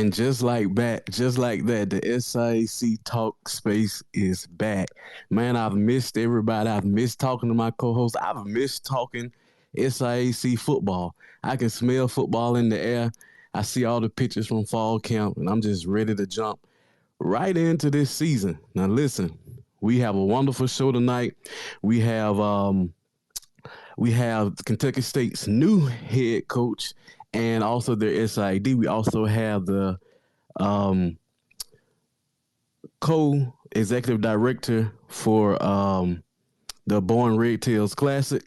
And just like that, the SIAC Talk Space is back. Man, I've missed everybody. I've missed talking to my co-host. I've missed talking SIAC football. I can smell football in the air. I see all the pictures from fall camp, and I'm just ready to jump right into this season. Now, listen, we have a wonderful show tonight. We have Kentucky State's new head coach and also their SID. We also have the um, co-executive director for the Boeing Red Tails Classic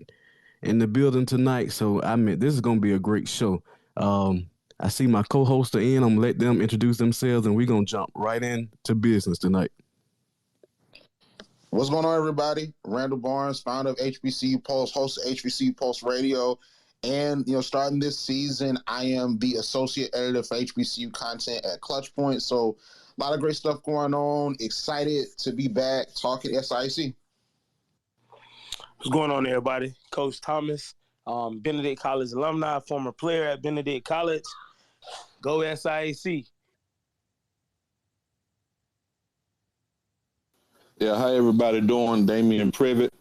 in the building tonight. So I mean, this is going to be a great show. I see my co-hosts are in. I'm gonna let them introduce themselves, and we're gonna jump right into business tonight. What's going on, everybody? Randall Barnes, founder of HBCU Pulse, host of HBCU Pulse Radio. And, starting this season, I am the associate editor for HBCU content at Clutch Point. So a lot of great stuff going on. Excited to be back talking SIAC. What's going on, everybody? Coach Thomas, Benedict College alumni, former player at Benedict College. Go SIAC. Yeah, how everybody doing? Damian Privet,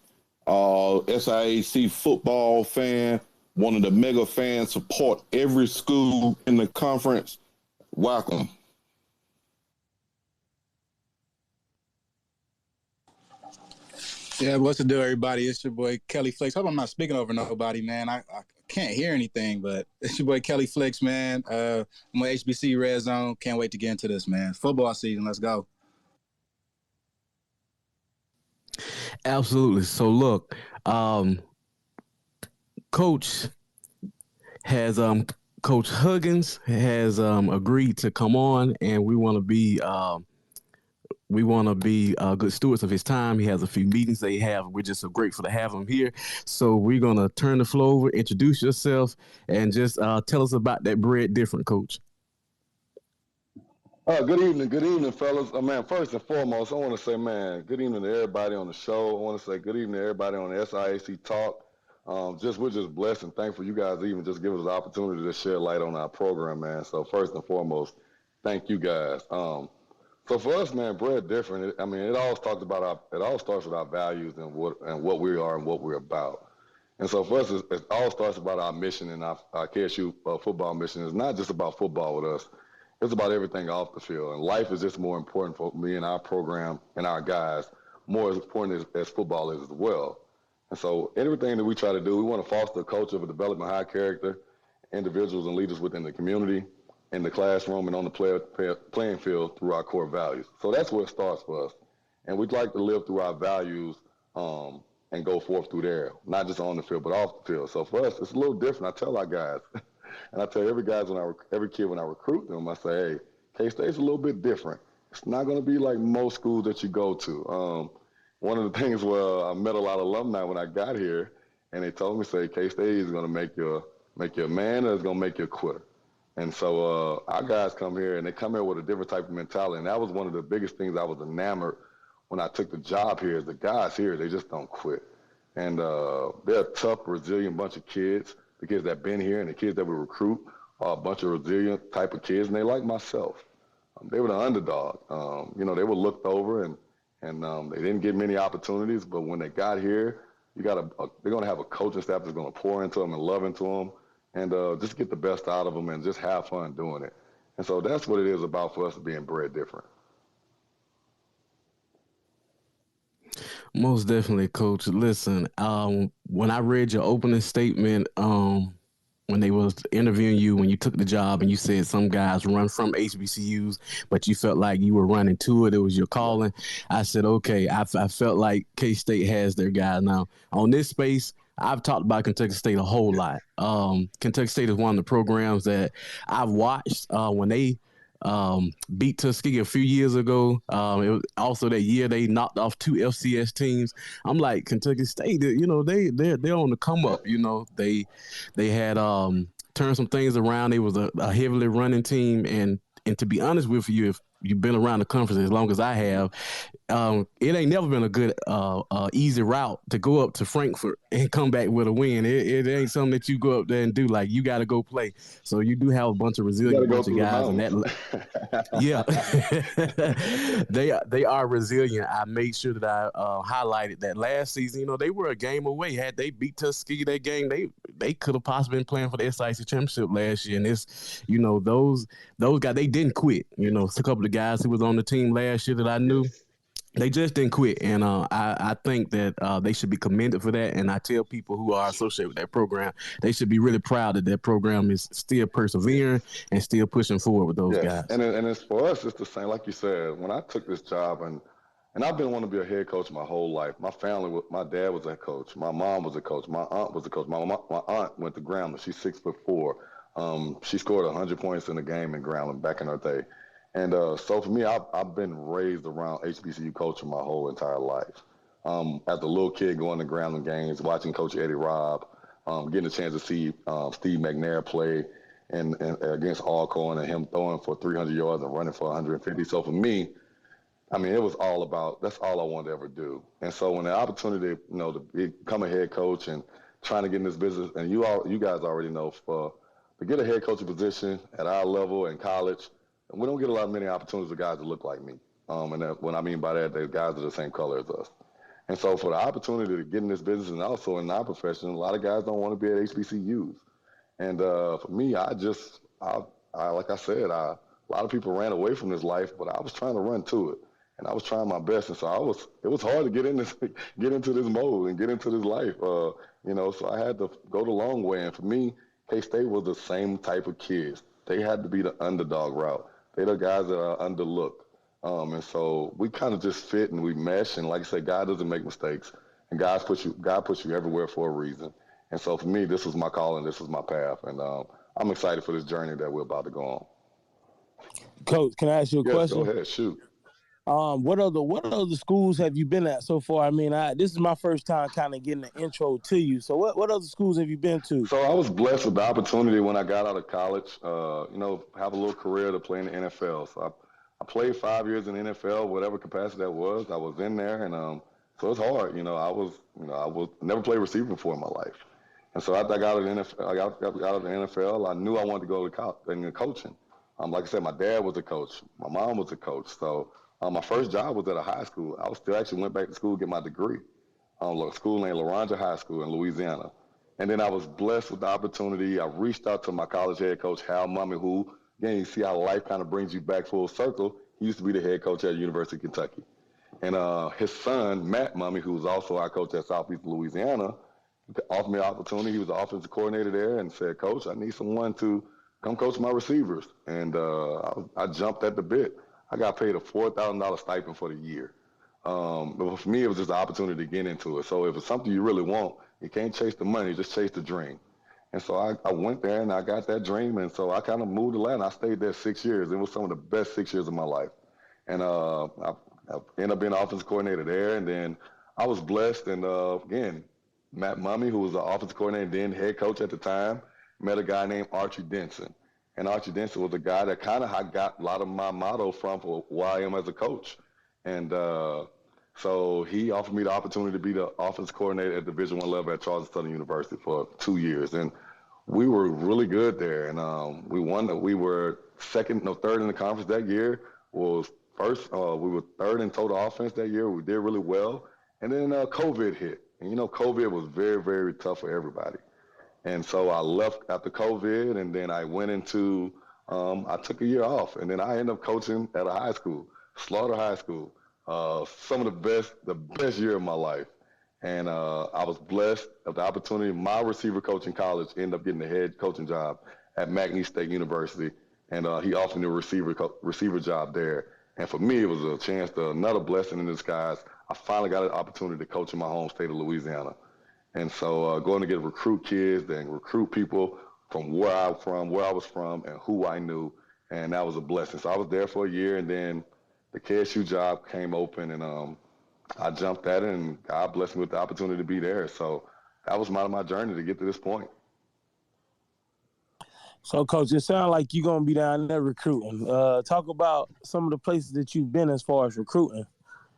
SIAC football fan, one of the mega fans, support every school in the conference. Welcome. Yeah, what's to do, everybody? It's your boy Kelly Flex. Hope I'm not speaking over nobody, man. I can't hear anything, but it's your boy Kelly Flex, man. I'm on HBC Red Zone. Can't wait to get into this, man. Football season, let's go. Absolutely. So look, Coach Huggins has agreed to come on, and we want to be good stewards of his time. He has a few meetings they have. We're just so grateful to have him here. So we're gonna turn the floor over, introduce yourself, and just tell us about that bread different, Coach. Good evening, fellas. Man, first and foremost, I want to say, man, good evening to everybody on the show. I want to say good evening to everybody on the SIAC Talk. We're just blessed and thankful you guys even just give us the opportunity to shed light on our program, man. So first and foremost, thank you guys. So for us, man, bread different. It all starts with our values and what we are and what we're about. And so for us, it all starts about our mission, and our KSU football mission is not just about football with us. It's about everything off the field. And life is just more important for me and our program and our guys, more as important as football is as well. And so everything that we try to do, we want to foster a culture of developing high character individuals and leaders within the community, in the classroom, and on the playing field through our core values. So that's where it starts for us. And we'd like to live through our values and go forth through there, not just on the field, but off the field. So for us, it's a little different. I tell our guys, and I tell every kid when I recruit them, I say, hey, K-State's a little bit different. It's not going to be like most schools that you go to. One of the things where I met a lot of alumni when I got here, and they told me, say, K-State is going to make you a man, or it's going to make you a quitter. And so our guys come here, and they come here with a different type of mentality. And that was one of the biggest things I was enamored when I took the job here, is the guys here, they just don't quit. And they're a tough, resilient bunch of kids. The kids that have been here and the kids that we recruit are a bunch of resilient type of kids, and they like myself. They were the underdog. They were looked over, and they didn't get many opportunities. But when they got here, they're going to have a coaching staff that's going to pour into them and love into them, and just get the best out of them and just have fun doing it. And so that's what it is about for us being bred different. Most definitely, Coach. Listen, when I read your opening statement, when they was interviewing you, when you took the job, and you said some guys run from HBCUs, but you felt like you were running to it. It was your calling. I said, okay, I felt like K-State has their guys. Now, on this space, I've talked about Kentucky State a whole lot. Kentucky State is one of the programs that I've watched when they beat Tuskegee a few years ago. It was also that year they knocked off 2 FCS teams. I'm like, Kentucky State, they're on the come up. They had turned some things around. They was a heavily running team, and to be honest with you, you've been around the conference as long as I have. It ain't never been a good easy route to go up to Frankfurt and come back with a win. It ain't something that you go up there and do. Like, you got to go play. So you do have a bunch of resilient bunch of guys, and that. Yeah, they are resilient. I made sure that I highlighted that last season. You know, they were a game away. Had they beat Tuskegee that game, they could have possibly been playing for the SIAC championship last year. And it's, you know, those guys, they didn't quit. You know, it's a couple of guys who was on the team last year that I knew. They just didn't quit, and I think that they should be commended for that. And I tell people who are associated with that program, they should be really proud that that program is still persevering and still pushing forward with those guys. And it's for us, it's the same. Like you said, when I took this job, and I've been wanting to be a head coach my whole life. My family, my dad was a coach, my mom was a coach, my aunt was a coach. My aunt went to Grambling. She's 6'4". She scored 100 points in a game in Grambling back in her day. And so for me, I've been raised around HBCU culture my whole entire life. As a little kid going to Grambling games, watching Coach Eddie Robb, getting a chance to see Steve McNair play and against Alcorn, and him throwing for 300 yards and running for 150. So for me, I mean, it was all about, that's all I wanted to ever do. And so when the opportunity, you know, to become a head coach and trying to get in this business, and you guys already know, to get a head coaching position at our level in college, we don't get many opportunities for guys that look like me. And what I mean by that, the guys are the same color as us. And so for the opportunity to get in this business, and also in our profession, a lot of guys don't want to be at HBCUs. And for me, like I said, a lot of people ran away from this life, but I was trying to run to it, and I was trying my best. And so it was hard to get into this mode and get into this life. You know, so I had to go the long way. And for me, K-State was the same type of kids. They had to be the underdog route. They're the guys that are underlooked. And so we kind of just fit and we mesh. And like I said, God doesn't make mistakes. And God puts you everywhere for a reason. And so for me, this was my calling. This was my path. And I'm excited for this journey that we're about to go on. Coach, can I ask you a question? Go ahead, shoot. What other schools have you been at so far? I mean, this is my first time kind of getting an intro to you. So what other schools have you been to? So I was blessed with the opportunity when I got out of college, you know, have a little career to play in the NFL. So I played 5 years in the NFL, whatever capacity that was. I was in there, and so it's hard. You know, I was never played receiver before in my life. And so after I got out of the NFL, I knew I wanted to go to coaching. Like I said, my dad was a coach. My mom was a coach. So my first job was at a high school. I still actually went back to school to get my degree. A school named Laranja High School in Louisiana. And then I was blessed with the opportunity. I reached out to my college head coach, Hal Mummy, who, again, you see how life kind of brings you back full circle. He used to be the head coach at University of Kentucky. And his son, Matt Mummy, who was also our coach at Southeast Louisiana, offered me an opportunity. He was the offensive coordinator there and said, Coach, I need someone to come coach my receivers. And I jumped at the bit. I got paid a $4,000 stipend for the year. But for me, it was just an opportunity to get into it. So if it's something you really want, you can't chase the money, just chase the dream. And so I went there and I got that dream. And so I kind of moved to Atlanta. I stayed there 6 years. It was some of the best 6 years of my life. And I ended up being the offensive coordinator there. And then I was blessed. And again, Matt Mummy, who was the offensive coordinator and then head coach at the time, met a guy named Archie Denson. And Archie Denson was the guy that kind of I got a lot of my motto from for who I am as a coach. And so he offered me the opportunity to be the offensive coordinator at Division I level at Charleston Southern University for 2 years. And we were really good there. And we were third in the conference that year. We were third in total offense that year. We did really well. And then COVID hit. And, you know, COVID was very, very tough for everybody. And so I left after COVID, and then I went into, I took a year off, and then I ended up coaching at a high school, Slaughter High School, some of the best year of my life. And I was blessed of the opportunity. My receiver coach in college ended up getting the head coaching job at McNeese State University, and he offered me a receiver job there. And for me, it was a chance to, another blessing in disguise. I finally got an opportunity to coach in my home state of Louisiana. And so going to get to recruit kids, then recruit people from where I was from, and who I knew, and that was a blessing. So I was there for a year, and then the KSU job came open, and I jumped at it, and God blessed me with the opportunity to be there. So that was my journey to get to this point. So, Coach, it sounds like you're gonna be down there recruiting. Talk about some of the places that you've been as far as recruiting.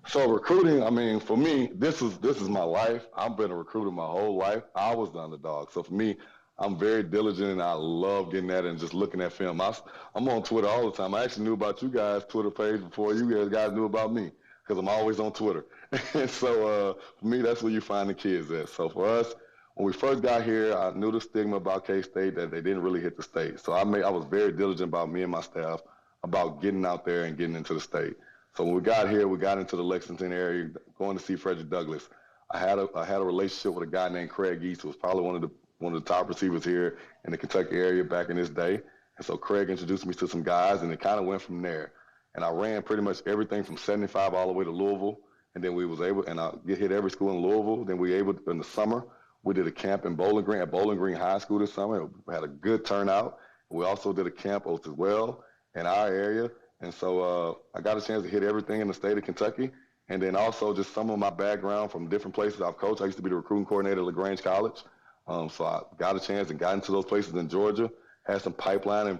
So recruiting, I mean, for me, this is my life. I've been a recruiter my whole life. I was the underdog. So for me, I'm very diligent and I love getting at it and just looking at film. I'm on Twitter all the time. I actually knew about you guys' Twitter page before you guys knew about me because I'm always on Twitter. And so for me, that's where you find the kids at. So for us, when we first got here, I knew the stigma about K-State that they didn't really hit the state. So I was very diligent about me and my staff about getting out there and getting into the state. So when we got here, we got into the Lexington area, going to see Frederick Douglass. I had a relationship with a guy named Craig East, who was probably one of the top receivers here in the Kentucky area back in his day. And so Craig introduced me to some guys, and it kind of went from there. And I ran pretty much everything from 75 all the way to Louisville. And then we was able, and I hit every school in Louisville. Then we able, in the summer, we did a camp in Bowling Green, at Bowling Green High School this summer. We had a good turnout. We also did a camp as well in our area. And so I got a chance to hit everything in the state of Kentucky. And then also just some of my background from different places I've coached. I used to be the recruiting coordinator at LaGrange College. So I got a chance and got into those places in Georgia, had some pipeline. And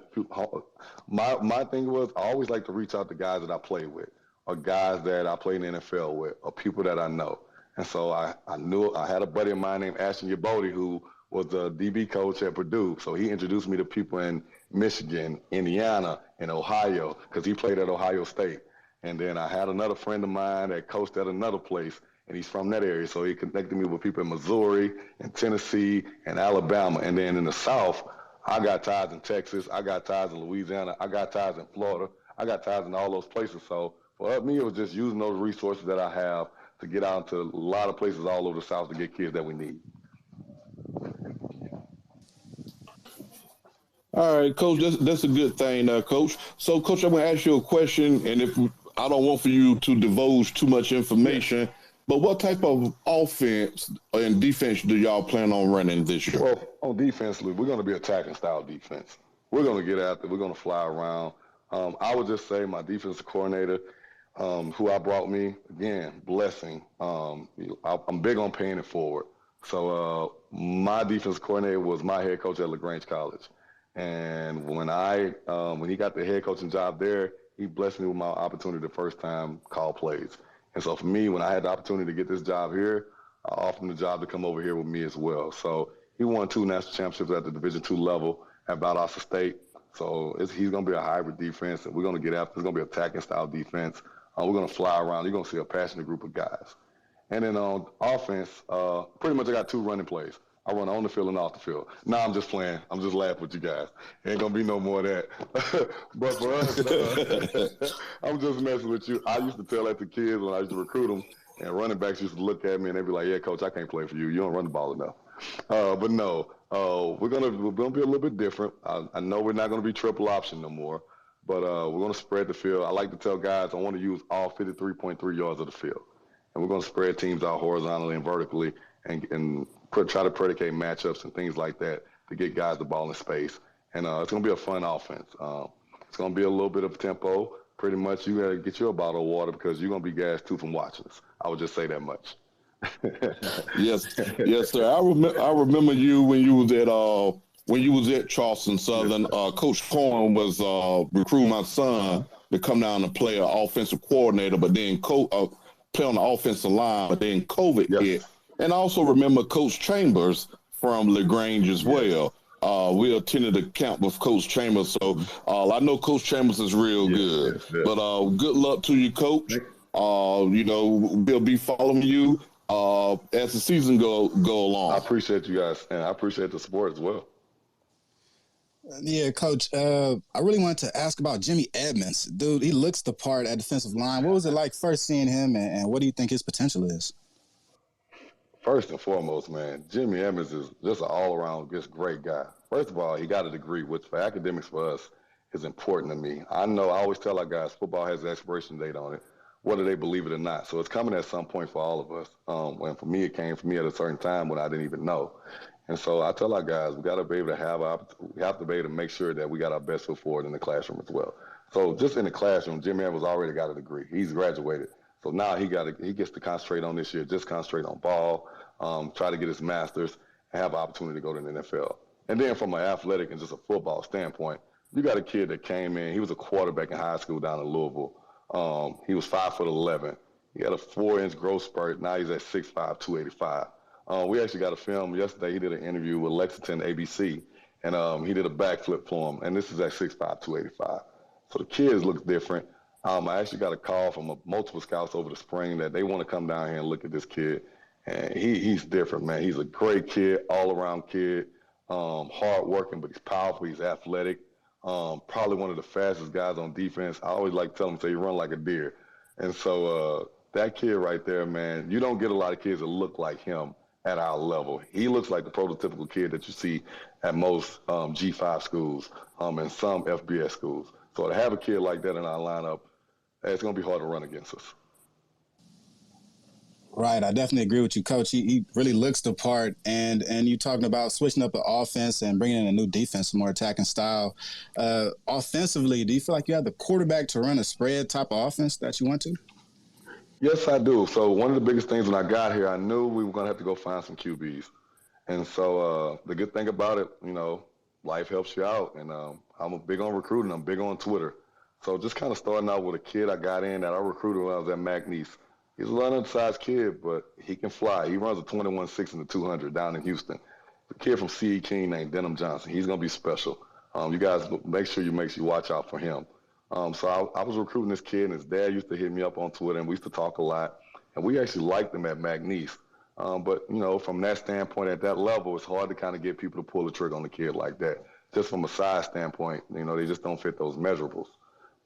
my thing was I always like to reach out to guys that I play with or guys that I play in the NFL with or people that I know. And so I knew I had a buddy of mine named Ashton Yabodi who was the DB coach at Purdue. So he introduced me to people in Michigan, Indiana, and Ohio because he played at Ohio State. And then I had another friend of mine that coached at another place, and he's from that area. So he connected me with people in Missouri and Tennessee and Alabama. And then in the South, I got ties in Texas. I got ties in Louisiana. I got ties in Florida. I got ties in all those places. So for me, it was just using those resources that I have to get out to a lot of places all over the South to get kids that we need. All right, Coach, that's a good thing, Coach. So, Coach, I'm going to ask you a question, and if I don't want for you to divulge too much information, but what type of offense and defense do y'all plan on running this year? Well, on defense, we're going to be attacking style defense. We're going to get out there. We're going to fly around. I would just say my defensive coordinator, who I brought me, again, blessing. I'm big on paying it forward. So my defensive coordinator was my head coach at LaGrange College. And when he got the head coaching job there, he blessed me with my opportunity the first time call plays. And so for me, when I had the opportunity to get this job here, I offered him the job to come over here with me as well. So he won 2 national championships at the Division II level at Valdosta State. So he's going to be a hybrid defense, and we're going to get after. It's going to be an attacking style defense. We're going to fly around. You're going to see a passionate group of guys. And then on offense, pretty much I got 2 running plays. I run on the field and off the field. Nah, I'm just playing. I'm just laughing with you guys. Ain't going to be no more of that. But for us, I'm just messing with you. I used to tell that to kids when I used to recruit them, and running backs used to look at me and they'd be like, yeah, Coach, I can't play for you. You don't run the ball enough. But no, we're gonna be a little bit different. I know we're not going to be triple option no more, but we're going to spread the field. I like to tell guys I want to use all 53.3 yards of the field. And we're going to spread teams out horizontally and vertically and try to predicate matchups and things like that to get guys the ball in space. And it's going to be a fun offense. It's going to be a little bit of tempo. Pretty much you got to get you a bottle of water because you're going to be gassed too from watching us. I would just say that much. Yes, sir. I remember you when you was at Charleston Southern. Coach Corn was recruiting my son to come down and play an offensive coordinator, but then play on the offensive line, but then COVID hit. And I also remember Coach Chambers from LaGrange as well. We attended a camp with Coach Chambers, so I know Coach Chambers is real good. But good luck to you, Coach. We'll be following you as the season go along. I appreciate you guys, and I appreciate the support as well. Yeah, Coach, I really wanted to ask about Jimmy Edmonds. Dude, he looks the part at defensive line. What was it like first seeing him, and what do you think his potential is? First and foremost, man, Jimmy Edmonds is just an all-around just great guy. First of all, he got a degree, which for academics for us is important to me. I always tell our guys, football has an expiration date on it, whether they believe it or not. So it's coming at some point for all of us. When for me, it came for me at a certain time when I didn't even know. And so I tell our guys, we got to be able to we have to be able to make sure that we got our best foot forward in the classroom as well. So just in the classroom, Jimmy Edmonds already got a degree. He's graduated. So now he gets to concentrate on this year, just concentrate on ball, try to get his master's, and have an opportunity to go to the NFL. And then from an athletic and just a football standpoint, you got a kid that came in. He was a quarterback in high school down in Louisville. He was 5'11". He had a 4-inch growth spurt. Now he's at 6'5", 285. We actually got a film yesterday. He did an interview with Lexington ABC, and he did a backflip for him. And this is at 6'5", 285. So the kids look different. I actually got a call from multiple scouts over the spring that they want to come down here and look at this kid. And he's different, man. He's a great kid, all-around kid, hard-working, but he's powerful. He's athletic. Probably one of the fastest guys on defense. I always like to tell him, say, he run like a deer. And so that kid right there, man, you don't get a lot of kids that look like him at our level. He looks like the prototypical kid that you see at most G5 schools and some FBS schools. So to have a kid like that in our lineup, it's going to be hard to run against us. Right, I definitely agree with you, Coach. He really looks the part, and you talking about switching up the offense and bringing in a new defense, more attacking style. Offensively, do you feel like you have the quarterback to run a spread type of offense that you want to? Yes, I do. So one of the biggest things when I got here, I knew we were going to have to go find some QBs. And so the good thing about it, life helps you out. And I'm big on recruiting. I'm big on Twitter. So just kind of starting out with a kid I got in that I recruited when I was at McNeese. He's a undersized kid, but he can fly. He runs a 21.6 in the 200 down in Houston. A kid from C.E. King named Denham Johnson. He's going to be special. You guys make sure you watch out for him. So I was recruiting this kid, and his dad used to hit me up on Twitter, and we used to talk a lot. And we actually liked him at McNeese. But, from that standpoint, at that level, it's hard to kind of get people to pull the trigger on a kid like that. Just from a size standpoint, they just don't fit those measurables.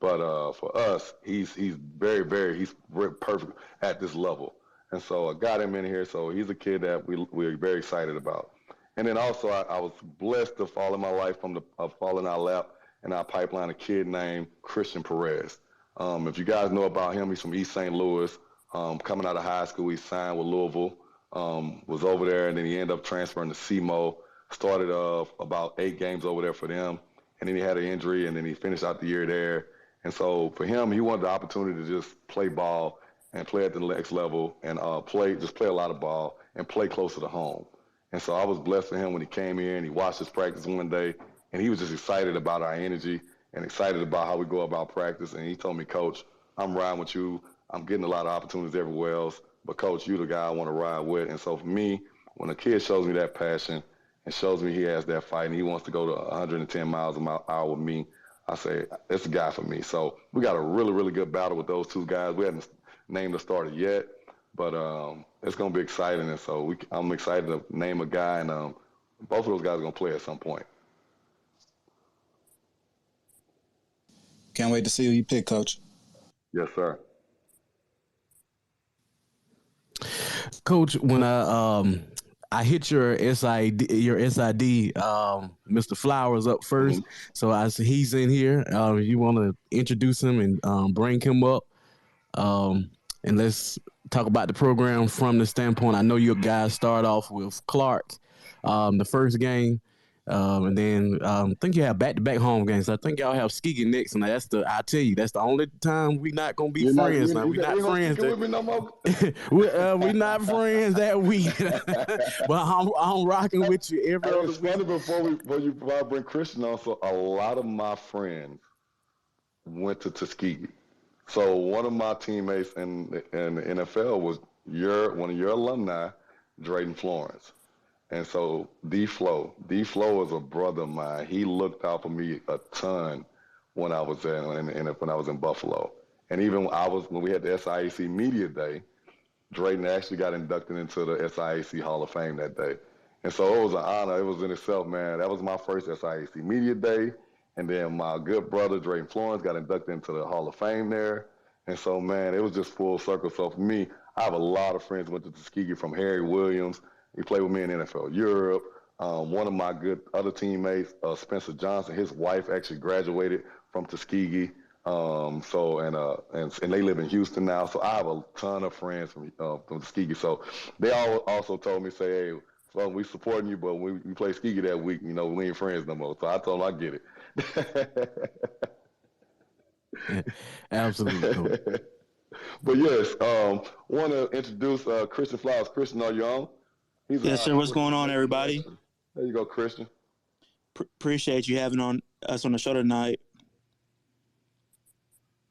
But for us, he's very perfect at this level. And so I got him in here. So he's a kid that we're very excited about. And then also I was blessed to fall in my life fall in our lap in our pipeline, a kid named Christian Perez. If you guys know about him, he's from East St. Louis. Coming out of high school, he signed with Louisville, was over there, and then he ended up transferring to SEMO. Started about 8 games over there for them. And then he had an injury, and then he finished out the year there. And so for him, he wanted the opportunity to just play ball and play at the next level and play a lot of ball and play closer to home. And so I was blessed for him when he came here and he watched us practice one day, and he was just excited about our energy and excited about how we go about practice. And he told me, Coach, I'm riding with you. I'm getting a lot of opportunities everywhere else, but Coach, you're the guy I want to ride with. And so for me, when a kid shows me that passion and shows me he has that fight and he wants to go to 110 miles an hour with me, I say, it's a guy for me. So we got a really, really good battle with those two guys. We haven't named the starter yet, but it's going to be exciting. And so I'm excited to name a guy, and both of those guys are going to play at some point. Can't wait to see who you pick, Coach. Yes, sir. Coach, when I hit your SID, Mr. Flowers up first. Mm-hmm. So I said, he's in here. You want to introduce him and bring him up. And let's talk about the program from the standpoint. I know your guys start off with Clark, the first game. And then I think you have back-to-back home games. I think y'all have Tuskegee next, and that's the only time we not gonna be friends. Now we're not friends. We're not friends that week. But I'm rocking with you every other week. Funny before I bring Christian on. So a lot of my friends went to Tuskegee. So one of my teammates in the NFL was one of your alumni, Drayton Florence. And so D-Flow is a brother of mine. He looked out for me a ton when I was when I was in Buffalo. And even when we had the SIAC Media Day, Drayton actually got inducted into the SIAC Hall of Fame that day. And so it was an honor. It was in itself, man. That was my first SIAC Media Day. And then my good brother, Drayton Florence, got inducted into the Hall of Fame there. And so, man, it was just full circle. So for me, I have a lot of friends who went to Tuskegee, from Harry Williams. He played with me in NFL Europe. One of my good other teammates, Spencer Johnson, his wife actually graduated from Tuskegee. And they live in Houston now. So I have a ton of friends from Tuskegee. So they all also told me, say, hey, well, we supporting you, but we play Tuskegee that week, we ain't friends no more. So I told them I get it. Absolutely. But yes, want to introduce Christian Flowers. Christian, are you on? Yes, sir. What's going on, everybody? There you go, Christian. Appreciate you having us on the show tonight.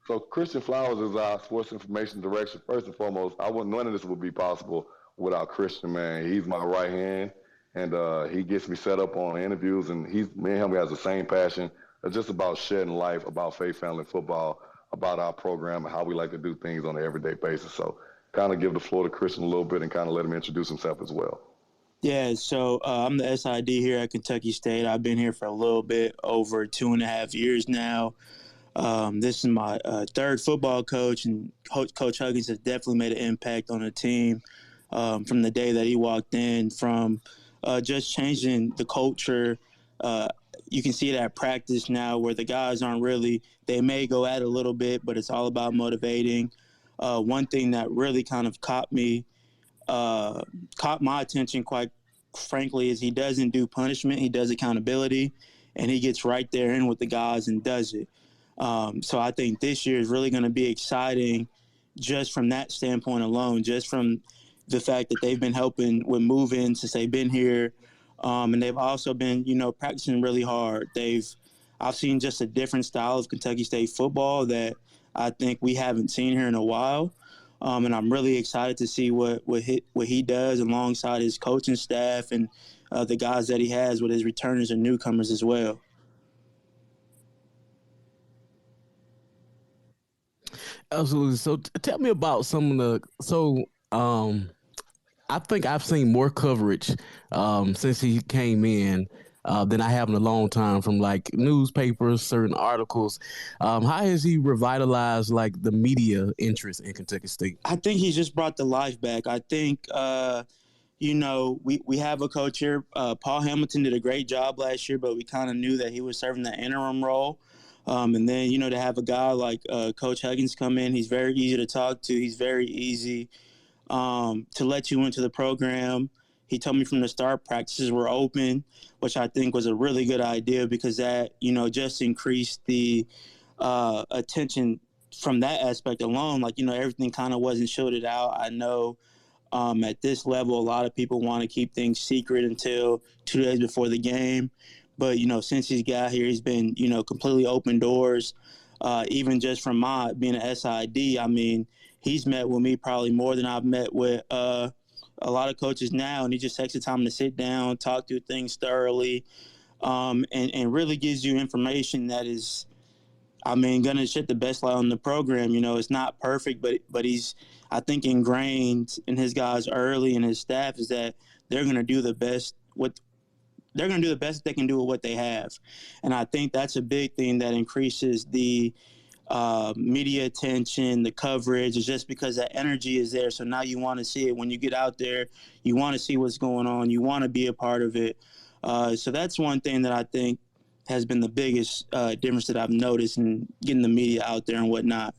So Christian Flowers is our sports information director. First and foremost, none of this would be possible without Christian, man. He's my right hand, and he gets me set up on interviews, and me and him has the same passion. It's just about shedding life, about faith, family, football, about our program and how we like to do things on an everyday basis. So kind of give the floor to Christian a little bit and kind of let him introduce himself as well. Yeah, so I'm the SID here at Kentucky State. I've been here for a little bit over 2.5 years now. This is my third football coach, and Coach Huggins has definitely made an impact on the team from the day that he walked in, from just changing the culture. You can see it at practice now where the guys aren't really – they may go at it a little bit, but it's all about motivating. One thing that really kind of caught my attention, quite frankly, is he doesn't do punishment. He does accountability, and he gets right there in with the guys and does it. So I think this year is really going to be exciting just from that standpoint alone, just from the fact that they've been helping with move-in since they've been here. And they've also been, practicing really hard. I've seen just a different style of Kentucky State football that I think we haven't seen here in a while. And I'm really excited to see what he does alongside his coaching staff and the guys that he has with his returners and newcomers as well. Absolutely. So tell me about some of the I think I've seen more coverage since he came in than I have in a long time, from like newspapers, certain articles. How has he revitalized like the media interest in Kentucky State? I think he's just brought the life back. I think we have a coach here. Paul Hamilton did a great job last year, but we kind of knew that he was serving the interim role. And then, to have a guy like Coach Huggins come in, he's very easy to talk to. He's very easy to let you into the program. He told me from the start practices were open, which I think was a really good idea because that, just increased the attention from that aspect alone. Like, everything kind of wasn't shielded out. I know at this level, a lot of people want to keep things secret until 2 days before the game. But, since he's got here, he's been, completely open doors. Even just from my being an SID, I mean, he's met with me probably more than I've met with a lot of coaches now. And he just takes the time to sit down, talk through things thoroughly, and really gives you information that is, going to shed the best light on the program. It's not perfect, but he's, I think, ingrained in his guys early and his staff is that they're going to do the best they're going to do the best they can do with what they have. And I think that's a big thing that increases the media attention, the coverage, is just because that energy is there. So now you want to see it. When you get out there, you want to see what's going on. You want to be a part of it. So that's one thing that I think has been the biggest difference that I've noticed in getting the media out there and whatnot.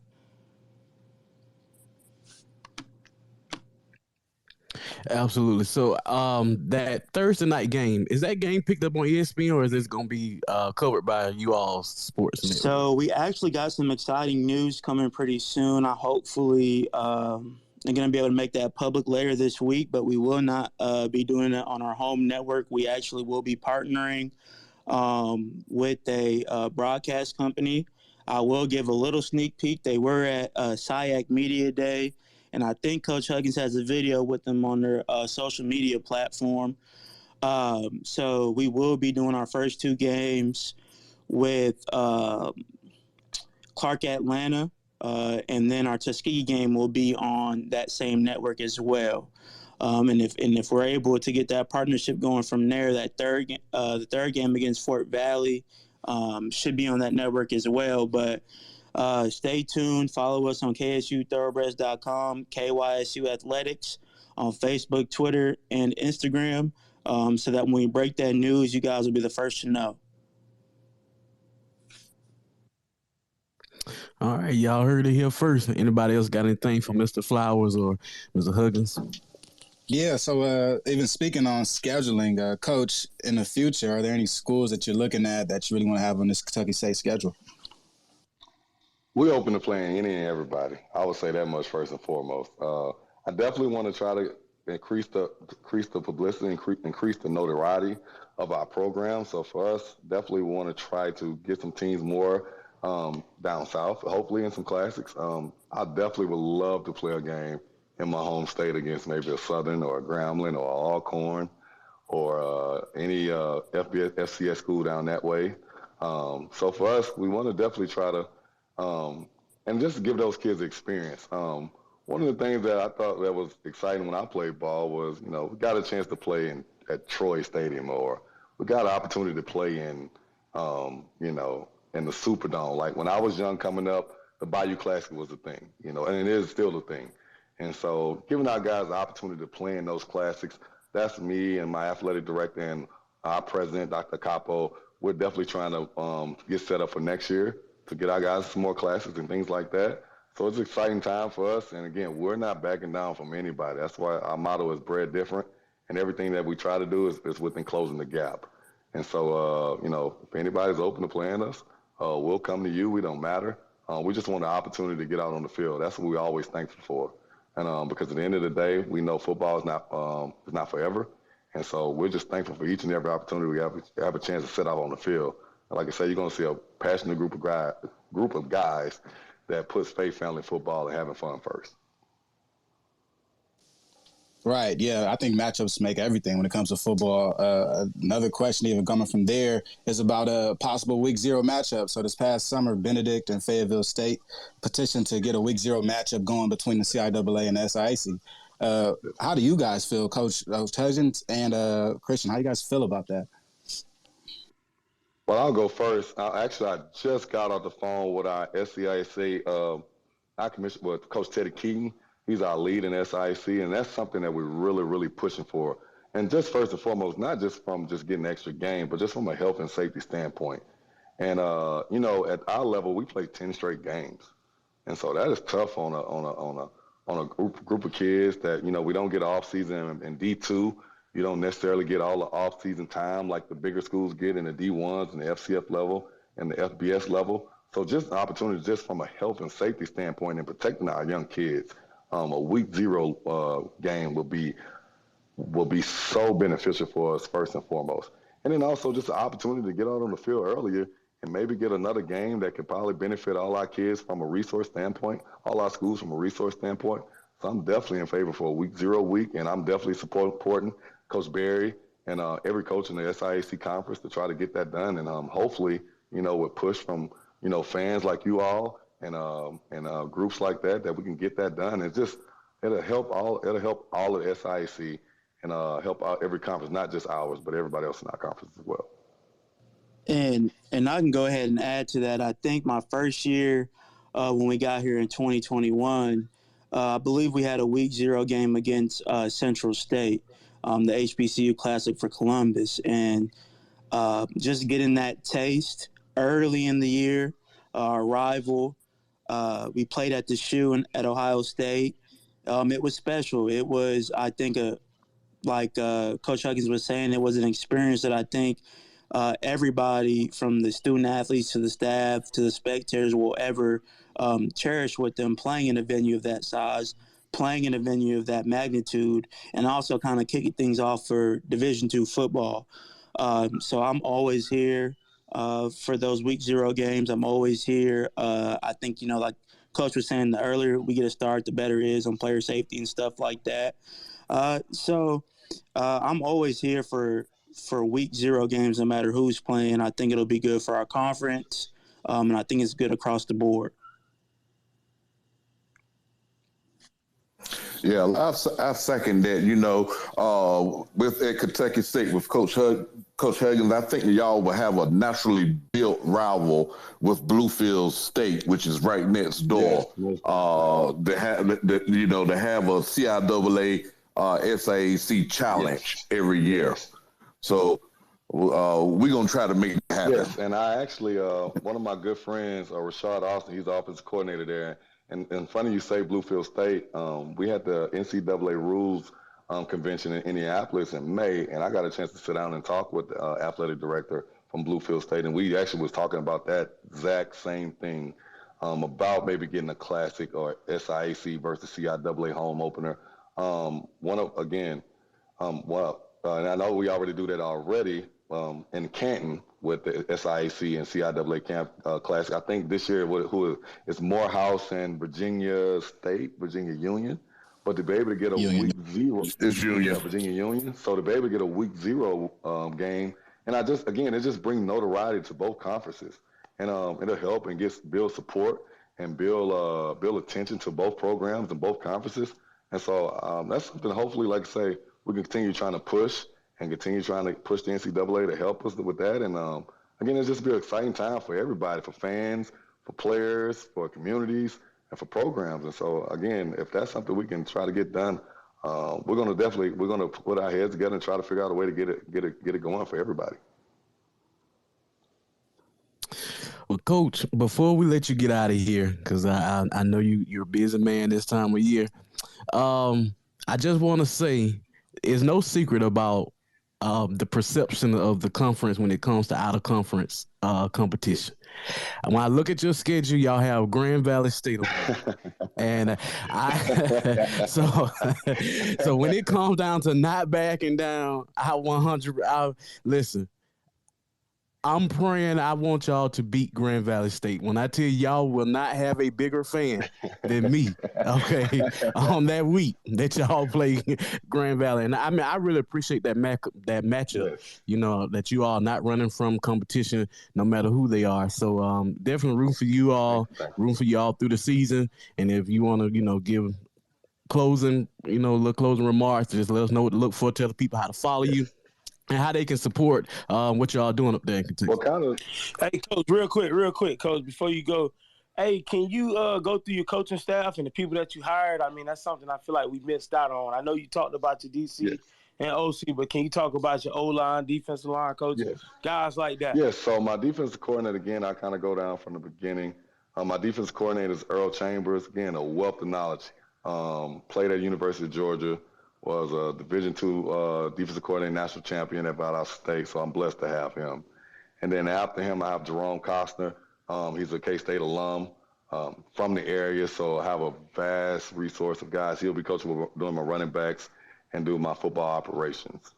Absolutely. So that Thursday night game, is that game picked up on ESPN or is this going to be covered by you all sports network? So we actually got some exciting news coming pretty soon. I hopefully am going to be able to make that public later this week, but we will not be doing it on our home network. We actually will be partnering with a broadcast company. I will give a little sneak peek. They were at SIAC Media Day, and I think Coach Huggins has a video with them on their social media platform. So we will be doing our first two games with Clark Atlanta, and then our Tuskegee game will be on that same network as well. And if we're able to get that partnership going from there, the third game against Fort Valley should be on that network as well. But stay tuned. Follow us on KSUThoroughbreds.com, KYSU Athletics on Facebook, Twitter, and Instagram, so that when we break that news, you guys will be the first to know. All right, y'all heard it here first. Anybody else got anything for Mr. Flowers or Mr. Huggins? Yeah, so even speaking on scheduling, Coach, in the future, are there any schools that you're looking at that you really want to have on this Kentucky State schedule? We're open to playing any and everybody. I would say that much first and foremost. I definitely want to try to increase the publicity, increase the notoriety of our program. So for us, definitely want to try to get some teams more down south, hopefully in some classics. I definitely would love to play a game in my home state against maybe a Southern or a Grambling or Alcorn or any FCS school down that way. So for us, we want to definitely try to and just give those kids experience. One of the things that I thought that was exciting when I played ball was, we got a chance to play at Troy Stadium, or we got an opportunity to play in, in the Superdome. Like when I was young coming up, the Bayou Classic was a thing, and it is still a thing. And so giving our guys the opportunity to play in those classics, that's me and my athletic director and our president, Dr. Capo. We're definitely trying to get set up for next year to get our guys some more classics and things like that. So it's an exciting time for us. And again, we're not backing down from anybody. That's why our motto is bred different. And everything that we try to do is within closing the gap. And so, if anybody's open to playing us, we'll come to you. We don't matter. We just want the opportunity to get out on the field. That's what we're always thankful for. And because at the end of the day, we know football is not forever. And so we're just thankful for each and every opportunity we have a chance to sit out on the field. And like I said, you're going to see a passionate group of guys that puts faith, family, football, and having fun first. Right. Yeah, I think matchups make everything when it comes to football. Another question even coming from there is about a possible Week 0 matchup. So this past summer, Benedict and Fayetteville State petitioned to get a Week 0 matchup going between the CIAA and the SIAC. How do you guys feel, Coach Huggins and Christian? How do you guys feel about that? Well, I'll go first. I just got off the phone with our SIAC, our commissioner, with Coach Teddy Keaton. He's our lead in SIAC, and that's something that we're really, really pushing for. And just first and foremost, not just from just getting an extra game, but just from a health and safety standpoint. And at our level, we play 10 straight games, and so that is tough on a group of kids that we don't get off season in D2. You don't necessarily get all the off-season time like the bigger schools get in the D1s and the FCF level and the FBS level. So just opportunities just from a health and safety standpoint and protecting our young kids. A Week 0 game will be so beneficial for us first and foremost. And then also just an opportunity to get out on the field earlier and maybe get another game that could probably benefit all our kids from a resource standpoint, all our schools from a resource standpoint. So I'm definitely in favor for a Week 0 week, and I'm definitely supporting Coach Barry and every coach in the SIAC conference to try to get that done. And hopefully, with push from, fans like you all and groups like that we can get that done. It'll help all of the SIAC and help out every conference, not just ours, but everybody else in our conference as well. And I can go ahead and add to that. I think my first year when we got here in 2021, I believe we had a Week 0 game against Central State, the HBCU Classic for Columbus. And just getting that taste early in the year, our rival, we played at the Shoe at Ohio State. It was special. It was, I think, like Coach Huggins was saying, it was an experience that I think everybody from the student athletes to the staff to the spectators will ever cherish with them playing in a venue of that size, playing in a venue of that magnitude, and also kind of kicking things off for Division II football. So I'm always here for those Week 0 games. I'm always here. I think, like Coach was saying, the earlier we get a start, the better it is on player safety and stuff like that. So I'm always here for Week 0 games, no matter who's playing. I think it'll be good for our conference, and I think it's good across the board. Yeah, I second that. With at Kentucky State with Coach Huggins, I think y'all will have a naturally built rival with Bluefield State, which is right next door. Yes. To have a CIAA SIAC challenge every year. So we're gonna try to make it happen. Yes, and I actually one of my good friends, Rashad Austin, he's the offensive coordinator there. And funny you say Bluefield State. We had the NCAA rules convention in Indianapolis in May, and I got a chance to sit down and talk with the athletic director from Bluefield State, and we actually was talking about that exact same thing, about maybe getting a classic or SIAC versus CIAA home opener. And I know we already do that already in Canton with the SIAC and CIAA Camp Classic. I think this year it's Morehouse and Virginia State, Virginia Union. But to be able to get a week zero, it's Union. Virginia Union. So to be able to get a week zero game, and it just brings notoriety to both conferences, and it'll help and build support and build attention to both programs and both conferences. And so that's something. Hopefully, like I say, we can continue trying to push the NCAA to help us with that. And again, it's just be an exciting time for everybody, for fans, for players, for communities, and for programs. And so again, if that's something we can try to get done, we're gonna put our heads together and try to figure out a way to get it going for everybody. Well, Coach, before we let you get out of here, because I know you're a busy man this time of year, I just want to say it's no secret about the perception of the conference when it comes to out-of-conference competition. When I look at your schedule, y'all have Grand Valley State, and so when it comes down to not backing down, listen. I'm praying I want y'all to beat Grand Valley State. When I tell y'all will not have a bigger fan than me, okay, on that week that y'all play Grand Valley. And I mean, I really appreciate that matchup, Yes. you know, that you all not running from competition no matter who they are. So definitely room for you all through the season. And if you want to, you know, give closing remarks, just let us know what to look for, tell the people how to follow you. And how they can support what y'all doing up there in Kentucky. What kind of? Hey, Coach, real quick, Coach, before you go, hey, can you go through your coaching staff and the people that you hired? I mean, that's something I feel like we missed out on. I know you talked about your DC and OC, but can you talk about your O-line, defensive line coaches, guys like that? Yes, so my defensive coordinator, again, I kind of go down from the beginning. My defensive coordinator is Earl Chambers, again, a wealth of knowledge. Played at University of Georgia. Was a Division II defensive coordinator, national champion at Valdosta State, so I'm blessed to have him. And then after him, I have Jerome Costner. He's a K-State alum from the area, so I have a vast resource of guys. He'll be coaching doing my running backs and do my football operations.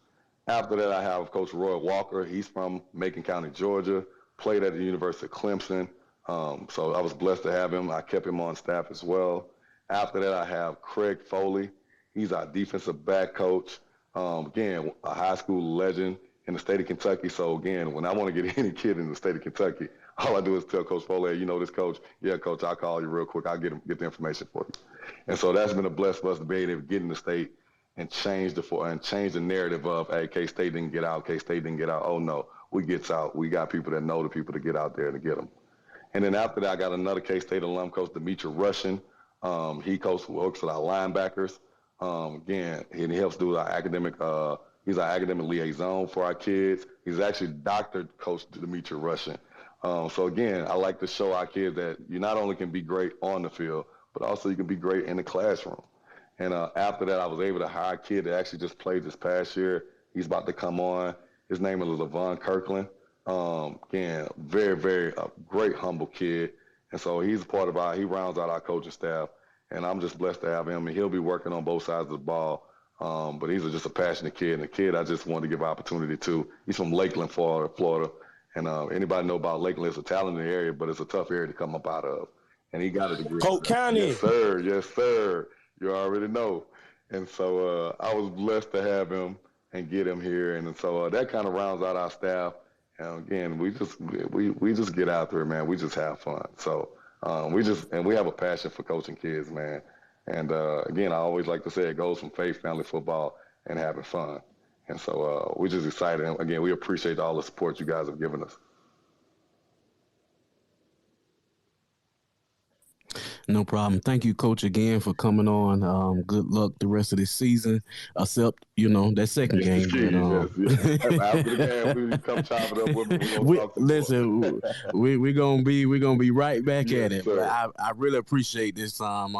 After that, I have Coach Roy Walker. He's from Macon County, Georgia, played at the University of Clemson. So I was blessed to have him. I kept him on staff as well. After that, I have Craig Foley. He's our defensive back coach. Again, a high school legend in the state of Kentucky. So, again, when I want to get any kid in the state of Kentucky, all I do is tell Coach Foley, you know this coach? Yeah, Coach, I'll call you real quick. I'll get the information for you. And so that's been a blessing for us to be able to get in the state and change the narrative of, hey, K-State didn't get out. K-State didn't get out. Oh, no, we gets out. We got people that know the people to get out there to get them. And then after that, I got another K-State alum, Coach Demetri Russian. He works with our linebackers. Again, he helps do our academic, he's our academic liaison for our kids. He's actually Dr. Coach Demetri Russian. So again, I like to show our kids that you not only can be great on the field, but also you can be great in the classroom. And after that, I was able to hire a kid that actually just played this past year. He's about to come on. His name is Levon Kirkland. Again, very, very great, humble kid. And so he's he rounds out our coaching staff. And I'm just blessed to have him. And he'll be working on both sides of the ball. But he's just a passionate kid. And a kid I just wanted to give opportunity to. He's from Lakeland, Florida. And anybody know about Lakeland? It's a talented area, but it's a tough area to come up out of. And he got a degree. Polk County. Yes, sir. Yes, sir. You already know. And so I was blessed to have him and get him here. And so that kind of rounds out our staff. And again, we just get out there, man. We just have fun. So we have a passion for coaching kids, man. And again, I always like to say it goes from faith, family, football, and having fun. And so we're just excited. And again, we appreciate all the support you guys have given us. No problem. Thank you, Coach, again for coming on. Good luck the rest of this season, except that second game. But, after the game, we come chop it up with me. We're gonna be right back at it. Sir. I really appreciate this time,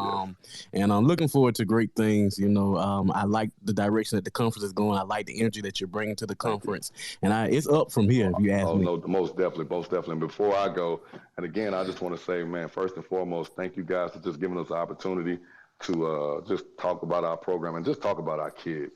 and I'm looking forward to great things. I like the direction that the conference is going. I like the energy that you're bringing to the conference, and it's up from here. If you ask me. No, most definitely. Before I go, and again, I just want to say, man, first and foremost, thank you guys for just giving us the opportunity to just talk about our program and just talk about our kids.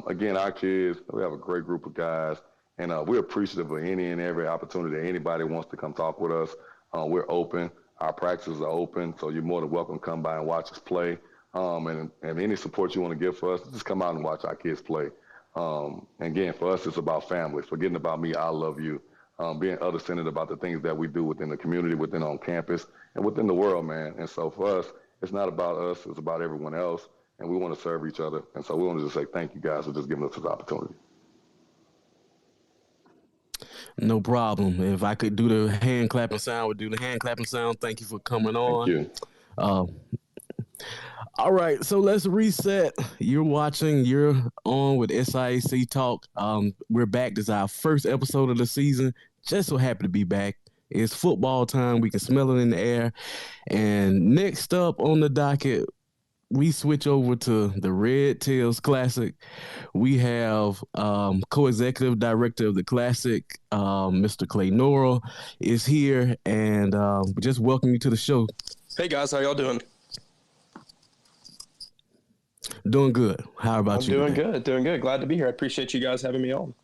Again, our kids, we have a great group of guys, and we're appreciative of any and every opportunity that anybody wants to come talk with us. We're open. Our practices are open, so you're more than welcome to come by and watch us play. And any support you want to give for us, just come out and watch our kids play. Again, for us, it's about family. Forgetting about me, I love you. Being other-centered about the things that we do within the community, within on campus, and within the world, man. And so for us, it's not about us. It's about everyone else. And we want to serve each other. And so we want to just say thank you guys for just giving us this opportunity. No problem. If I could do the hand clapping sound, I would do the hand clapping sound. Thank you for coming on. Thank you. All right, so let's reset. You're on with SIAC Talk. We're back. This is our first episode of the season. Just so happy to be back. It's football time. We can smell it in the air. And next up on the docket, we switch over to the Red Tails Classic. We have co-executive director of the Classic, Mr. Clay Norrell, is here, and we just welcome you to the show. Hey guys, how y'all doing? Doing good. How about you? Doing good. Glad to be here. I appreciate you guys having me on.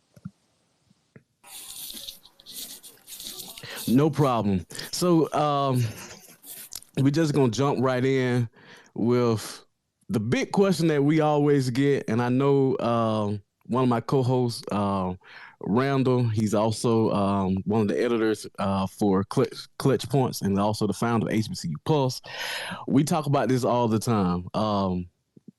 No problem. So we're just gonna jump right in with the big question that we always get, and I know one of my co-hosts, Randall, he's also one of the editors for Clutch Points and also the founder of HBCU Pulse. We talk about this all the time.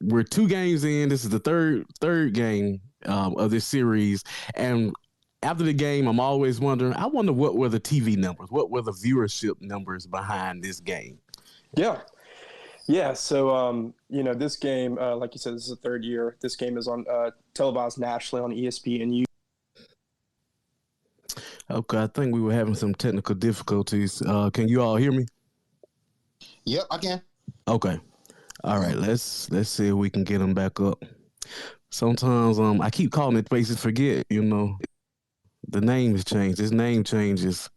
We're 2 games in. This is the third game of this series, and after the game, I'm always wondering, I wonder what were the TV numbers? What were the viewership numbers behind this game? Yeah. So, this game, like you said, this is the third year. This game is on televised nationally on ESPN. Okay, I think we were having some technical difficulties. Can you all hear me? Yep, I can. Okay. All right, let's see if we can get them back up. Sometimes I keep calling it Faces Forget, the name has changed. His name changes.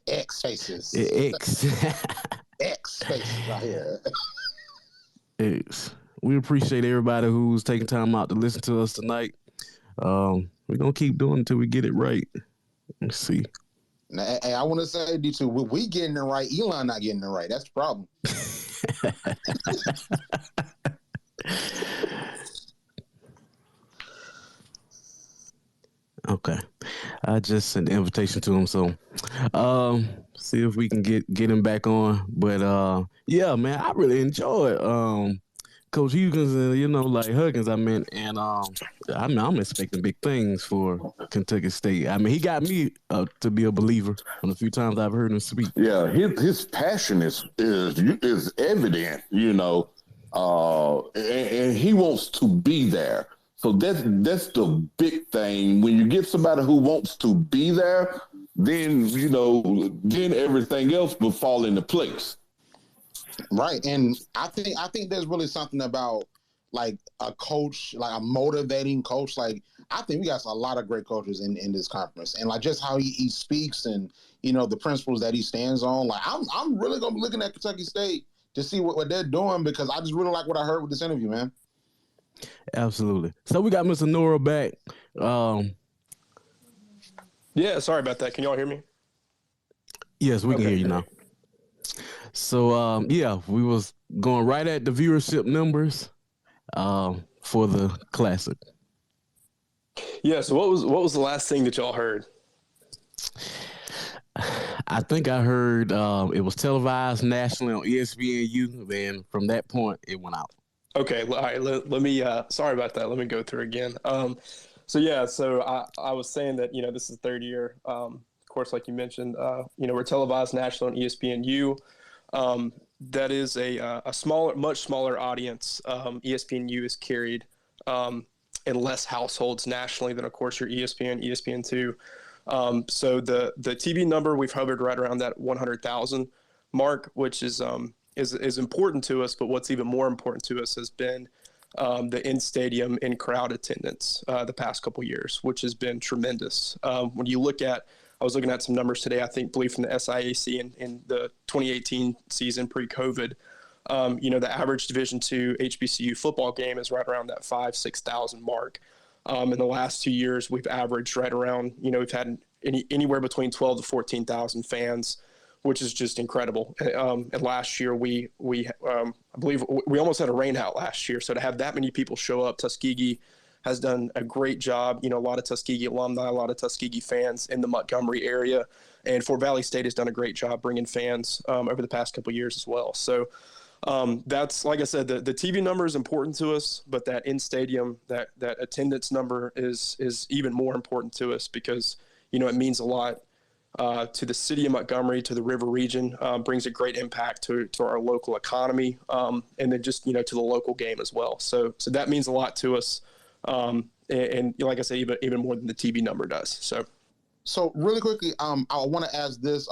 X Faces. X. X Faces right here. X. We appreciate everybody who's taking time out to listen to us tonight. We're going to keep doing it until we get it right. Let's see. Now, hey, I want to say, D2, we getting it right. Elon not getting it right. That's the problem. Okay. I just sent the invitation to him, so see if we can get him back on. But yeah, man, I really enjoyed Coach Huggins and like Huggins, and I'm expecting big things for Kentucky State. He got me to be a believer on a few times I've heard him speak. Yeah, his passion is evident, and he wants to be there. So that's the big thing. When you get somebody who wants to be there, then then everything else will fall into place. Right, and I think there's really something about like a coach, like a motivating coach. Like I think we got a lot of great coaches in this conference, and like just how he speaks and the principles that he stands on. Like I'm really gonna be looking at Kentucky State to see what they're doing, because I just really like what I heard with this interview, man. Absolutely. So we got Mr. Norrell back. Yeah, sorry about that. Can y'all hear me? Yes, we can hear you now. So we was going right at the viewership numbers for the Classic. Yeah. So what was the last thing that y'all heard? I think I heard it was televised nationally on ESPNU. Then from that point, it went out. Okay. All right. Let me. Sorry about that. Let me go through again. So I was saying that this is the third year. Of course, like you mentioned, we're televised nationally on ESPNU. That is a much smaller audience. ESPNU is carried in less households nationally than, of course, your ESPN, ESPN2. So the TV number, we've hovered right around that 100,000 mark, which is important to us. But what's even more important to us has been the in-stadium in-crowd attendance the past couple years, which has been tremendous. When you look at, I was looking at some numbers today, believe from the SIAC in the 2018 season pre-COVID, The average Division II HBCU football game is right around that 6,000 mark. In the last 2 years, we've averaged right around, we've had anywhere between 12 to 14,000 fans, which is just incredible. And last year, I believe we almost had a rain out last year. So to have that many people show up, Tuskegee has done a great job. A lot of Tuskegee alumni, a lot of Tuskegee fans in the Montgomery area. And Fort Valley State has done a great job bringing fans over the past couple of years as well. So that's, like I said, the TV number is important to us, but that in-stadium, that attendance number is even more important to us because, it means a lot to the city of Montgomery, to the river region, brings a great impact to our local economy, and then just, to the local game as well. So that means a lot to us. And like I said, even more than the TV number does. So really quickly, I want to ask this.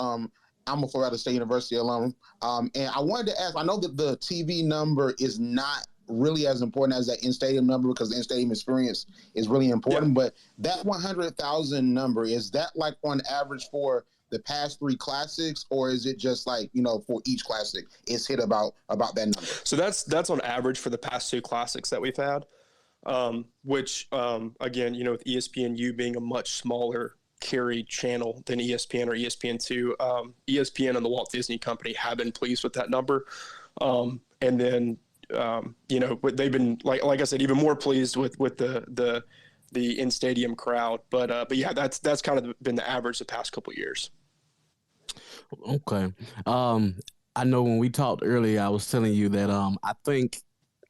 I'm a Fort Valley State University alum, and I wanted to ask. I know that the TV number is not really as important as that in-stadium number because the in-stadium experience is really important. Yeah. But that 100,000 number, is that like on average for the past 3 classics, or is it just like, for each classic it's hit about that number? So that's on average for the past 2 classics that we've had, which again, with ESPNU being a much smaller carried channel than ESPN or ESPN2, ESPN and the Walt Disney Company have been pleased with that number. And then, they've been like I said, even more pleased with the in-stadium crowd. But yeah, that's kind of been the average the past couple of years. Okay. I know when we talked earlier, I was telling you that I think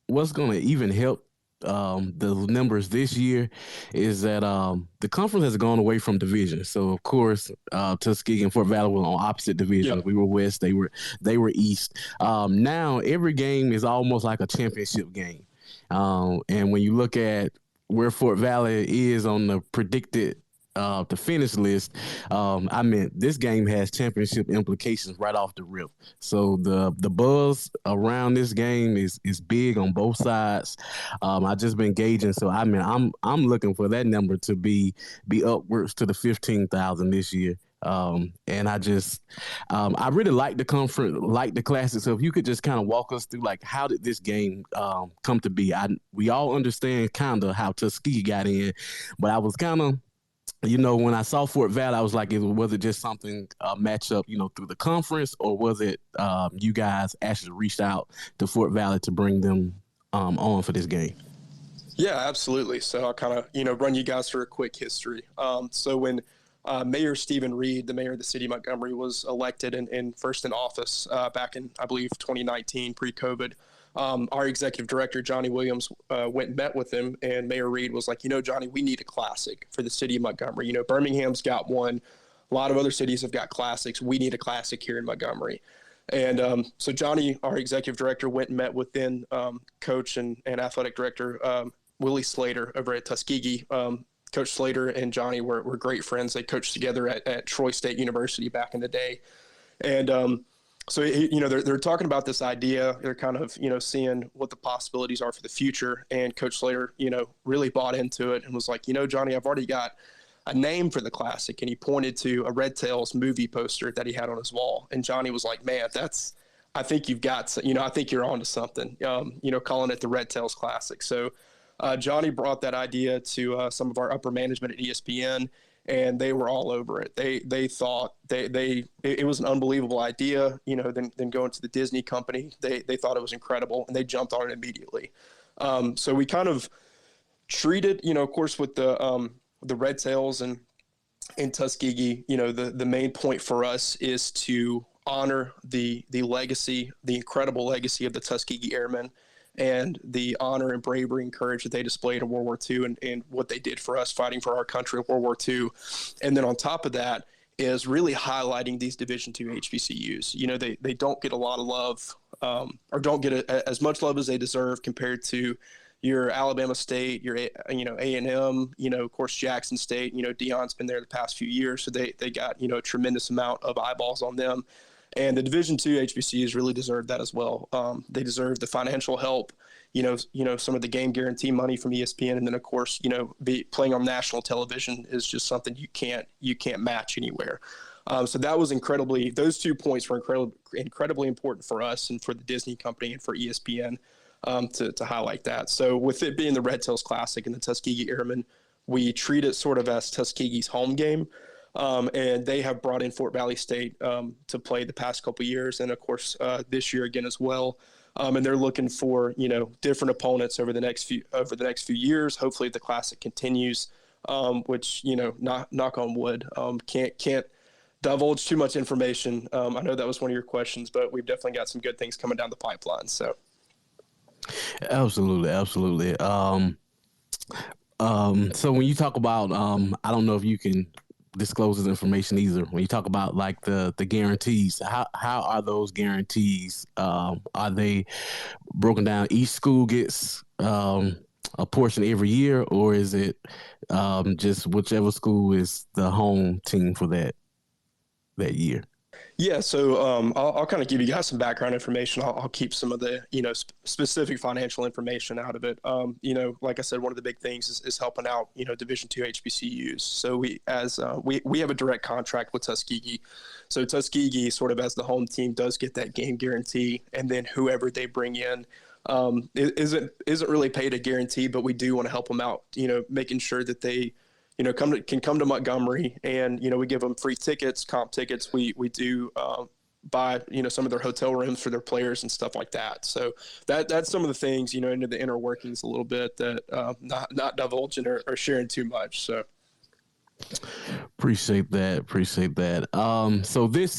what's going to even help the numbers this year is that the conference has gone away from division. So of course, Tuskegee and Fort Valley were on opposite divisions. Yeah. We were West, they were East. Now every game is almost like a championship game. And when you look at where Fort Valley is on the predicted the finish list, this game has championship implications right off the rip. So the buzz around this game is big on both sides. I just been gauging, so I'm looking for that number to be upwards to the 15,000 this year. And I really like the conference, like the classic. So if you could just kind of walk us through, like, how did this game come to be? We all understand kind of how Tuskegee got in, but I was kind of, when I saw Fort Valley, I was like, was it just something matchup, through the conference, or was it you guys actually reached out to Fort Valley to bring them on for this game? Yeah, absolutely. So I'll kind of, run you guys through a quick history. So when Mayor Stephen Reed, the mayor of the city of Montgomery, was elected and first in office back in, I believe, 2019, pre-COVID, our executive director, Johnny Williams, went and met with him, and Mayor Reed was like, Johnny, we need a classic for the city of Montgomery. Birmingham's got one. A lot of other cities have got classics. We need a classic here in Montgomery. And so Johnny, our executive director, went and met with then coach and athletic director Willie Slater over at Tuskegee. Coach Slater and Johnny were great friends. They coached together at Troy State University back in the day. And so, they're talking about this idea. They're kind of, seeing what the possibilities are for the future. And Coach Slater, really bought into it and was like, Johnny, I've already got a name for the classic. And he pointed to a Red Tails movie poster that he had on his wall. And Johnny was like, man, I think you've got, I think you're onto something, calling it the Red Tails Classic. So Johnny brought that idea to some of our upper management at ESPN, and they were all over it. They thought it was an unbelievable idea, then going to the Disney company, they thought it was incredible, and they jumped on it immediately. So we kind of treated, of course, with the Red Tails and Tuskegee, the main point for us is to honor the legacy, the incredible legacy of the Tuskegee Airmen, and the honor and bravery and courage that they displayed in World War II and what they did for us fighting for our country in World War II. And then on top of that is really highlighting these Division II HBCUs. They don't get a lot of love or don't get as much love as they deserve compared to your Alabama State, your A&M, of course, Jackson State. Deion's been there the past few years, so they got, a tremendous amount of eyeballs on them. And the Division II HBCUs really deserve that as well. They deserve the financial help, some of the game guarantee money from ESPN, and then of course, playing on national television is just something you can't match anywhere. So that was those 2 points were incredibly important for us and for the Disney company and for ESPN to highlight that. So with it being the Red Tails Classic and the Tuskegee Airmen, we treat it sort of as Tuskegee's home game. And they have brought in Fort Valley State to play the past couple of years, and of course this year again as well. And they're looking for different opponents over the next few years. Hopefully the Classic continues, which knock on wood. Can't divulge too much information. I know that was one of your questions, but we've definitely got some good things coming down the pipeline. So absolutely. So when you talk about, I don't know if you can disclose this information either. When you talk about like the guarantees, how are those guarantees? Are they broken down? Each school gets a portion every year, or is it just whichever school is the home team for that year? Yeah, so I'll kind of give you guys some background information. I'll keep some of the specific financial information out of it. Like I said, one of the big things is helping out Division II HBCUs. So we have a direct contract with Tuskegee. So Tuskegee, sort of as the home team, does get that game guarantee, and then whoever they bring in isn't really paid a guarantee, but we do want to help them out. Making sure that they can come to Montgomery, and we give them free tickets, comp tickets. We do buy some of their hotel rooms for their players and stuff like that. So that's some of the things into the inner workings a little bit that not divulging or sharing too much. So appreciate that. So this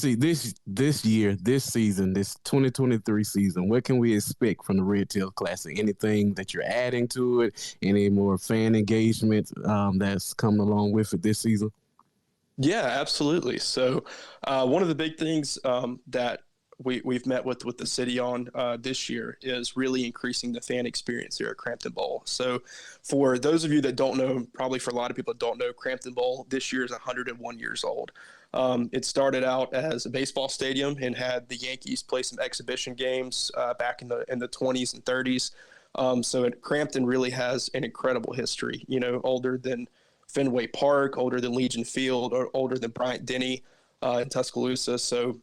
season, this 2023 season, what can we expect from the Red Tails Classic? Anything that you're adding to it? Any more fan engagement that's coming along with it this season? Yeah, absolutely. So one of the big things that we've met with the city on this year is really increasing the fan experience here at Crampton Bowl. So for those of you that don't know, probably for a lot of people that don't know, Crampton Bowl this year is 101 years old. It started out as a baseball stadium and had the Yankees play some exhibition games back in the 20s and 30s. So Crampton really has an incredible history, older than Fenway Park, older than Legion Field, or older than Bryant-Denny in Tuscaloosa. So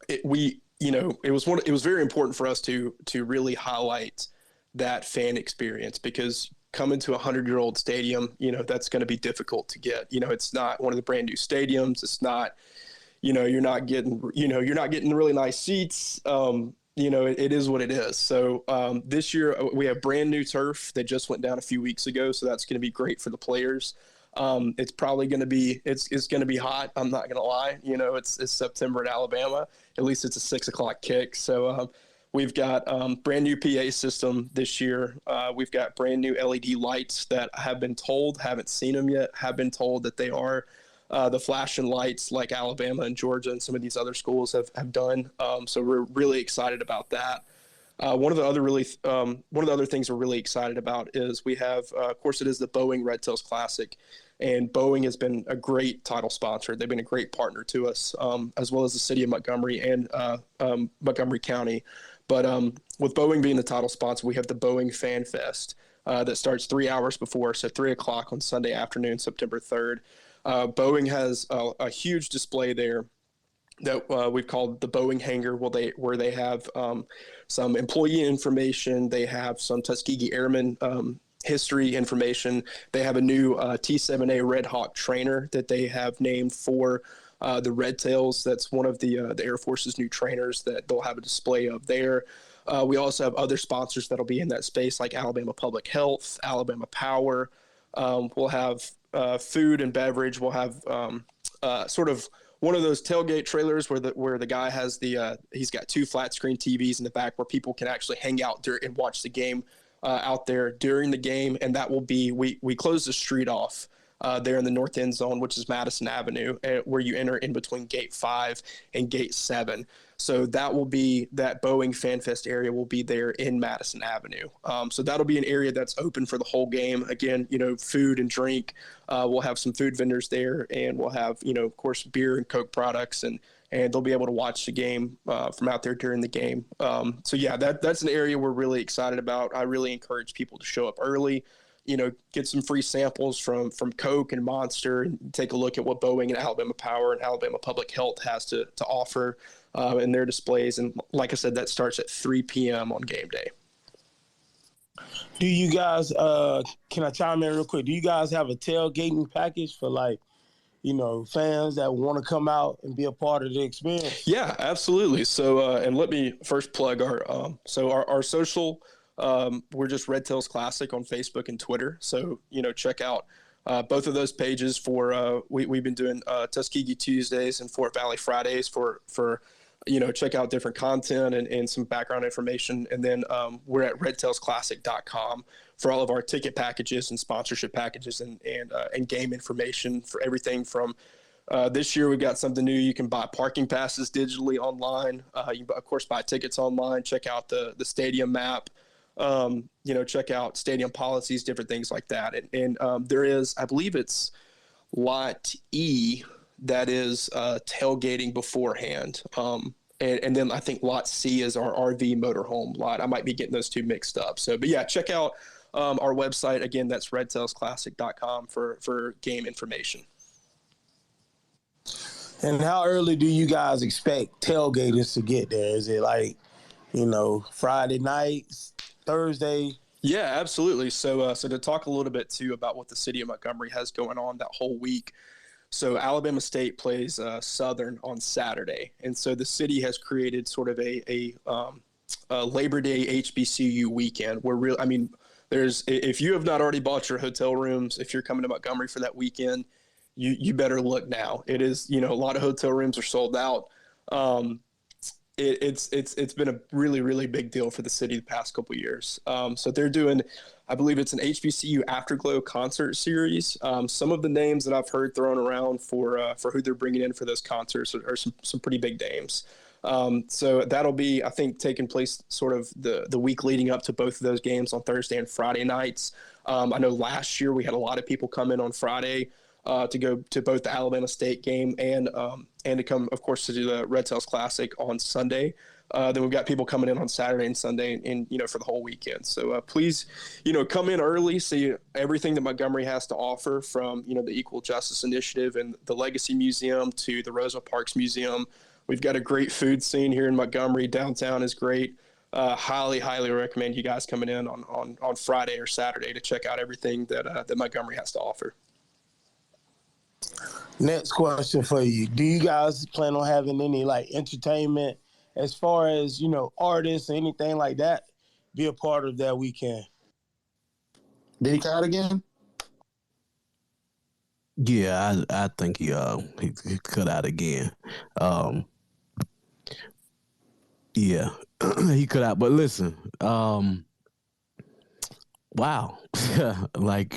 it was very important for us to really highlight that fan experience, because coming to a 100-year-old stadium, that's going to be difficult to get. It's not one of the brand new stadiums. It's not, you're not getting really nice seats. It is what it is. So this year we have brand new turf that just went down a few weeks ago. So that's going to be great for the players. It's probably going to be, it's going to be hot. I'm not going to lie. It's September in Alabama. At least it's a 6:00 kick. So we've got brand new PA system this year. We've got brand new LED lights that haven't seen them yet, have been told that they are the flashing lights like Alabama and Georgia and some of these other schools have done. So we're really excited about that. One of the other things we're really excited about is we have, of course, it is the Boeing Red Tails Classic, and Boeing has been a great title sponsor. They've been a great partner to us, as well as the city of Montgomery and Montgomery County. But with Boeing being the title sponsor, we have the Boeing Fan Fest that starts 3 hours before, so 3:00 on Sunday afternoon, September 3rd. Boeing has a huge display there that we've called the Boeing Hangar, where they have some employee information. They have some Tuskegee Airmen history information. They have a new T-7A Red Hawk trainer that they have named for the Red Tails. That's one of the Air Force's new trainers that they'll have a display of there. We also have other sponsors that'll be in that space, like Alabama Public Health, Alabama Power. We'll have food and beverage. We'll have sort of one of those tailgate trailers where the guy has he's got 2 flat screen TVs in the back where people can actually hang out there and watch the game out there during the game. And that will be, we close the street off there in the north end zone, which is Madison Avenue, where you enter in between gate 5 and gate 7. So that Boeing Fan Fest area will be there in Madison Avenue. So that'll be an area that's open for the whole game. Again, food and drink. We'll have some food vendors there, and we'll have, of course, beer and Coke products, and they'll be able to watch the game from out there during the game. So yeah, that's an area we're really excited about. I really encourage people to show up early, get some free samples from Coke and Monster, and take a look at what Boeing and Alabama Power and Alabama Public Health has to offer in their displays. And like I said, that starts at 3 p.m. on game day. Do you guys, can I chime in real quick? Do you guys have a tailgating package for fans that want to come out and be a part of the experience? Yeah, absolutely. So, and let me first plug our social. We're just Red Tails Classic on Facebook and Twitter. So, check out both of those pages for, we've been doing Tuskegee Tuesdays and Fort Valley Fridays for check out different content and some background information. And then we're at redtailsclassic.com for all of our ticket packages and sponsorship packages and game information for everything from this year. We've got something new. You can buy parking passes digitally online. You can, of course, buy tickets online. Check out the stadium map. Check out stadium policies, different things like that. And there is, I believe it's Lot E that is tailgating beforehand. And then I think Lot C is our RV motorhome lot. I might be getting those two mixed up. So, but yeah, check out our website. Again, that's redtailsclassic.com for game information. And how early do you guys expect tailgaters to get there? Is it Friday nights, Thursday? Yeah, absolutely. So to talk a little bit too about what the city of Montgomery has going on that whole week. So Alabama State plays Southern on Saturday, and so the city has created sort of a Labor Day HBCU weekend where there's, if you have not already bought your hotel rooms, if you're coming to Montgomery for that weekend, you better look now. It is, a lot of hotel rooms are sold out. It's been a really, really big deal for the city the past couple of years. So they're doing, I believe it's an HBCU Afterglow concert series. Some of the names that I've heard thrown around for who they're bringing in for those concerts are some pretty big names. So that'll be, I think, taking place sort of the week leading up to both of those games on Thursday and Friday nights. I know last year we had a lot of people come in on Friday to go to both the Alabama State game and to come, of course, to do the Red Tails Classic on Sunday. Then we've got people coming in on Saturday and Sunday and for the whole weekend. So please, come in early, see everything that Montgomery has to offer from, the Equal Justice Initiative and the Legacy Museum to the Rosa Parks Museum. We've got a great food scene here in Montgomery. Downtown is great. Highly, highly recommend you guys coming in on Friday or Saturday to check out everything that Montgomery has to offer. Next question for you. Do you guys plan on having any entertainment as far as, artists or anything like that be a part of that weekend? Did he cut again? Yeah, I think he cut out again. Yeah, he cut out. But listen, wow,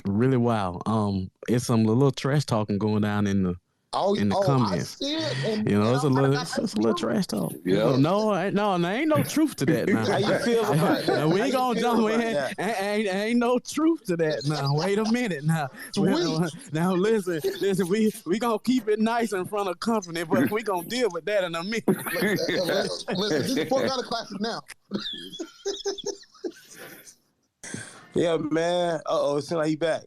really wow. It's some little trash talking going down in the comments. I see it. It's a little trash talk. Yeah. No, there ain't no truth to that now. How you feel about that? We ain't gonna jump in. Ain't no truth to that now. Wait a minute now. Now listen, we gonna keep it nice in front of company, but we gonna deal with that in a minute. Listen, this is Fort Valley Classic now. Yeah, man. It seems like you back.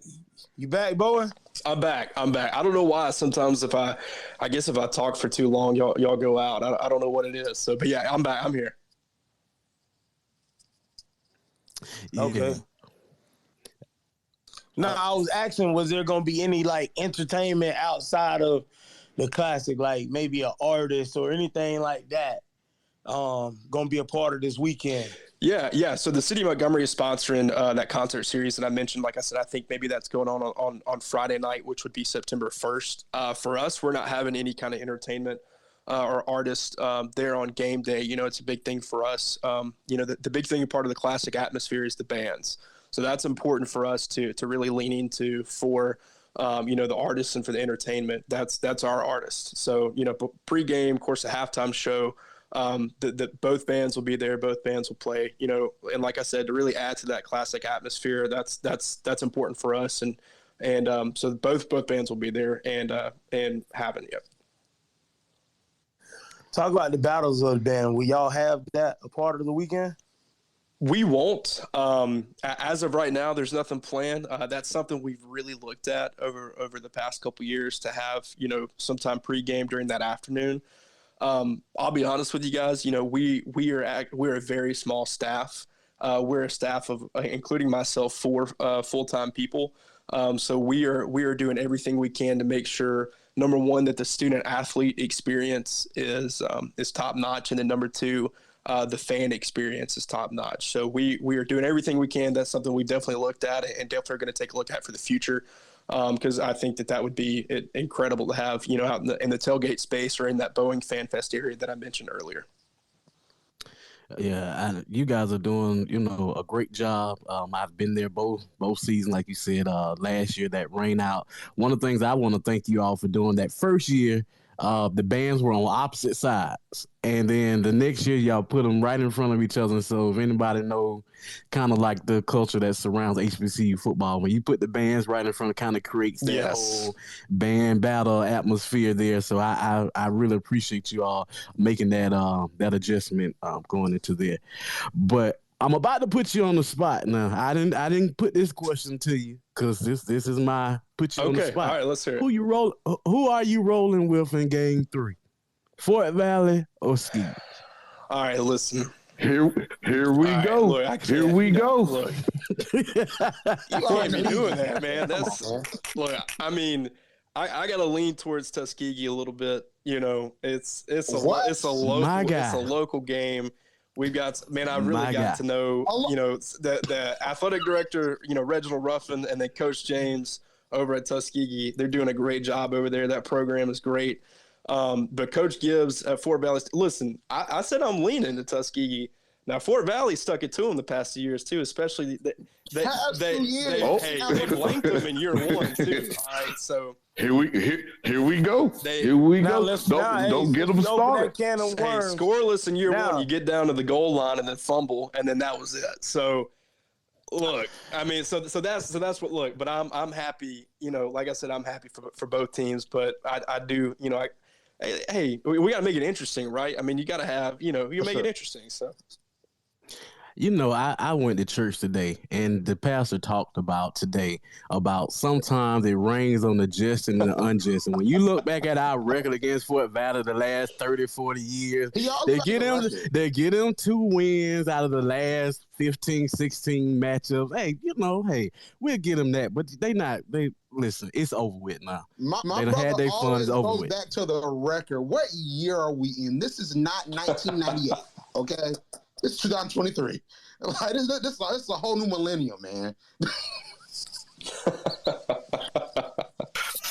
You back, Boeing? I'm back. I don't know why. Sometimes if I talk for too long, y'all go out. I don't know what it is. So, but yeah, I'm back. I'm here. Yeah. Okay. No, I was asking, was there going to be any entertainment outside of the classic, maybe an artist or anything like that, going to be a part of this weekend? Yeah. So the city of Montgomery is sponsoring that concert series that I mentioned. Like I said, I think maybe that's going on Friday night, which would be September 1st. For us, we're not having any kind of entertainment or artists there on game day. It's a big thing for us. The big thing, part of the classic atmosphere is the bands. So that's important for us to really lean into for the artists and for the entertainment. That's our artists. So pregame, of course, a halftime show. Both bands will be there. Both bands will play. And like I said, to really add to that classic atmosphere, that's important for us. And so both bands will be there and having it. Talk about the battles of the band. Will y'all have that a part of the weekend? We won't. As of right now, there's nothing planned. That's something we've really looked at over the past couple years to have, sometime pregame during that afternoon. I'll be honest with you guys. We're a very small staff. We're a staff of, including myself, 4 full-time people. So we are doing everything we can to make sure, number one, that the student athlete experience is top notch, and then number 2, the fan experience is top notch. So we are doing everything we can. That's something we definitely looked at and definitely are going to take a look at for the future. Because I think that would be incredible to have, out in the tailgate space or in that Boeing Fan Fest area that I mentioned earlier. Yeah, and you guys are doing, a great job. I've been there both seasons, like you said, last year, that rain out. One of the things I want to thank you all for doing that first year, the bands were on opposite sides. And then the next year, y'all put them right in front of each other. So if anybody know kind of like the culture that surrounds HBCU football, when you put the bands right in front, it kind of creates that whole band battle atmosphere there. So I really appreciate you all making that adjustment going into there. But I'm about to put you on the spot now. I didn't put this question to you because this is my put you on the spot. All right, let's hear it. Who are you rolling with in Game 3? Fort Valley or Ski? All right, listen. Here we go. Look, Here we go. Look, you can't be doing that, man. Look. I mean, I gotta lean towards Tuskegee a little bit. It's a local game. We've got, man, I really got to know, the athletic director, Reginald Ruffin, and then Coach James over at Tuskegee. They're doing a great job over there. That program is great. But Coach Gibbs at Fort Valley, listen, I said I'm leaning to Tuskegee. Now, Fort Valley stuck it to them the past 2 years, too, especially they blanked them in year 1, too. All right, so. Here we go. Don't get them started. Scoreless in year 1, you get down to the goal line and then fumble, and then that was it. So, look, I mean, so that's what. Look, but I'm happy. Like I said, I'm happy for both teams. But I do. Hey, we got to make it interesting, right? I mean, you got to have. You make it interesting. So. I went to church today, and the pastor talked about sometimes it rains on the just and the unjust. And when you look back at our record against Fort Valley the last 30, 40 years, they get them 2 wins out of the last 15, 16 matchups. Hey, we'll get them that. But listen, it's over with now. My brother had their fun. It's over with. Back to the record. What year are we in? This is not 1998, okay? It's 2023. Like, this is a whole new millennium, man.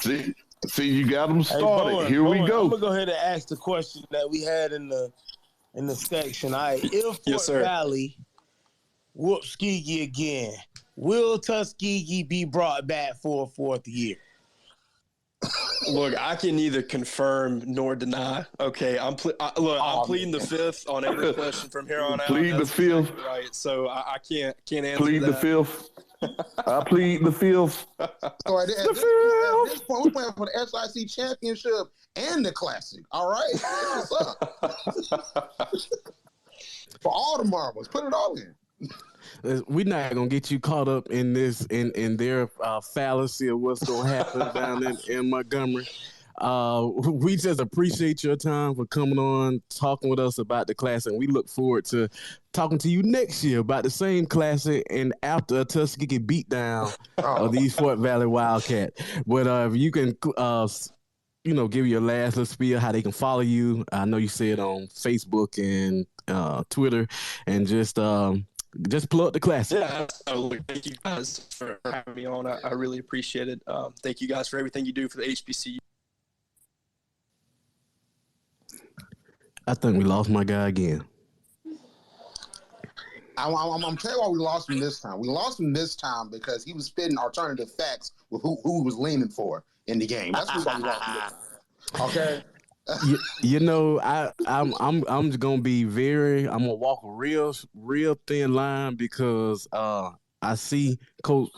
See, you got them started. Boeing, Here we go. I'm gonna go ahead and ask the question that we had in the section. All right, if Fort Valley whoops Tuskegee again, will Tuskegee be brought back for a 4th year? Look, I can neither confirm nor deny. Okay, I'm pleading the 5th on every question from here on out. Plead the 5th, right? So I can't answer. Plead that. the 5th. I plead the 5th. So at this point, we're playing for the SIC championship and the classic. All right, what's up? For all the marbles, put it all in. We're not gonna get you caught up in this in their fallacy of what's gonna happen down in Montgomery. We just appreciate your time for coming on, talking with us about the classic. And we look forward to talking to you next year about the same classic and after a Tuskegee beatdown of these Fort Valley Wildcats. But if you can, give your last little spiel how they can follow you. I know you said on Facebook and Twitter, and just plug the classic. Yeah, absolutely. Thank you guys for having me on. I really appreciate it. Thank you guys for everything you do for the HBCU. I think we lost my guy again. I'm telling you why we lost him this time. We lost him this time because he was spitting alternative facts with who he was leaning for in the game. That's why we lost him this time. Okay. I'm just gonna be I'm gonna walk a real thin line because I see Coach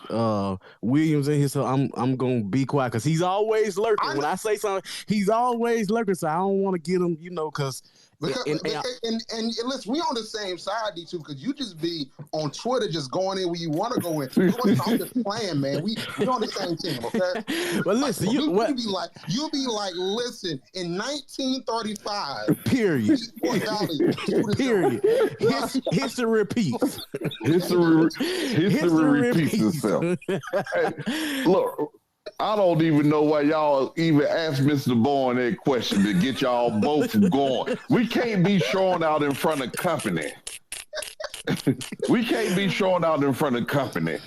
Williams in here, so I'm gonna be quiet because he's always lurking. When I say something, he's always lurking. So I don't want to get him, because. And listen, we on the same side, D2, because you just be on Twitter just going in where you want to go in. I'm just playing, man. We on the same team, okay? Well, listen, you'll be like, listen, in 1935, period. History repeats. History repeats itself. Hey, look. I don't even know why y'all even asked Mr. Bourne that question to get y'all both going. We can't be showing out in front of company. We can't be showing out in front of company.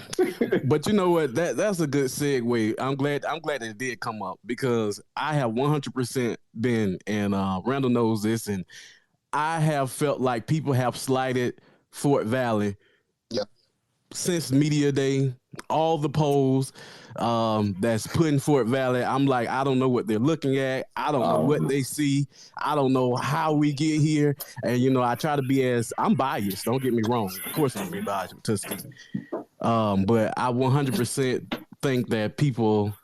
But you know what? That's a good segue. I'm glad that it did come up because I have 100% been, and Randall knows this, and I have felt like people have slighted Fort Valley. Yep. Since media day, all the polls that's put in Fort Valley, I'm like, I don't know what they're looking at. I don't know what they see. I don't know how we get here. And, I try to be I'm biased. Don't get me wrong. Of course I'm going to be biased with Tuskegee. But I 100% think that people,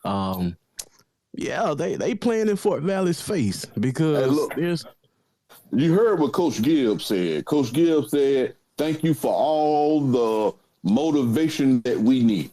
they playing in Fort Valley's face because there's. You heard what Coach Gibbs said. Coach Gibbs said, thank you for all the motivation that we need.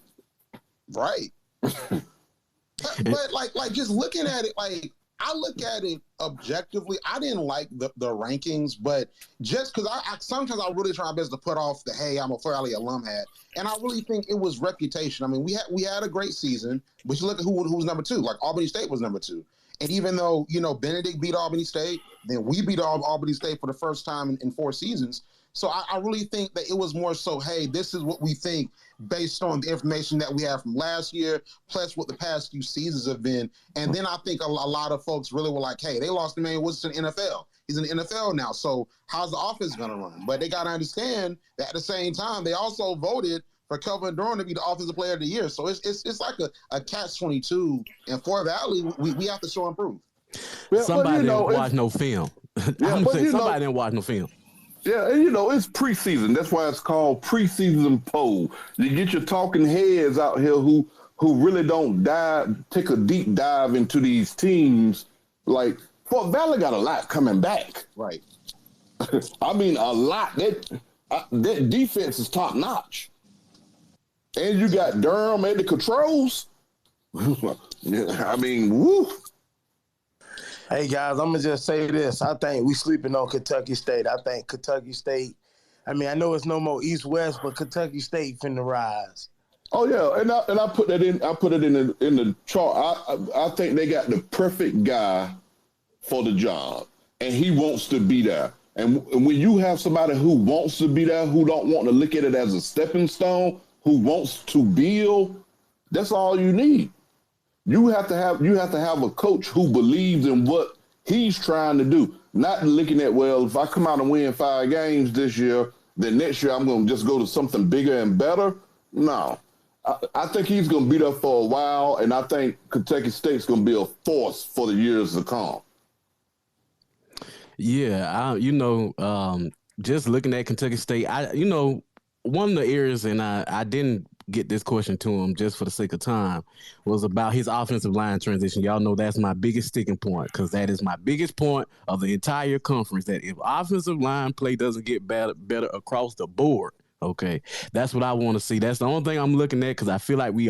Right. but like just looking at it, like I look at it objectively. I didn't like the rankings, but just because I sometimes I really try my best to put off the hey, I'm a Fort Valley alum hat, and I really think it was reputation. I mean, we had a great season, but you look at who was number 2. Like Albany State was number 2, and even though Benedict beat Albany State, then we beat Albany State for the first time in 4 seasons. So I really think that it was more so, hey, this is what we think based on the information that we have from last year, plus what the past few seasons have been. And then I think a lot of folks really were like, hey, they lost Emmanuel Woods to the NFL. He's in the NFL now. So how's the offense going to run? But they got to understand that at the same time, they also voted for Kelvin Durham to be the offensive player of the year. So it's like a catch-22. In Fort Valley, we have to show and prove. Somebody didn't watch no film. I'm saying somebody didn't watch no film. Yeah, and it's preseason. That's why it's called preseason poll. You get your talking heads out here who really don't take a deep dive into these teams. Like Fort Valley got a lot coming back. Right. I mean, a lot. That defense is top notch. And you got Durham at the controls. I mean, woo. Hey, guys, I'm going to just say this. I think we sleeping on Kentucky State. I think Kentucky State, I know it's no more East-West, but Kentucky State finna rise. Oh, yeah, and I put that in. I put it in the chart. I think they got the perfect guy for the job, and he wants to be there. And when you have somebody who wants to be there, who don't want to look at it as a stepping stone, who wants to build, that's all you need. You have to have a coach who believes in what he's trying to do, not looking at, well, if I come out and win 5 games this year, then next year I'm going to just go to something bigger and better. No, I think he's going to be there for a while, and I think Kentucky State's going to be a force for the years to come. Yeah, just looking at Kentucky State, one of the areas, and I didn't get this question to him just for the sake of time, was about his offensive line transition. Y'all know that's my biggest sticking point because that is my biggest point of the entire conference, that if offensive line play doesn't get better across the board, okay, that's what I want to see. That's the only thing I'm looking at because I feel like we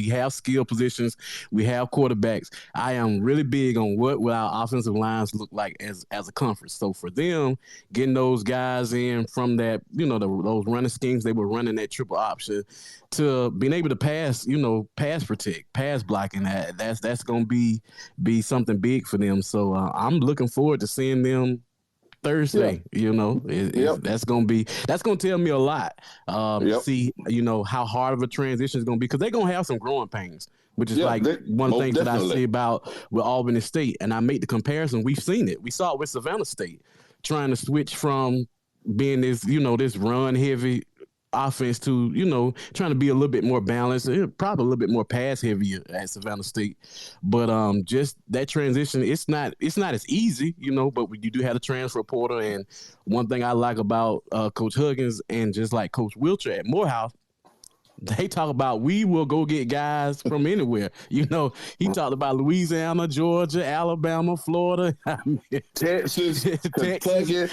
have skill positions, we have quarterbacks. I am really big on what will our offensive lines look like as a conference. So for them, getting those guys in from that, those running schemes they were running, that triple option, to being able to pass, pass protect, pass blocking, that's going to be something big for them. So I'm looking forward to seeing them Thursday. That's gonna tell me a lot. See, how hard of a transition is gonna be because they're gonna have some growing pains, which is one of the things that I say about with Albany State, and I make the comparison. We've seen it. We saw it with Savannah State trying to switch from being this run heavy offense to, trying to be a little bit more balanced, probably a little bit more pass heavier at Savannah State. But just that transition, it's not as easy, but you do have the transfer portal. And one thing I like about Coach Huggins and just like Coach Wilcher at Morehouse, They talk about we will go get guys from anywhere. You know, he talked about Louisiana, Georgia, Alabama, Florida, Texas, Texas, Kentucky,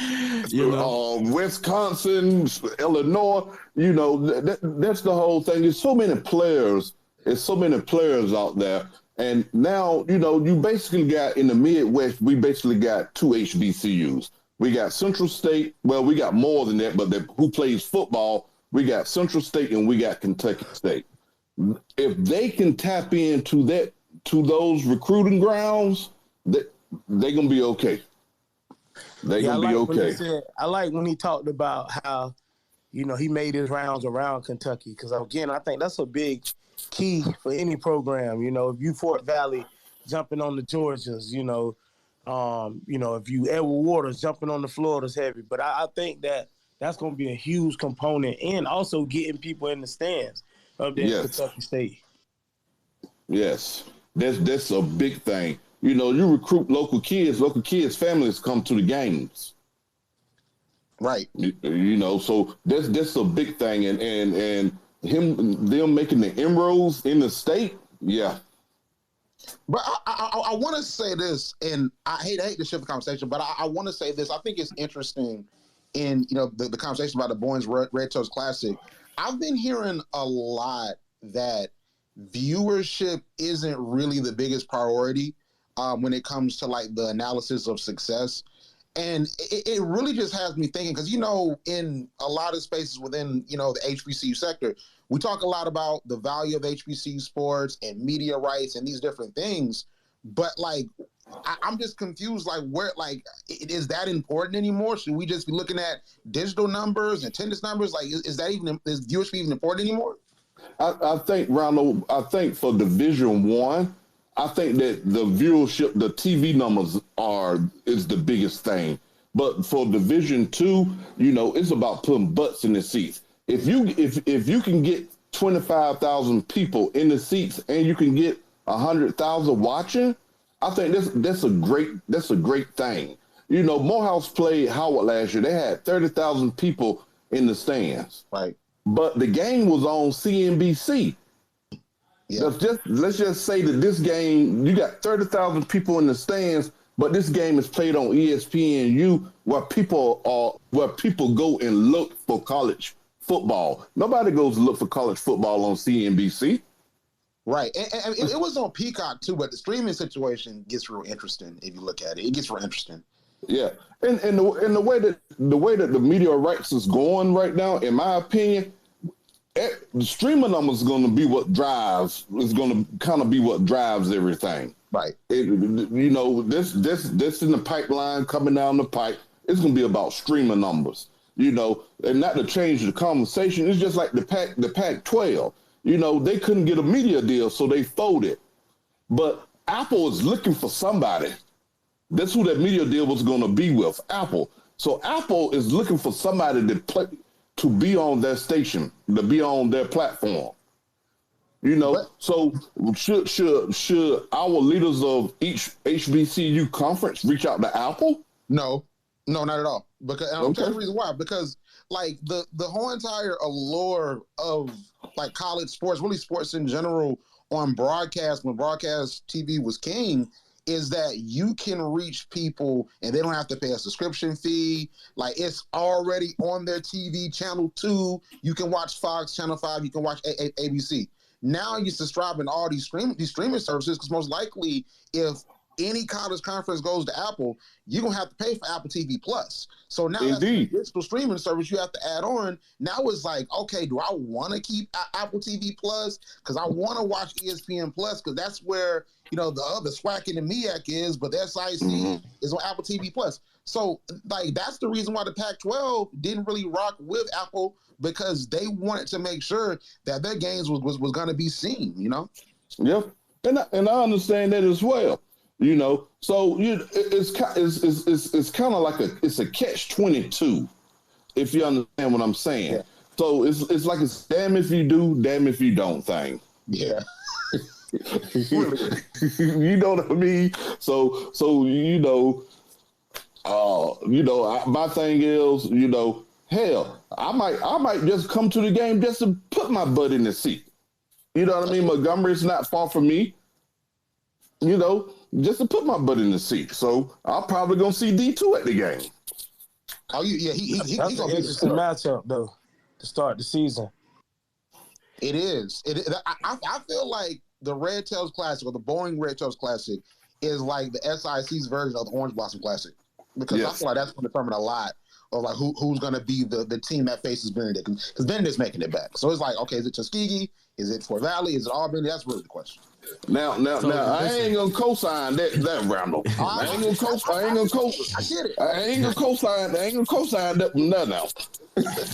you know, Wisconsin, Illinois. You know, that's the whole thing. There's so many players. There's so many players out there. And now, you know, you basically got in the Midwest, we basically got 2 HBCUs. We got Central State. Well, we got more than that, but who plays football? We got Central State and we got Kentucky State. If they can tap into those recruiting grounds, they're gonna be okay. They're gonna be okay. I like when he talked about how, you know, he made his rounds around Kentucky, because again, I think that's a big key for any program. You know, if you Fort Valley jumping on the Georgias, you know, if you Edward Waters jumping on the Floridas heavy, but I think that's going to be a huge component, and also getting people in the stands up there in Kentucky State. Yes, that's a big thing. You know, you recruit local kids, families come to the games. Right. You know, so that's a big thing, and them making the inroads in the state, yeah. But I want to say this, and I hate to shift the conversation, but I want to say this. I think it's interesting in, you know, the conversation about the Boeing's Red Toast Classic. I've been hearing a lot that viewership isn't really the biggest priority when it comes to like the analysis of success. And it really just has me thinking, because, you know, in a lot of spaces within, you know, the HBCU sector, we talk a lot about the value of HBCU sports and media rights and these different things. But like, I'm just confused, like, where, like, is that important anymore? Should we just be looking at digital numbers and attendance numbers? Like, is viewership even important anymore? I think, Ronald, for Division I, I think that the viewership, the TV numbers is the biggest thing. But for Division II, you know, it's about putting butts in the seats. If you can get 25,000 people in the seats and you can get 100,000 watching, I think that's a great thing. You know, Morehouse played Howard last year. They had 30,000 people in the stands. Right. But the game was on CNBC. Yeah. Let's just say that this game, you got 30,000 people in the stands, but this game is played on ESPNU, where people go and look for college football. Nobody goes to look for college football on CNBC. Right. And it was on Peacock too, but the streaming situation gets real interesting if you look at it. It gets real interesting. Yeah. And the way that the media rights is going right now, in my opinion, the streaming numbers is going to be what drives. Is going to kind of be what drives everything. Right. You know, this in the pipeline coming down the pipe. It's going to be about streaming numbers. You know, and not to change the conversation. It's just like the Pac-12. You know, they couldn't get a media deal, so they folded. But Apple is looking for somebody. That's who that media deal was going to be with, Apple. So Apple is looking for somebody to be on their station, to be on their platform. You know, so should our leaders of each HBCU conference reach out to Apple? No, not at all. Because I'll tell you the reason why. Because like the whole entire allure of like college sports, really sports in general, on broadcast, when broadcast TV was king, is that you can reach people and they don't have to pay a subscription fee. Like, it's already on their TV, Channel 2. You can watch Fox, Channel 5. You can watch ABC. Now you're subscribing to all these streaming services, because most likely if any college conference goes to Apple, you're going to have to pay for Apple TV Plus. So now that's a digital streaming service you have to add on. Now it's like, okay, do I want to keep Apple TV Plus? Because I want to watch ESPN Plus, because that's where, you know, the other SWAC and the MEAC is, but the SIAC is on Apple TV Plus. So, like, that's the reason why the Pac-12 didn't really rock with Apple, because they wanted to make sure that their games was going to be seen, you know? Yep. And I understand that as well. You know, so it's kind of like a catch-22, if you understand what I'm saying. Yeah. So it's like it's damn if you do, damn if you don't thing. Yeah. You know what I mean? So my thing is, you know, Hell, I might just come to the game just to put my butt in the seat. You know what I mean? Montgomery's not far from me. You know, just to put my butt in the seat. So I'm probably gonna see D2 at the game. Oh, yeah, he's That's an interesting matchup though to start the season. It is. I feel like the Red Tails Classic or the Boeing Red Tails Classic is like the SIC's version of the Orange Blossom Classic, because I feel like that's going to determine a lot of like who's going to be the team that faces Benedict, because Benedict's making it back. So it's like, okay, is it Tuskegee? Is it Fort Valley? Is it Albany? That's really the question. Now, I ain't gonna co-sign that Randall. I ain't gonna co-sign that from nothing else.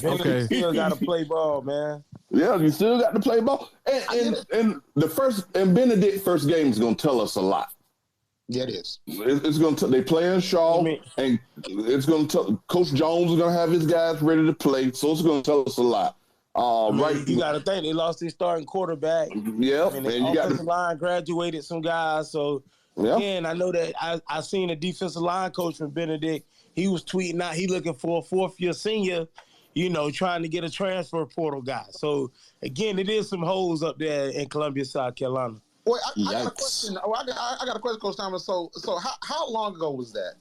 Okay, still got to play ball, man. Yeah, you still got to play ball, and Benedict first game is gonna tell us a lot. Yeah, it is. It's going to. They play in Shaw, and it's going to tell. Coach Jones is going to have his guys ready to play, so it's going to tell us a lot. Right, you got to think they lost their starting quarterback. Yeah, and the offensive line graduated some guys. So again, I know that I seen a defensive line coach from Benedict. He was tweeting out he looking for a fourth-year senior, you know, trying to get a transfer portal guy. So again, it is some holes up there in Columbia, South Carolina. Wait, I got a question. I got a question, Coach Thomas. So how long ago was that?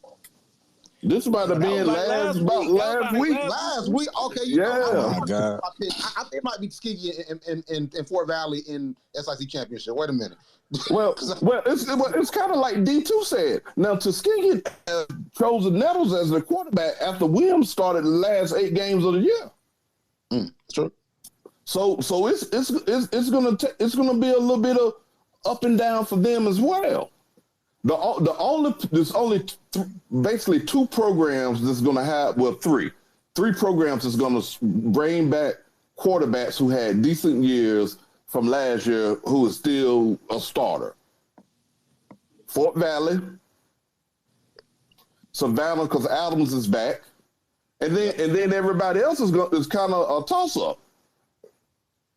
This might have been last week. Last week, okay. Oh my God. I think it might be Tuskegee in Fort Valley in SIC championship. Wait a minute. Well, it's kind of like D2 said. Now Tuskegee chose the Nettles as the quarterback after Williams started the last 8 games of the year. True. So it's gonna be a little bit of up and down for them as well. There's only basically 2 programs that's going to have, well, 3 programs that's going to bring back quarterbacks who had decent years from last year who is still a starter. Fort Valley, Savannah, because Adams is back, and then everybody else is kind of a toss up.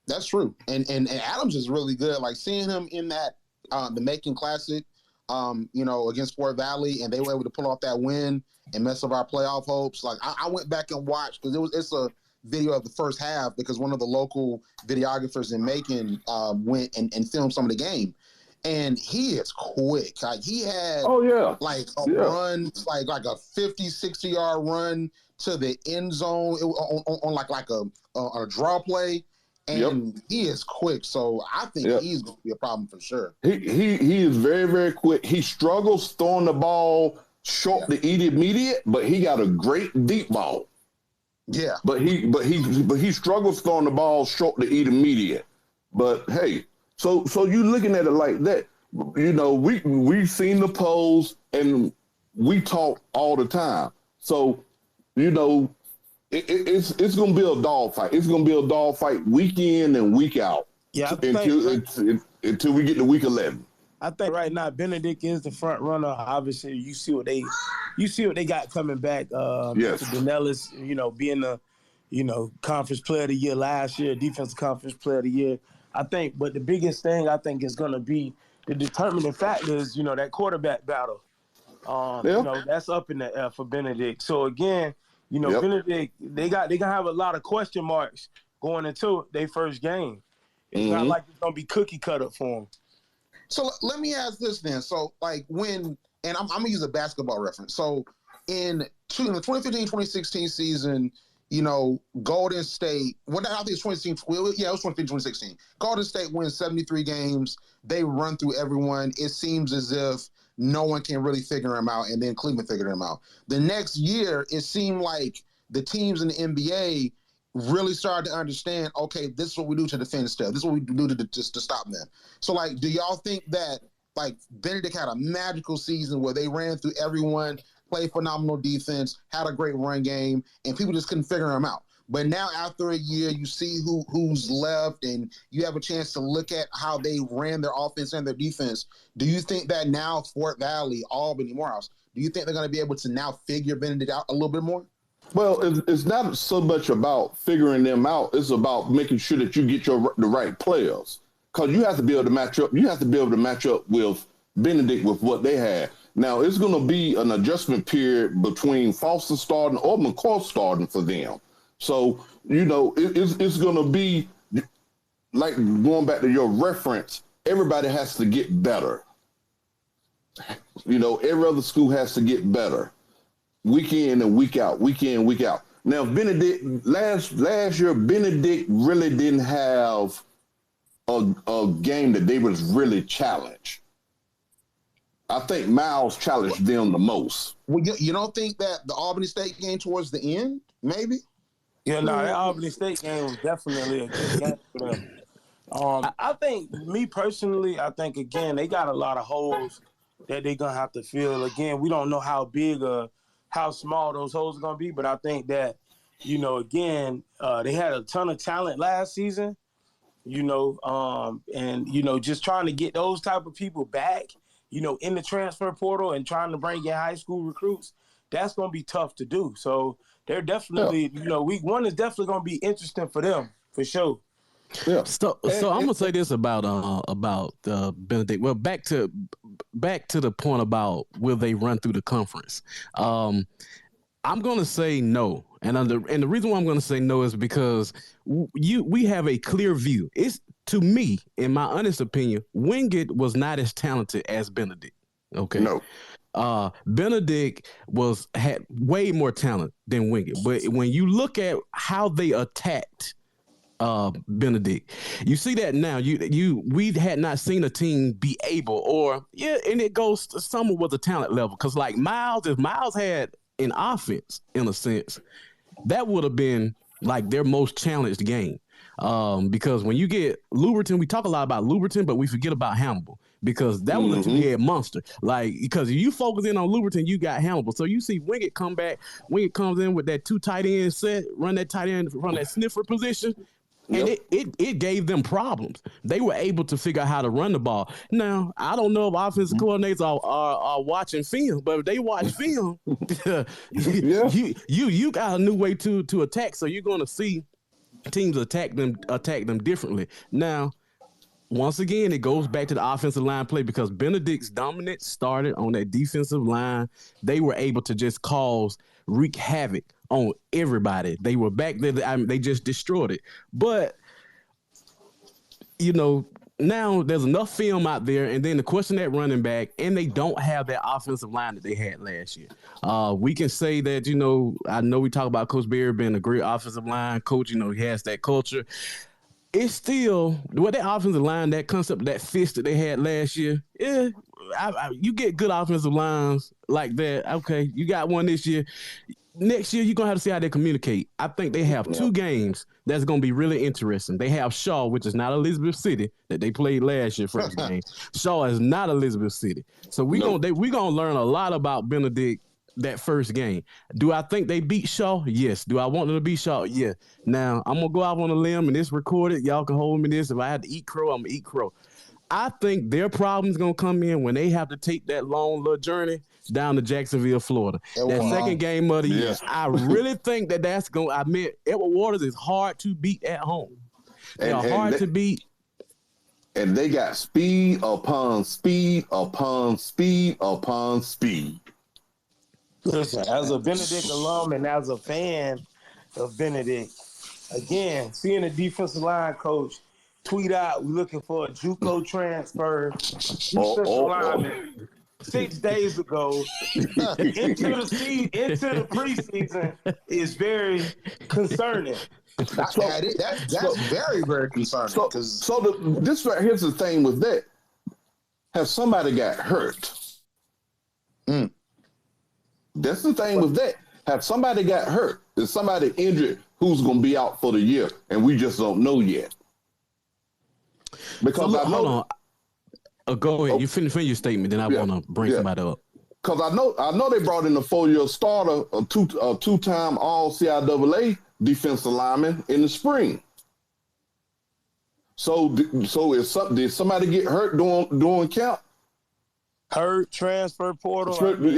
That's true, and Adams is really good. Like seeing him in that the Macon Classic, you know, against Fort Valley, and they were able to pull off that win and mess up our playoff hopes. Like I went back and watched because it's a video of the first half because one of the local videographers in Macon went and filmed some of the game, and he is quick. Like he had like a run, like a 50-60 yard run to the end zone on like a draw play. And he is quick, so I think he's going to be a problem for sure. He is very, very quick. He struggles throwing the ball short to intermediate, but he got a great deep ball. Yeah, but he struggles throwing the ball short to intermediate. But hey, so you looking at it like that? You know, we've seen the polls and we talk all the time. So you know. It's going to be a dogfight. It's going to be a dogfight week in and week out. Yeah, until we get to week 11. I think right now Benedict is the front runner. Obviously, you see what they got coming back. Yes, Danellis, you know, being the, you know, conference player of the year last year, defensive conference player of the year. I think, but the biggest thing I think is going to be the determining factor is, you know, that quarterback battle. You know, that's up in the air for Benedict. So again. You know, Benedict, they gonna have a lot of question marks going into their first game. It's not like it's gonna be cookie cutter for them. So let me ask this then. So like I'm gonna use a basketball reference. So in the 2015-2016 season, you know, Golden State. I think it's 2016. Yeah, it was 2015-2016. Golden State wins 73 games. They run through everyone. It seems as if no one can really figure them out, and then Cleveland figured them out. The next year, it seemed like the teams in the NBA really started to understand, okay, this is what we do to defend stuff. This is what we do to stop them. So, like, do y'all think that, like, Benedict had a magical season where they ran through everyone, played phenomenal defense, had a great run game, and people just couldn't figure them out? But now after a year, you see who's left, and you have a chance to look at how they ran their offense and their defense. Do you think that now Fort Valley, Albany, Morehouse, do you think they're going to be able to now figure Benedict out a little bit more? Well, it's not so much about figuring them out. It's about making sure that you get the right players, because you have to be able to match up. You have to be able to match up with Benedict with what they had. Now, it's going to be an adjustment period between Foster starting or McCoy starting for them. So, it's going to be like going back to your reference, everybody has to get better. Every other school has to get better. Week in and week out, week in, week out. Now, Benedict, last year, Benedict really didn't have a game that they was really challenged. I think Miles challenged them the most. Well, you don't think that the Albany State game towards the end, maybe? Yeah, no, that Albany State game was definitely a good game for them. I think, me personally, again, they got a lot of holes that they're going to have to fill. Again, we don't know how big or how small those holes are going to be, but I think that, again, they had a ton of talent last season, and, just trying to get those type of people back, in the transfer portal and trying to bring in high school recruits, that's going to be tough to do. So they're definitely, week one is definitely going to be interesting for them, for sure. Yeah. So I'm gonna say this about Benedict. Well, back to the point about will they run through the conference. I'm gonna say no, and the reason why I'm gonna say no is because we have a clear view. It's, to me, in my honest opinion, Wingate was not as talented as Benedict. Okay. No. Benedict had way more talent than Wingate, but when you look at how they attacked Benedict, you see that now. We had not seen a team be able, and it goes to someone with a talent level, because like Miles, if Miles had an offense in a sense, that would have been like their most challenged game. Because when you get Luberton, we talk a lot about Luberton, but we forget about Hannibal, because that was a two-head monster. Like, because you focus in on Luberton, you got Hannibal. So you see Wingate come back. Wingate comes in with that two tight end set, run that tight end from that sniffer position. And it gave them problems. They were able to figure out how to run the ball. Now, I don't know if offensive coordinators are watching film, but if they watch film, you got a new way to attack. So you're going to see teams attack them differently. Now, once again, it goes back to the offensive line play, because Benedict's dominance started on that defensive line. They were able to just wreak havoc on everybody. They were back there. They just destroyed it. But, now there's enough film out there, and then the question at running back, and they don't have that offensive line that they had last year. We can say that, I know we talk about Coach Berry being a great offensive line coach. He has that culture. It's still, with that offensive line, that concept, that fist that they had last year, you get good offensive lines like that. Okay, you got one this year. Next year, you're going to have to see how they communicate. I think they have two games that's going to be really interesting. They have Shaw, which is not Elizabeth City, that they played last year, first game. Shaw is not Elizabeth City. So we're going to learn a lot about Benedict that first game. Do I think they beat Shaw? Yes. Do I want them to beat Shaw? Yeah. Now, I'm going to go out on a limb, and it's recorded. Y'all can hold me this. If I had to eat crow, I'm going to eat crow. I think their problem's going to come in when they have to take that long little journey down to Jacksonville, Florida. Second game of the year. I really think that's going to, Edward Waters is hard to beat at home. They are hard to beat. And they got speed upon speed upon speed upon speed. Listen, as a Benedict alum and as a fan of Benedict, again, seeing a defensive line coach tweet out, we're looking for a JUCO transfer, defensive lineman, 6 days ago, into the preseason is very concerning. That's very, very concerning. Here's the thing with that. Have somebody got hurt? That's the thing with that. Have somebody got hurt? Is somebody injured who's going to be out for the year? And we just don't know yet. Because hold on. Go ahead. You finish your statement, then I want to bring somebody up. Because I know they brought in a 4-year starter, a two-time All-CIAA defensive lineman in the spring. So did somebody get hurt during camp? Hurt, transfer portal. Something. To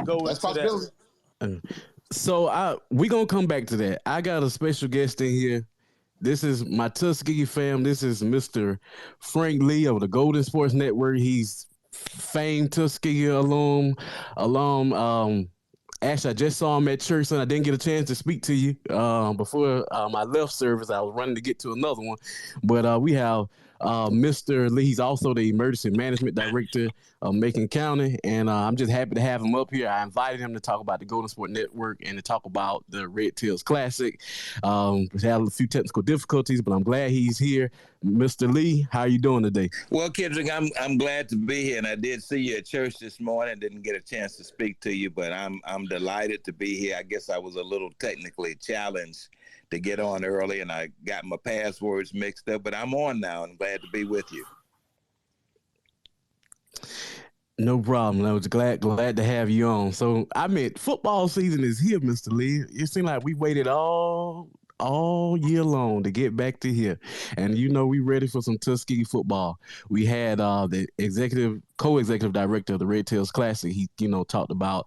go into that. So we're going to come back to that. I got a special guest in here. This is my Tuskegee fam. This is Mr. Frank Lee of the Golden Sports Network. He's famed Tuskegee alum. Actually, I just saw him at church, and I didn't get a chance to speak to you before my left service. I was running to get to another one, but we have Mr. Lee. He's also the emergency management director of Macon County, and I'm just happy to have him up here. I invited him to talk about the Golden Sport Network and to talk about the Red Tails Classic. We had a few technical difficulties, but I'm glad he's here. Mr. Lee, how are you doing today? Well, Kendrick, I'm glad to be here, and I did see you at church this morning. Didn't get a chance to speak to you, but I'm delighted to be here. I guess I was a little technically challenged to get on early, and I got my passwords mixed up, but I'm on now, and glad to be with you. No problem. I was glad to have you on. So, I mean, football season is here, Mr. Lee. It seems like we waited all year long to get back to here, and we ready for some Tuskegee football. We had the co-executive director of the Red Tails Classic. He talked about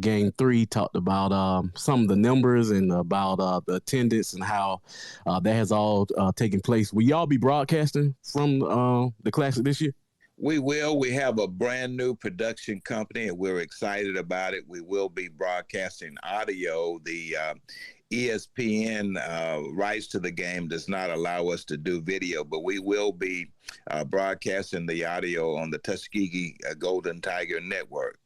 game 3, talked about some of the numbers and about the attendance and how that has all taken place. Will y'all be broadcasting from the Classic this year? We will. We have a brand new production company, and we're excited about it. We will be broadcasting audio. The ESPN rights to the game does not allow us to do video, but we will be broadcasting the audio on the Tuskegee Golden Tiger Network.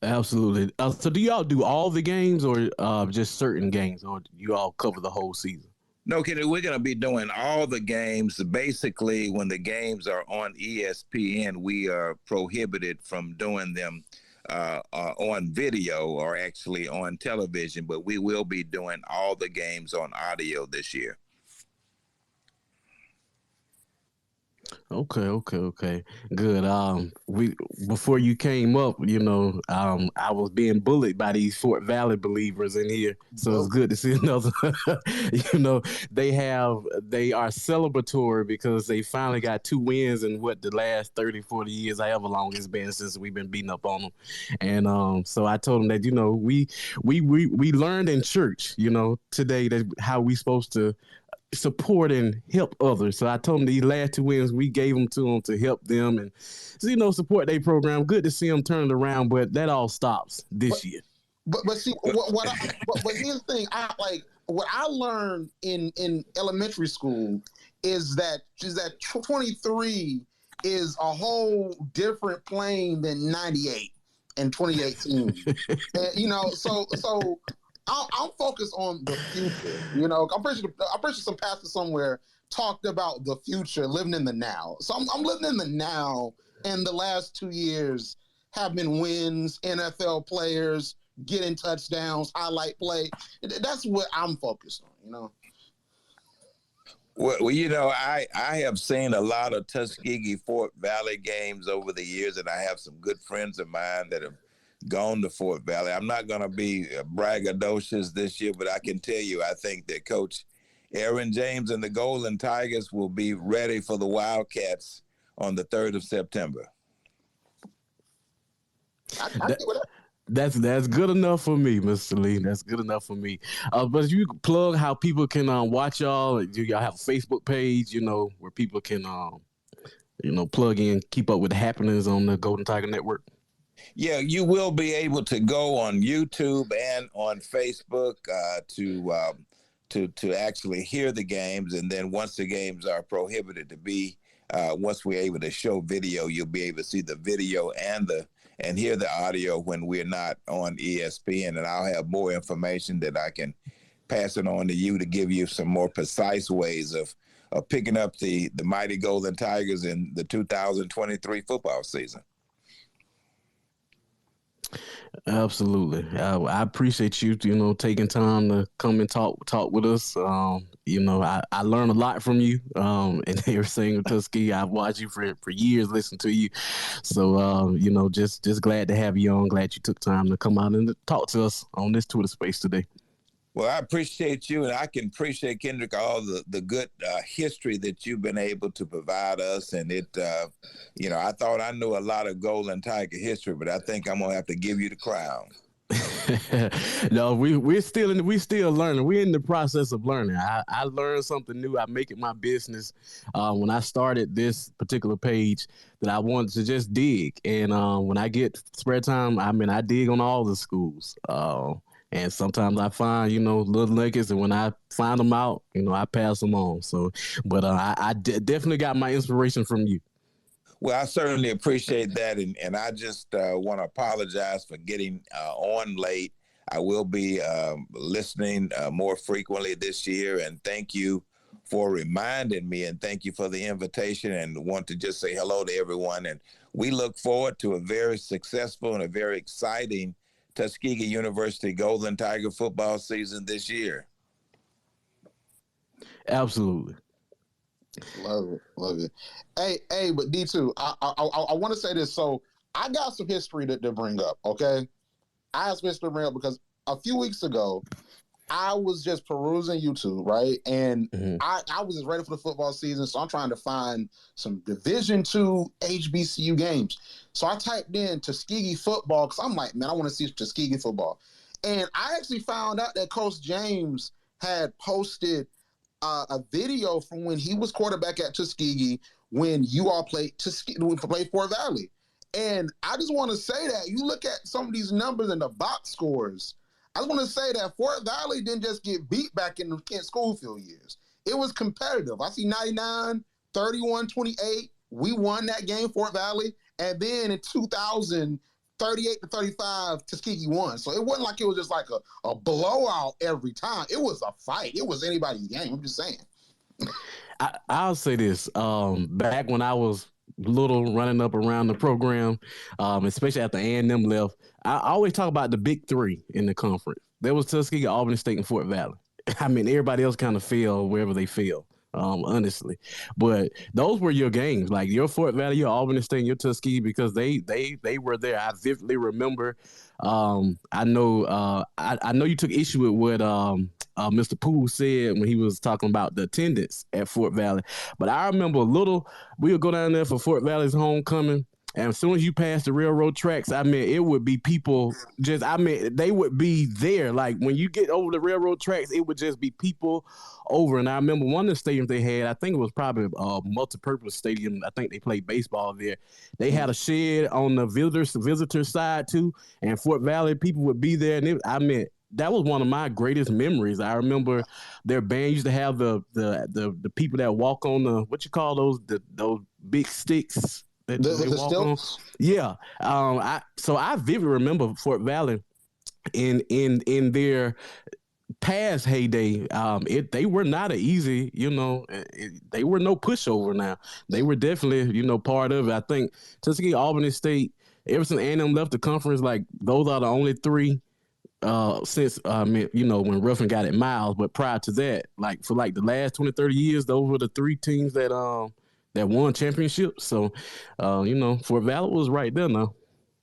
Absolutely. So do y'all do all the games or just certain games, or do you all cover the whole season? No, Kenny, we're going to be doing all the games. Basically, when the games are on ESPN, we are prohibited from doing them on video or actually on television, but we will be doing all the games on audio this year. Okay. Good. Before you came up, I was being bullied by these Fort Valley believers in here. So it's good to see another, they are celebratory because they finally got 2 wins in the last 30, 40 years, however long it's been since we've been beating up on them. And so I told them that, we learned in church, today that how we supposed to support and help others. So I told them these last 2 wins, we gave them to them to help them and, support their program. Good to see them turn it around, but that all stops this year. But see, but here's the thing. What I learned in elementary school is that 23 is a whole different plane than 98 and 2018. And, so I'm focused on the future. I'm pretty sure some pastor somewhere talked about the future, living in the now. So I'm living in the now, and the last 2 years have been wins, NFL players getting touchdowns, highlight play. That's what I'm focused on. Well, I have seen a lot of Tuskegee Fort Valley games over the years, and I have some good friends of mine that have gone to Fort Valley. I'm not going to be braggadocious this year, but I can tell you, I think that Coach Aaron James and the Golden Tigers will be ready for the Wildcats on the 3rd of September. That's good enough for me, Mr. Lee. That's good enough for me. But if you plug how people can watch y'all, do y'all have a Facebook page, where people can, plug in, keep up with the happenings on the Golden Tiger Network? Yeah, you will be able to go on YouTube and on Facebook to actually hear the games, and then once the games are prohibited to be, once we're able to show video, you'll be able to see the video and hear the audio when we're not on ESPN, and I'll have more information that I can pass it on to you to give you some more precise ways of picking up the mighty Golden Tigers in the 2023 football season. Absolutely. I appreciate you, taking time to come and talk with us. I learned a lot from you. And they were saying with Tuskegee, I've watched you for years, listened to you. So, just glad to have you on. Glad you took time to come out and talk to us on this Twitter Space today. Well, I appreciate you, and I can appreciate, Kendrick, all the good history that you've been able to provide us. And I thought I knew a lot of Golden Tiger history, but I think I'm going to have to give you the crown. No, we're still learning. We're in the process of learning. I learned something new. I make it my business when I started this particular page that I wanted to just dig. And when I get spare time, I dig on all the schools. And sometimes I find, little nuggets, and when I find them out, I pass them on. So, but I definitely got my inspiration from you. Well, I certainly appreciate that, and I just want to apologize for getting on late. I will be listening more frequently this year, and thank you for reminding me, and thank you for the invitation, and want to just say hello to everyone. And we look forward to a very successful and a very exciting Tuskegee University Golden Tiger football season this year. Absolutely. Love it. Hey, but D2, I want to say this. So I got some history to bring up, okay? I have some history to bring up because a few weeks ago, I was just perusing YouTube, right? And I was just ready for the football season, so I'm trying to find some Division II HBCU games. So I typed in Tuskegee football because I'm like, man, I want to see Tuskegee football. And I actually found out that Coach James had posted a video from when he was quarterback at Tuskegee when you all played Fort Valley. And I just want to say that you look at some of these numbers and the box scores. I just want to say that Fort Valley didn't just get beat back in the Kent Schofield years. It was competitive. I see 99, 31, 28. We won that game, Fort Valley. And then in 2000, 38-35, Tuskegee won. So it wasn't like it was just like a blowout every time. It was a fight. It was anybody's game. I'm just saying. I'll say this. Back when I was little, running up around the program, especially after A&M left, I always talk about the big three in the conference. There was Tuskegee, Albany State, and Fort Valley. Everybody else kind of fell wherever they fell. Honestly, but those were your games, like your Fort Valley, your Albany State, and your Tuskegee, because they were there. I vividly remember. I know you took issue with what Mr. Poole said when he was talking about the attendance at Fort Valley, but I remember we would go down there for Fort Valley's homecoming. And as soon as you pass the railroad tracks, it would be people they would be there. Like when you get over the railroad tracks, it would just be people over. And I remember one of the stadiums they had, I think it was probably a multi-purpose stadium. I think they played baseball there. They had a shed on the visitor side too. And Fort Valley people would be there. And that was one of my greatest memories. I remember their band used to have the people that walk on the, what you call those big sticks. The stilts? Yeah. So I vividly remember Fort Valley in their past heyday. They were not an easy, they were no pushover now. They were definitely, part of it. I think Tuskegee, Albany State, ever since A&M left the conference, like those are the only three since when Ruffin got it Miles, but prior to that, like for like the last 20, 30 years, those were the three teams that won championships. So, Fort Valley was right there now.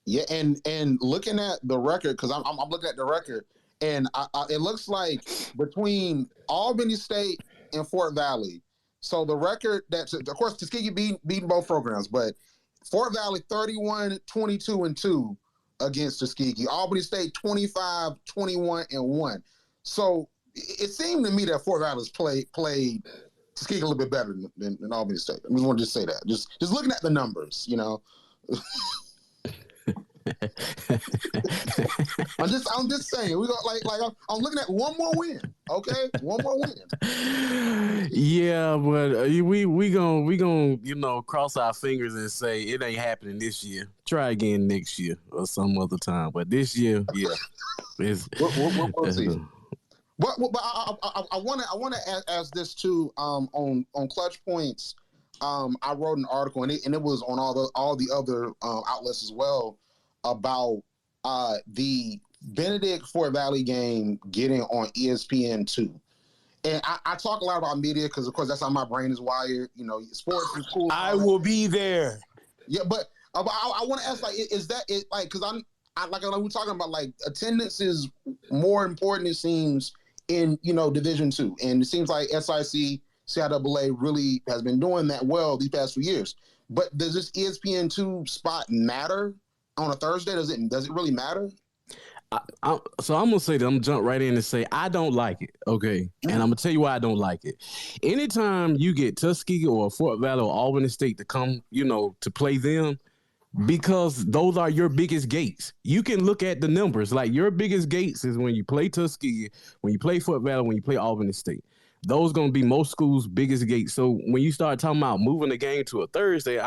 Yeah, and looking at the record, because I'm looking at the record, and it looks like between Albany State and Fort Valley, so the record of course, Tuskegee beating both programs, but Fort Valley 31-22-2 against Tuskegee. Albany State 25-21-1. So it seemed to me that Fort Valley's played Tuskegee a little bit better than Albany State. I just want to just say that. Just looking at the numbers, I'm just saying. We got like I'm looking at one more win. Okay, one more win. Yeah, but we gonna cross our fingers and say it ain't happening this year. Try again next year or some other time. But this year, yeah, we'll see. But I want to ask this too. On Clutch Points, I wrote an article and it was on all the other outlets as well about the Benedict Fort Valley game getting on ESPN2. And I talk a lot about media because of course that's how my brain is wired. Sports is cool. I will be there. Yeah, but I want to ask, like, is that it? Like, because we're talking about, like, attendance is more important, it seems, in Division II, and it seems like SIC CIAA really has been doing that well these past few years. But does this ESPN2 spot matter on a Thursday? Does it really matter? So I'm gonna say that I'm gonna jump right in and say I don't like it. Okay, and I'm gonna tell you why I don't like it. Anytime you get Tuskegee or Fort Valley or Albany State to come, to play them, because those are your biggest gates. You can look at the numbers. Like your biggest gates is when you play Tuskegee, when you play Fort Valley, when you play Albany State. Those going to be most schools' biggest gates. So when you start talking about moving the game to a Thursday,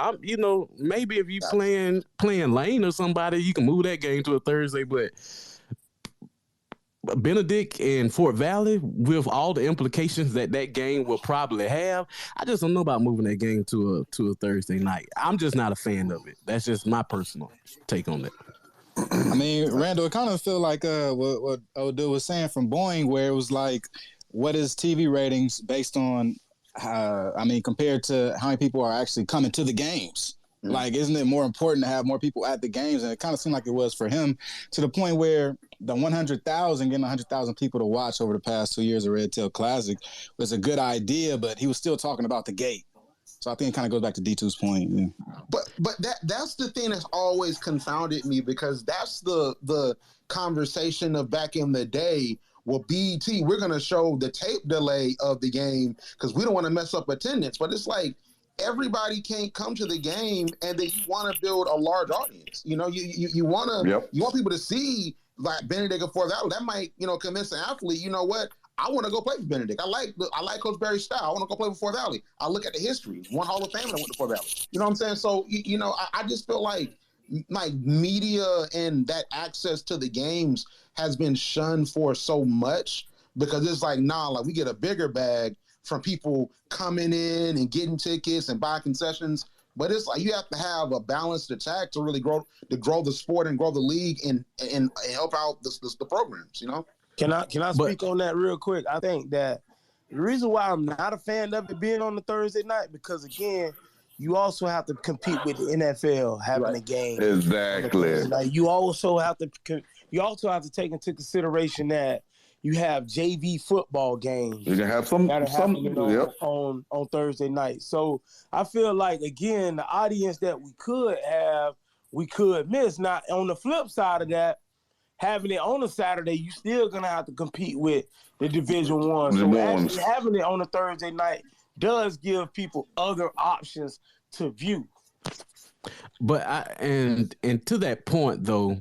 maybe if you playing Lane or somebody, you can move that game to a Thursday. But Benedict and Fort Valley, with all the implications that game will probably have, I just don't know about moving that game to a Thursday night. I'm just not a fan of it. That's just my personal take on that. I mean, Randall, it kind of feel like what Odu was saying from Boeing, where it was like, what is TV ratings based on? Compared to how many people are actually coming to the games. Like, isn't it more important to have more people at the games? And it kind of seemed like it was for him, to the point where the 100,000, getting 100,000 people to watch over the past 2 years of Red Tail Classic was a good idea, but he was still talking about the gate. So I think it kind of goes back to D2's point. Yeah. But that's the thing that's always confounded me, because that's the conversation of back in the day. Well, BET, we're going to show the tape delay of the game because we don't want to mess up attendance. But it's like, everybody can't come to the game, and then you want to build a large audience. You want you want people to see like Benedict and Fort Valley. That might convince an athlete. You know what? I want to go play for Benedict. I like Coach Barry's style. I want to go play for Fort Valley. I look at the history. One Hall of Famer that went to Fort Valley. You know what I'm saying? So I just feel like media and that access to the games has been shunned for so much, because it's like, we get a bigger bag from people coming in and getting tickets and buying concessions. But it's like, you have to have a balanced attack to really grow the sport and grow the league and help out the programs, Can I speak on that real quick? I think that the reason why I'm not a fan of it being on the Thursday night, because again, you also have to compete with the NFL having a game. Exactly. Like, you also have to take into consideration that you have JV football games. You can have some on Thursday night. So I feel like, again, the audience that we could have, we could miss. Now, on the flip side of that, having it on a Saturday, you still gonna have to compete with the Division One. So actually having it on a Thursday night does give people other options to view. But and to that point though,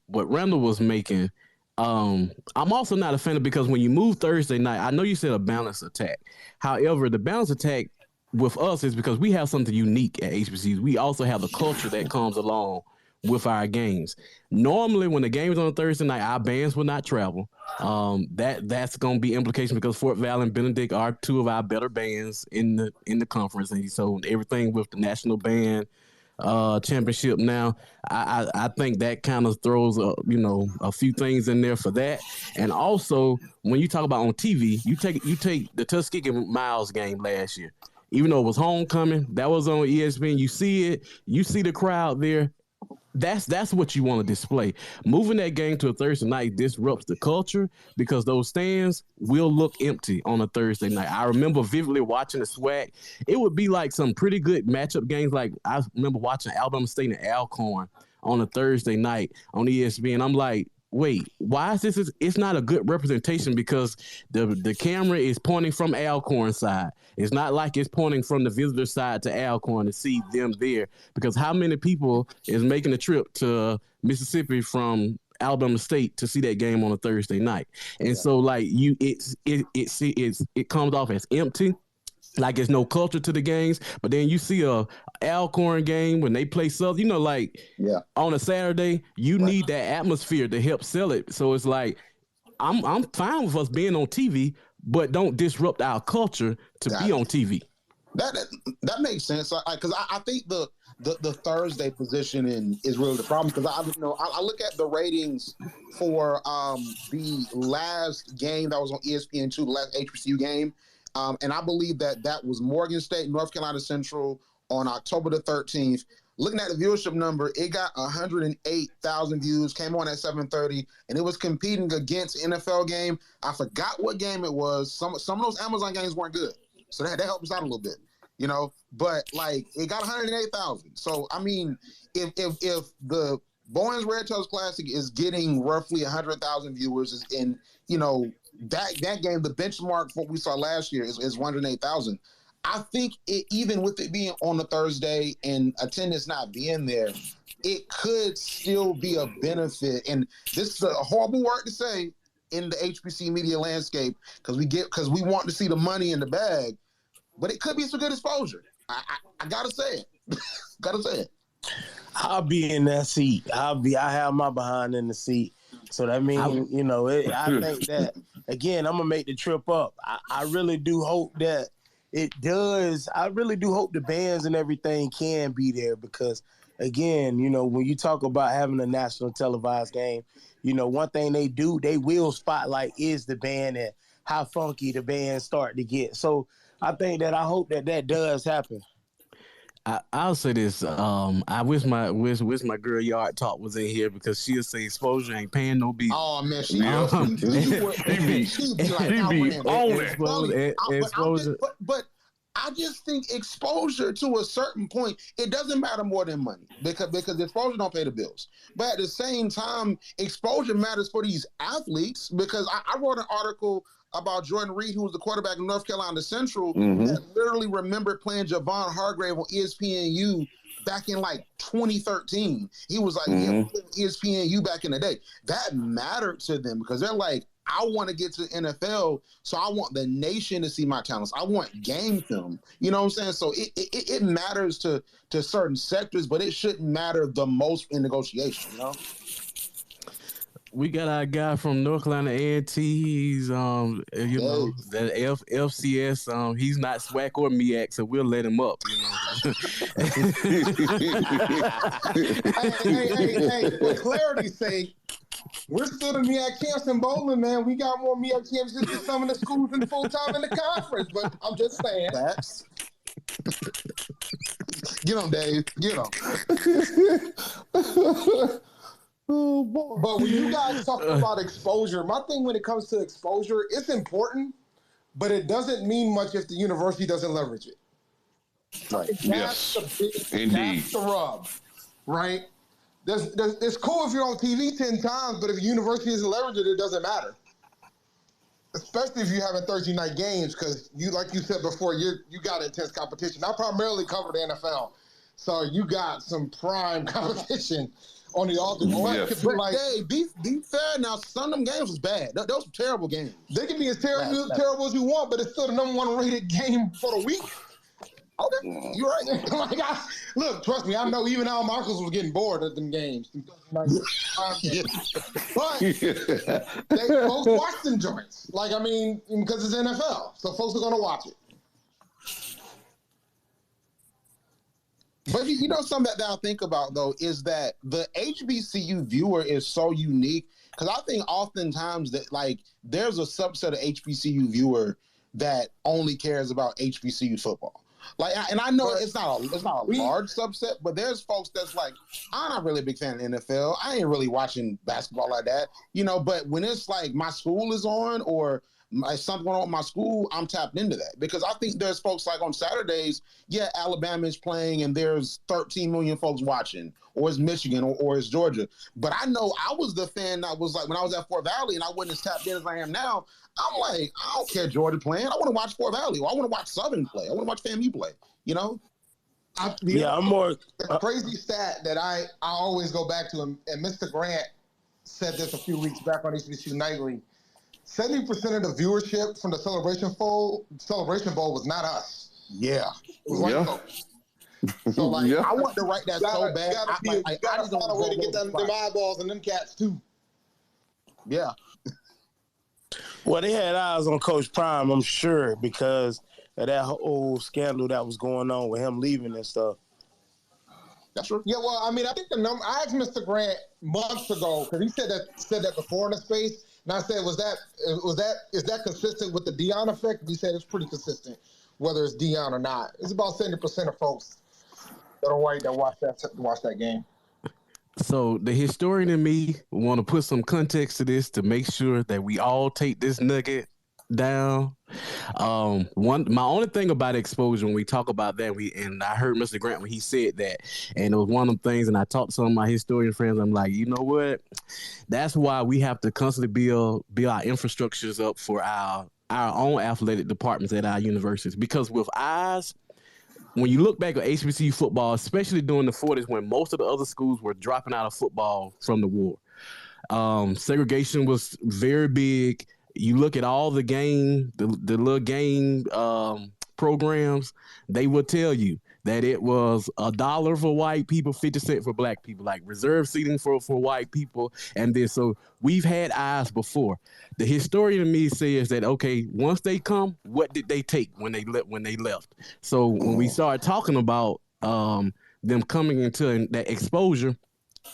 what Randall was making. I'm also not a fan of, because when you move Thursday night, I know you said a balanced attack. However, the balanced attack with us is because we have something unique at HBCUs. We also have the culture that comes along with our games. Normally, when the game's on a Thursday night, our bands will not travel. That's going to be implication, because Fort Valley and Benedict are two of our better bands in the conference, and so everything with the national band championship now, I think that kind of throws a few things in there for that. And also, when you talk about on TV, you take the Tuskegee Miles game last year, even though it was homecoming, that was on ESPN. You see it, you see the crowd there. That's what you want to display. Moving that game to a Thursday night disrupts the culture, because those stands will look empty on a Thursday night. I remember vividly watching the SWAC. It would be like some pretty good matchup games. Like, I remember watching Alabama State and Alcorn on a Thursday night on ESPN. I'm like, wait, why is this? It's not a good representation, because the camera is pointing from Alcorn side. It's not like it's pointing from the visitor side to Alcorn to see them there, because how many people is making a trip to Mississippi from Alabama State to see that game on a Thursday night? And so like it comes off as empty. Like, there's no culture to the games. But then you see a Alcorn game when they play Southern, on a Saturday, you need that atmosphere to help sell it. So it's like, I'm fine with us being on TV, but don't disrupt our culture to be on TV. That makes sense. Because I think the Thursday positioning is really the problem. Because I look at the ratings for the last game that was on ESPN2, the last HBCU game. And I believe that was Morgan State, North Carolina Central on October the 13th. Looking at the viewership number, it got 108,000 views, came on at 7:30, and it was competing against NFL game. I forgot what game it was. Some of those Amazon games weren't good. So that helped us out a little bit, But, like, it got 108,000. So, I mean, if the Boeing's Red Toast Classic is getting roughly 100,000 viewers. And, that game, the benchmark for what we saw last year is 108,000. I think even with it being on a Thursday and attendance not being there, it could still be a benefit. And this is a horrible word to say in the HBC media landscape because we want to see the money in the bag, but it could be some good exposure. I gotta say it. Gotta say it. I'll be in that seat. I have my behind in the seat. So that means, I think that, again, I'm going to make the trip up. I really do hope that it does. I really do hope the bands and everything can be there because, again, when you talk about having a national televised game, one thing they will spotlight is the band and how funky the band start to get. So I hope that does happen. I'll say this. I wish my girl Yard Talk was in here because she'll say exposure ain't paying no bills. Oh man, she be exposure. But I just think exposure to a certain point, it doesn't matter more than money because exposure don't pay the bills. But at the same time, exposure matters for these athletes because I wrote an article about Jordan Reed, who was the quarterback in North Carolina Central, that literally remembered playing Javon Hargrave on ESPNU back in like 2013. He was like ESPNU back in the day. That mattered to them because they're like, I want to get to the NFL, so I want the nation to see my talents. I want game film. You know what I'm saying? So it matters to certain sectors, but it shouldn't matter the most in negotiation, We got our guy from North Carolina A&T. He's that FCS. He's not SWAC or MEAC, so we'll let him up. Hey! For clarity's sake, we're still in MEAC camps in bowling, man. We got more MEAC camps than some of the schools in full time in the conference. But I'm just saying. That's... Get him, Dave. Get him. Oh, boy. But when you guys talk about exposure, my thing when it comes to exposure, it's important, but it doesn't mean much if the university doesn't leverage it. Right. Yes. Indeed. That's the rub, right? It's cool if you're on TV 10 times, but if the university isn't leveraging it, it doesn't matter. Especially if you're having Thursday night games, because like you said before, you got intense competition. I primarily cover the NFL, so you got some prime competition on the alternate. Yes. But hey, be fair now. Some of them games was bad. Those were terrible games. They can be as terrible as you want, but it's still the number one rated game for the week. Okay, you're right. Look, trust me, I know even Al Marcos was getting bored at them games. But they folks watch them joints. Because it's NFL, so folks are going to watch it. But something that I think about, though, is that the HBCU viewer is so unique because I think oftentimes that, there's a subset of HBCU viewer that only cares about HBCU football. And I know it's not a large subset, but there's folks that's like, I'm not really a big fan of the NFL. I ain't really watching basketball like that, But when it's like my school is on or something going on with my school, I'm tapped into that because I think there's folks like on Saturdays, Alabama is playing and there's 13 million folks watching, or it's Michigan or it's Georgia. But I know I was the fan that was like when I was at Fort Valley and I wasn't as tapped in as I am now. I'm like, I don't care Georgia playing. I want to watch Fort Valley, or I want to watch Southern play. I want to watch FAMU play. I'm more. A crazy stat that I always go back to, and Mr. Grant said this a few weeks back on HBCU Nightly. 70% of the viewership from the Celebration Bowl was not us. Yeah. It was white folks. So I want to write that so bad. I just find a way to get them eyeballs and them cats too. Yeah. Well, they had eyes on Coach Prime, I'm sure, because of that whole scandal that was going on with him leaving and stuff. That's true. Yeah, well, I think the number. I asked Mr. Grant months ago because he said that before in the space, and I said, is that consistent with the Deion effect? He said it's pretty consistent, whether it's Deion or not. It's about 70% of folks that are white that watch that game. So the historian in me want to put some context to this to make sure that we all take this nugget down. My only thing about exposure when we talk about that, and I heard Mr. Grant when he said that, and it was one of them things. And I talked to some of my historian friends. I'm like, you know what? That's why we have to constantly build our infrastructures up for our own athletic departments at our universities. Because with eyes, when you look back at HBCU football, especially during the 40s, when most of the other schools were dropping out of football from the war, segregation was very big. You look at all the little game programs, they would tell you that it was $1 for white people, 50 cents for black people, like reserved seating for white people. And then so we've had eyes before. The historian in me says that, okay, once they come, what did they take when they left? So when we started talking about them coming into that exposure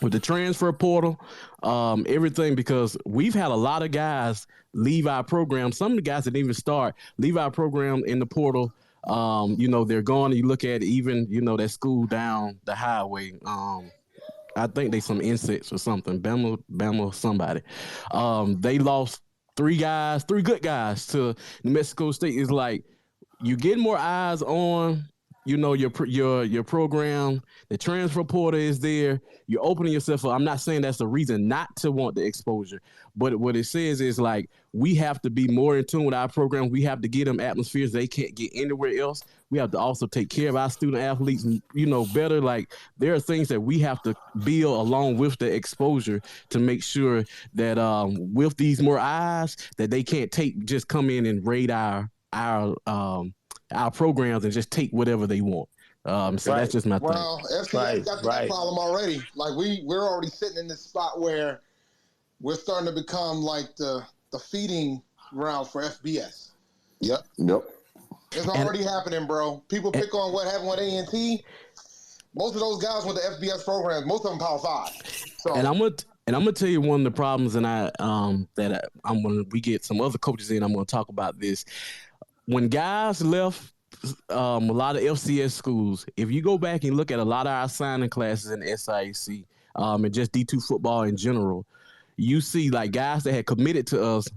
with the transfer portal, everything, because we've had a lot of guys leave our program. Some of the guys that didn't even start leave our program in the portal. They're gone. You look at even, that school down the highway. I think they some insects or something. Bama somebody. They lost three good guys to New Mexico State. Is like you get more eyes on your program. The transfer portal is there. You're opening yourself up. I'm not saying that's the reason not to want the exposure, but what it says is like we have to be more in tune with our program. We have to get them atmospheres they can't get anywhere else. We have to also take care of our student athletes, better. Like there are things that we have to build along with the exposure to make sure that with these more eyes that they can't just come in and raid our programs and just take whatever they want. That's just my thing. Well, FCS got that problem already. Like we're already sitting in this spot where we're starting to become like the feeding ground for FBS. Yep. It's already happening, bro. People pick on what happened with A&T. Most of those guys went to FBS programs. Most of them Power 5. So. And I'm gonna tell you one of the problems, and we get some other coaches in. I'm gonna talk about this. When guys left a lot of FCS schools, if you go back and look at a lot of our signing classes in the SIAC and just D2 football in general, you see like guys that had committed to us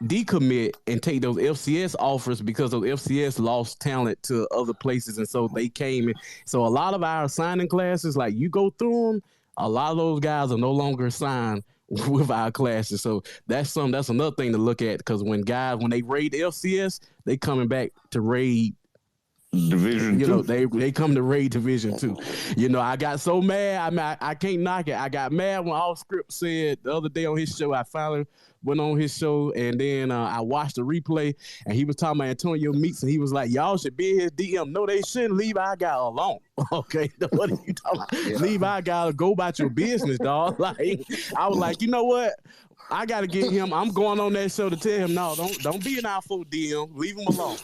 decommit and take those FCS offers because those FCS lost talent to other places, and so they came in. So a lot of our signing classes, like you go through them, a lot of those guys are no longer signed with our classes. So that's another thing to look at, because when they raid the FCS, they coming back to raid Division 2. They come to raid Division 2. I got so mad. I can't knock it. I got mad when All Script said the other day on his show. I finally went on his show, and then I watched the replay, and he was talking about Antonio Meeks, and he was like, y'all should be his DM. No, they shouldn't. Leave our guy alone. Okay, what are you talking about? Yeah. Leave our guy, go about your business, dog. Like, I was like, you know what? I gotta get him. I'm going on that show to tell him, no, don't be an alpha DM. Leave him alone.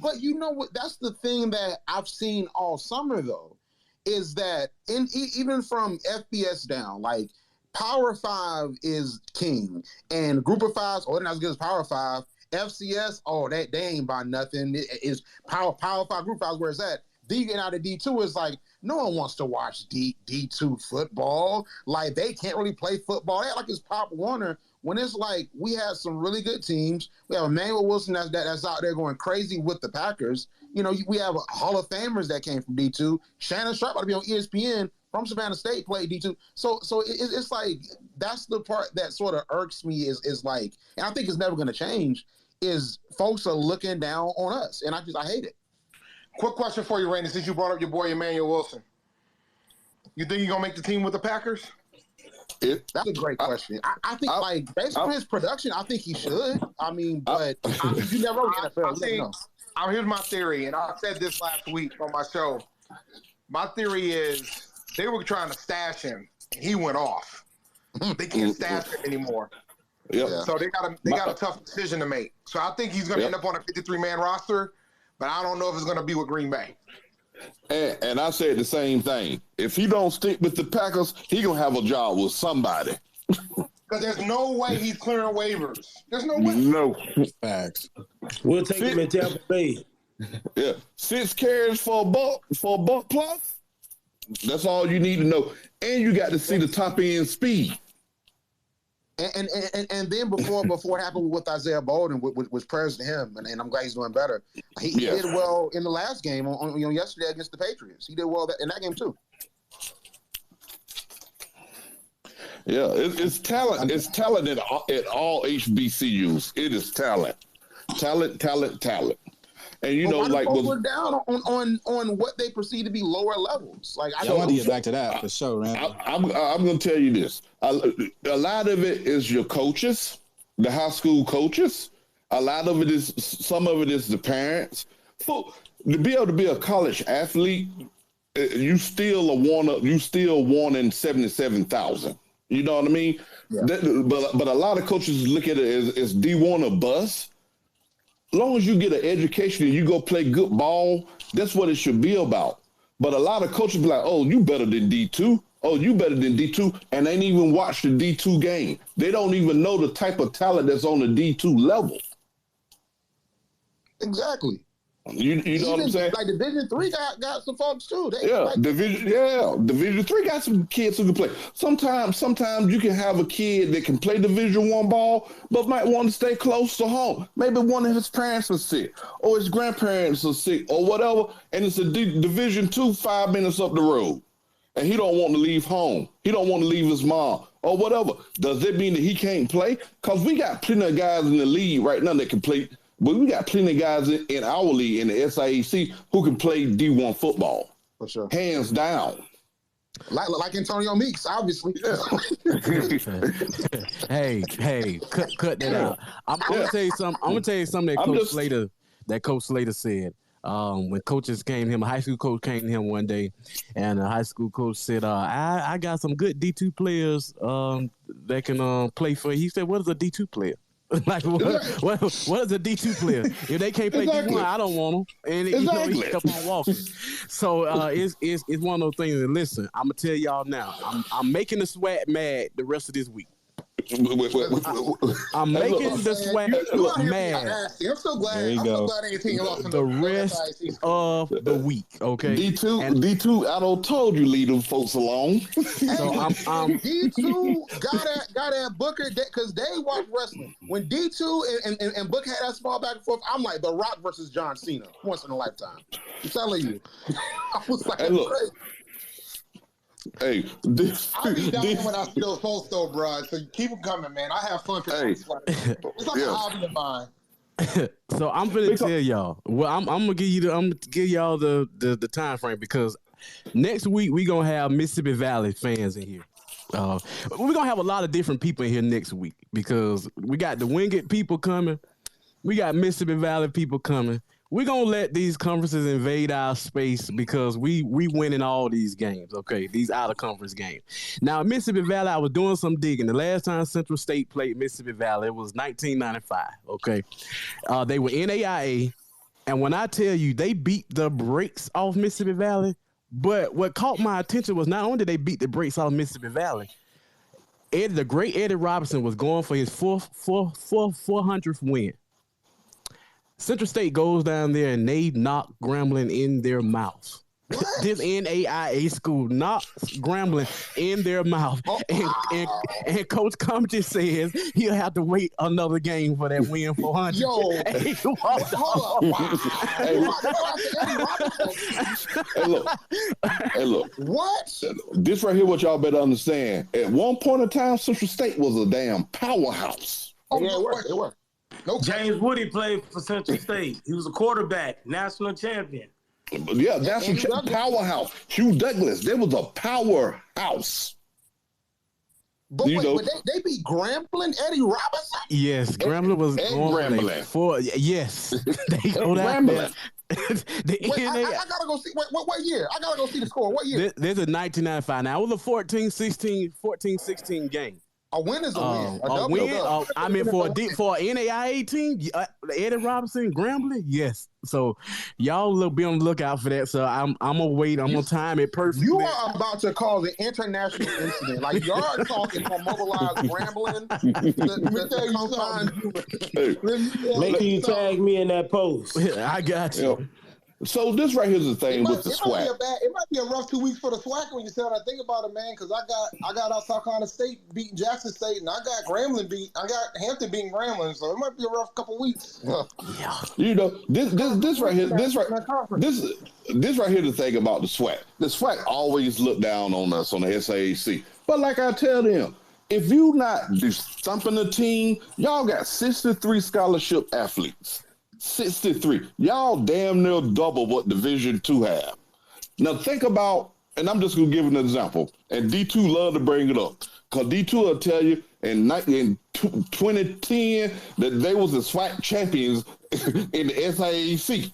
but you know what? That's the thing that I've seen all summer though, is that even from FBS down, like Power 5 is king, and Group of Fives, they're not as good as Power 5. FCS, they ain't by nothing. It is Power 5 Group 5 where it's at. D getting out of D2 is like, no one wants to watch D2 football. Like, they can't really play football. They act like it's Pop Warner, when it's like we have some really good teams. We have Emmanuel Wilson that's out there going crazy with the Packers. We have Hall of Famers that came from D2. Shannon Sharp ought to be on ESPN from Savannah State, played D2. So it's like, that's the part that sort of irks me is like, and I think it's never going to change, is folks are looking down on us. And I hate it. Quick question for you, Randy, since you brought up your boy Emmanuel Wilson. You think he's going to make the team with the Packers? That's a great question. I think, based on his production, I think he should. I mean, but you never know the NFL. Here's my theory, and I said this last week on my show. My theory is they were trying to stash him, and he went off. They can't stash him anymore. Yep. So they got a tough decision to make. So I think he's going to end up on a 53-man roster, but I don't know if it's going to be with Green Bay. And I said the same thing. If he don't stick with the Packers, he going to have a job with somebody. Because there's no way he's clearing waivers. There's no way. No. Facts. We'll take him in Tampa Bay. Yeah. 6 carries for a buck plus. That's all you need to know. And you got to see the top end speed. And then before it happened with Isaiah Bolden, which prayers to him, and I'm glad he's doing better. He did well in the last game on yesterday against the Patriots. He did well in that game too. Yeah, it's talent. It's talent at all HBCUs. It is talent. And you know, like we're down on what they perceive to be lower levels. Like I want to get back to that for sure, man. I'm going to tell you this. A lot of it is your coaches, the high school coaches. A lot of it is, some of it is the parents. To be able to be a college athlete, you still wanting 77,000. You know what I mean? Yeah. But a lot of coaches look at it as D1 or bust. As long as you get an education and you go play good ball, that's what it should be about. But a lot of coaches be like, oh, you better than D2. Oh, you better than D2. And they ain't even watch the D2 game. They don't even know the type of talent that's on the D2 level. Exactly. You know what I'm saying? Like Division 3 got some folks too. Division 3 got some kids who can play. Sometimes you can have a kid that can play Division 1 ball, but might want to stay close to home. Maybe one of his parents was sick, or his grandparents are sick, or whatever, and it's a Division 2 5 minutes up the road, and he don't want to leave home. He don't want to leave his mom, or whatever. Does that mean that he can't play? Because we got plenty of guys in the league right now that can play. But we got plenty of guys in our league, in the SIAC, who can play D1 football. For sure. Hands down. Like Antonio Meeks, obviously. Yeah. hey, cut that out. I'm gonna tell you something that Coach Slater said. When coaches came to him, a high school coach came to him one day, and the high school coach said, I got some good D2 players that can play for you. He said, what is a D2 player? Like what is a D2 player? If they can't play D1, I don't want them. And he kept on walking. So it's one of those things. And listen, I'm gonna tell y'all now. I'm making the SWAT mad the rest of this week. I'm making the SWAT mad. I'm so glad. I'm so glad ain't team lost the rest of the week. Okay. D2. I don't told you leave them folks alone. So I'm D2 got at Booker because they watch wrestling. When D2 and Booker had that small back and forth, I'm like The Rock versus John Cena once in a lifetime. I'm telling you. I was like, hey, look. Hey, I'll be down when I feel post though, bro. So keep them coming, man. I have fun. It's like a hobby of mine. So I'm gonna tell y'all. Well, I'm gonna give y'all the time frame because next week we gonna have Mississippi Valley fans in here. We're gonna have a lot of different people in here next week because we got the Wingate people coming, we got Mississippi Valley people coming. We're going to let these conferences invade our space because we winning all these games, okay, these out-of-conference games. Now, Mississippi Valley, I was doing some digging. The last time Central State played Mississippi Valley, it was 1995, okay? They were NAIA, and when I tell you they beat the brakes off Mississippi Valley, but what caught my attention was not only did they beat the brakes off Mississippi Valley, the great Eddie Robinson was going for his 400th win. Central State goes down there and they knock Grambling in their mouth. This NAIA school knocks Grambling in their mouth. And Coach Compton says he'll have to wait another game for that win 400. Yo, Hey, look. What? This right here, what y'all better understand. At one point in time, Central State was a damn powerhouse. It worked. James Woody played for Central State. He was a quarterback, national champion. Yeah, national powerhouse. Hugh Douglas, there was a powerhouse. But they beat Grambling, Eddie Robinson? Yes, Grambling was Grambling. Yes. They go down there. I gotta go see what year? I gotta go see the score. What year? There's a 1995. Now it was a 14-16 game. A win is a win. A win. I mean, for an NAIA team, Eddie Robinson, Grambling, yes. So y'all be on the lookout for that. So I'm gonna wait. I'm gonna time it perfectly. You are about to cause an international incident. Like y'all are talking to mobilize Grambling. Make sure you tag me in that post. I got you. So this right here's the thing with the SWAC. It might be a rough 2 weeks for the SWAC when you say that. I think about it, man, because I got out South Carolina State beating Jackson State, and I got Hampton beating Grambling, so it might be a rough couple weeks. Yeah. You know, this right here, this right here the thing about the SWAC. The SWAC always look down on us on the SIAC. But like I tell them, if you not thumping the team, y'all got 63 scholarship athletes. 63. Y'all damn near double what Division II have. Now think about, and I'm just gonna give an example, and D2 love to bring it up, because D2 will tell you in 2010 that they was the SWAC champions in the SIAC.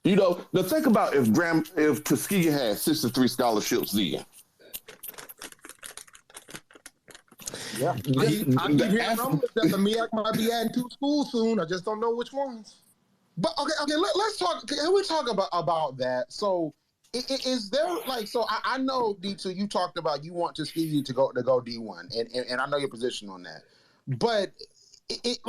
You know, now think about if Tuskegee had 63 scholarships then. Yeah, I keep hearing numbers that the MEAC might be adding 2 schools soon. I just don't know which ones. But okay, let's talk. Can we talk about that? So, is there like so? I know D2. You talked about you want Tuskegee to go D1, and I know your position on that. But it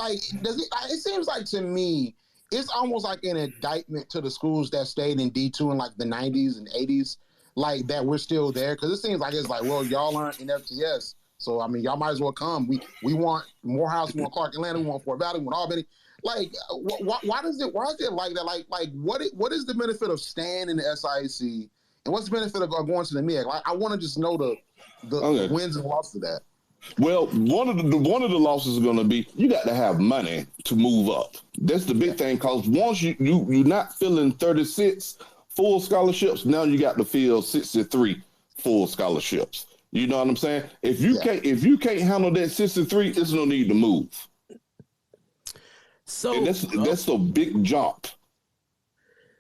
seems like to me it's almost like an indictment to the schools that stayed in D2 in like the 90s and 80s, like that we're still there, because it seems like it's like, well, y'all aren't in FCS, so I mean y'all might as well come. We want Morehouse, we want Clark Atlanta, we want Fort Valley, we want Albany. Like, why is it like that? Like, what is the benefit of staying in the SIAC, and what's the benefit of going to the MEAC? Like, I want to just know the wins and losses of that. Well, one of the losses is going to be you got to have money to move up. That's the big thing, because once you're not filling 36 full scholarships, now you got to fill 63 full scholarships. You know what I'm saying? If you can't handle that 63, there's no need to move. So and that's a big jump.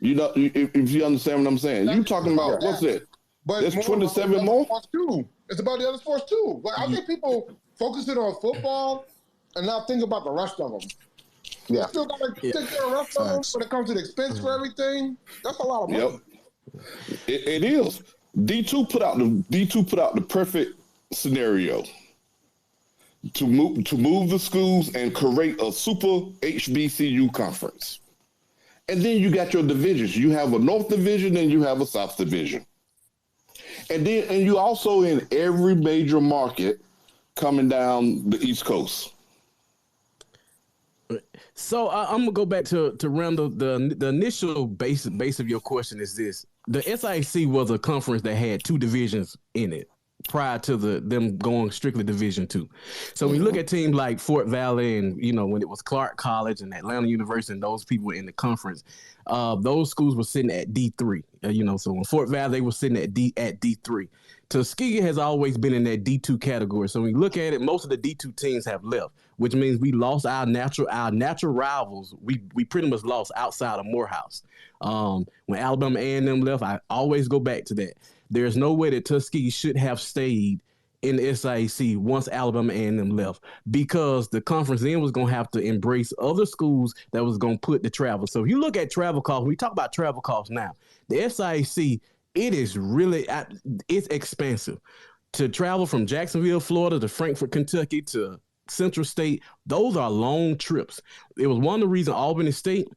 You know, if you understand what I'm saying, you talking about what's that? But that's 27 more. It's about the other sports too. But I think people focusing on football and not think about the rest of them. Yeah, still got to take care of the rest of them when it comes to the expense for everything. That's a lot of money. Yep, it is. D2 put out the perfect scenario to move the schools and create a super HBCU conference. And then you got your divisions. You have a North Division and you have a South Division. And you also in every major market coming down the East Coast. So I'm gonna go back to Randall. The initial base of your question is this: the SIAC was a conference that had 2 divisions in it prior to them going strictly Division II. So when you look at teams like Fort Valley and, you know, when it was Clark College and Atlanta University and those people were in the conference, those schools were sitting at D3. You know, so in Fort Valley, they were sitting at D3. Tuskegee has always been in that D2 category. So when you look at it, most of the D2 teams have left, which means we lost our natural rivals. We pretty much lost outside of Morehouse. When Alabama A&M left, I always go back to that. There's no way that Tuskegee should have stayed in the SIAC once Alabama A&M left, because the conference then was going to have to embrace other schools that was going to put the travel. So if you look at travel costs, we talk about travel costs now, the SIAC, it is really, it's expensive to travel from Jacksonville, Florida to Frankfort, Kentucky to Central State. Those are long trips. It was one of the reasons Albany State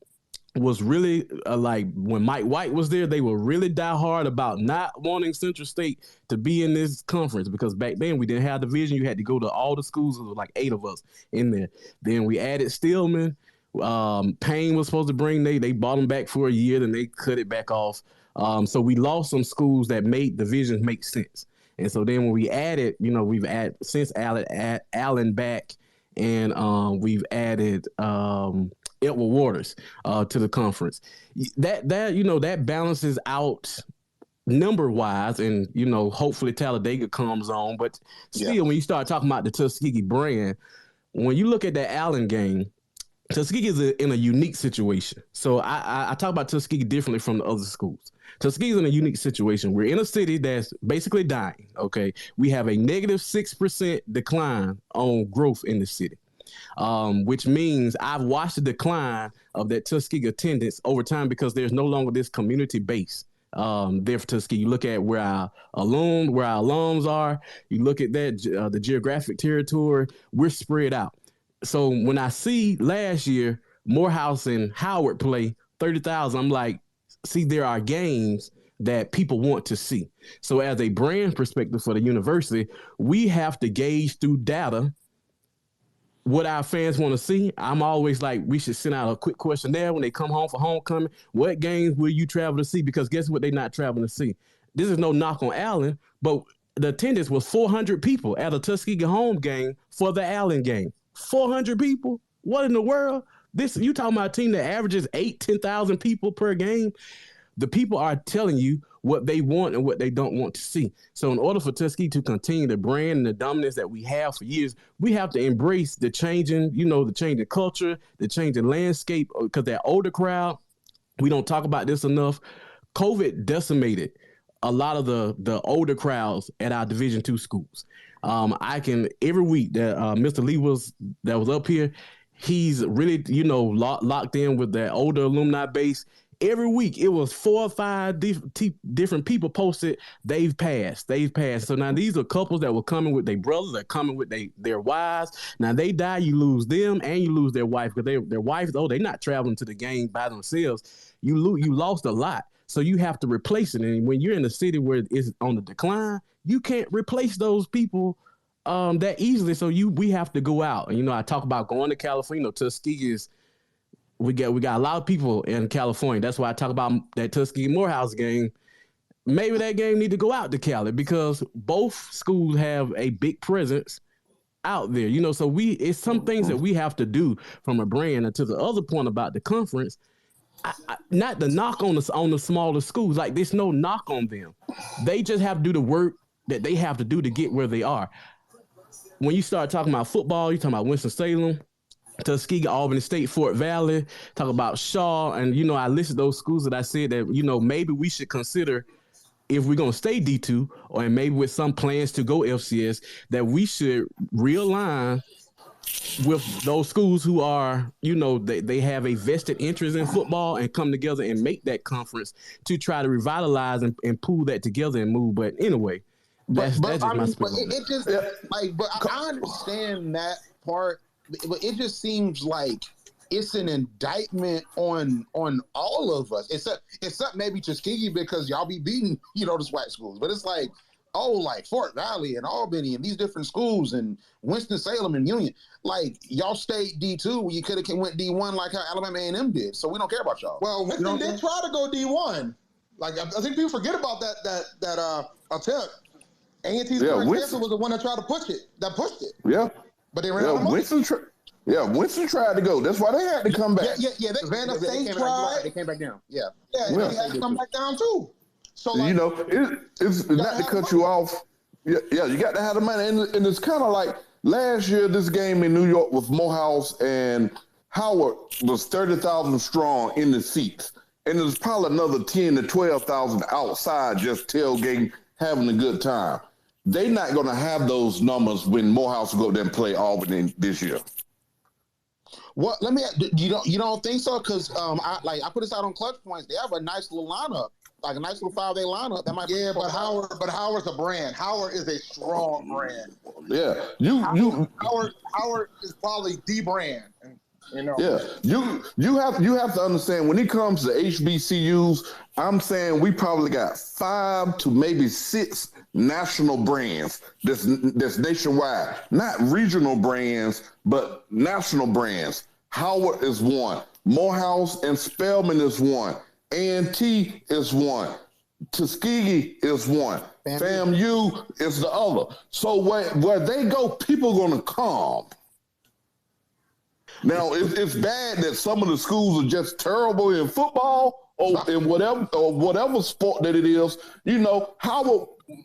was really like when Mike White was there, they were really die hard about not wanting Central State to be in this conference, because back then we didn't have division. You had to go to all the schools. It was like 8 of us in there. Then we added Stillman. Payne was supposed to bring, they bought them back for a year, then they cut it back off. So we lost some schools that made divisions make sense. And so then when we added, you know, we've added since Allen back, and we've added Edward Waters to the conference. That you know, that balances out number wise, and you know, hopefully Talladega comes on. But still, when you start talking about the Tuskegee brand, when you look at that Allen game, Tuskegee is in a unique situation. So I talk about Tuskegee differently from the other schools. Tuskegee is in a unique situation. We're in a city that's basically dying. Okay, we have a negative 6% decline on growth in the city. Which means I've watched the decline of that Tuskegee attendance over time, because there's no longer this community base there for Tuskegee. You look at where our alums are, you look at that, the geographic territory, we're spread out. So when I see last year Morehouse and Howard play 30,000, I'm like, see, there are games that people want to see. So as a brand perspective for the university, we have to gauge through data what our fans want to see. I'm always like, we should send out a quick questionnaire when they come home for homecoming. What games will you travel to see? Because guess what? They're not traveling to see. This is no knock on Allen, but the attendance was 400 people at a Tuskegee home game for the Allen game. 400 people? What in the world? This, you talking about a team that averages 10,000 people per game? The people are telling you what they want and what they don't want to see. So in order for Tuskegee to continue the brand and the dominance that we have for years, we have to embrace the changing, the changing culture, the changing landscape, because that older crowd, we don't talk about this enough. COVID decimated a lot of the older crowds at our Division II schools. I can, every week that Mr. Lee was up here, he's really, locked in with that older alumni base. Every week, it was 4 or 5 different people posted, they've passed. So now these are couples that were coming with their brothers, they're coming with their wives. Now they die, you lose them, and you lose their wife, because their wives, they're not traveling to the game by themselves. You lost a lot. So you have to replace it. And when you're in a city where it's on the decline, you can't replace those people that easily. So we have to go out. And, I talk about going to California. Tuskegee is, we got a lot of people in California. That's why I talk about that Tuskegee Morehouse game. Maybe that game need to go out to Cali, because both schools have a big presence out there. So it's some things that we have to do from a brand. And to the other point about the conference, not the knock on the smaller schools. Like, there's no knock on them. They just have to do the work that they have to do to get where they are. When you start talking about football, you're talking about Winston-Salem, Tuskegee, Albany State, Fort Valley, talk about Shaw. And, I listed those schools that I said that, maybe we should consider, if we're going to stay D2, or maybe with some plans to go FCS, that we should realign with those schools who are, they have a vested interest in football, and come together and make that conference to try to revitalize and pull that together and move. But anyway, that's just my spiel. But I understand that part, but it just seems like it's an indictment on all of us. Except maybe Tuskegee, because y'all be beating, the SWAC schools. But it's like, like Fort Valley and Albany and these different schools and Winston-Salem and Union. Like, y'all stayed D2, you could have went D1 like how Alabama A&M did. So we don't care about y'all. Well, Winston did try to go D1. Like, I think people forget about that attempt. A&T's Winston was the one that tried to push it. Yeah. But they ran out of money. Winston tried to go. That's why they had to come back. Yeah. Savannah State tried. They came back down. Yeah. Yeah, they had to come back down too. So, like, it's not to cut you off. Yeah, you got to have the money. And it's kind of like last year, this game in New York with Morehouse and Howard was 30,000 strong in the seats. And there's probably another 10 to 12,000 outside just tailgating, having a good time. They're not going to have those numbers when Morehouse will go there and play Albany this year. What? Let me. You don't think so? Because I put this out on Clutch Points. They have a nice little lineup, like a nice little 5-day lineup. That might. Yeah, but Howard's a brand. Howard is a strong brand. Yeah, Howard is probably the brand. Yeah, you have to understand, when it comes to HBCUs, I'm saying we probably got 5 to maybe 6 national brands that's nationwide, not regional brands, but national brands. Howard is one, Morehouse and Spelman is one, A&T is one, Tuskegee is one, FAMU is the other. So where they go, people are going to come. Now, it's bad that some of the schools are just terrible in football or in whatever sport that it is.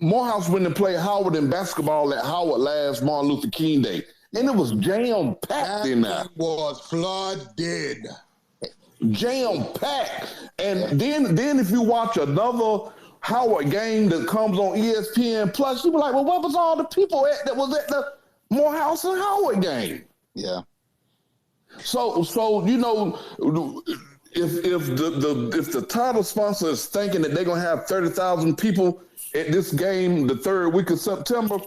Morehouse went to play Howard in basketball at Howard last Martin Luther King Day, and it was jam-packed in there. It was flooded. Jam-packed. And then if you watch another Howard game that comes on ESPN Plus, you be like, well, what was all the people that was at the Morehouse and Howard game? Yeah. So if the title sponsor is thinking that they're gonna have 30,000 people at this game the third week of September,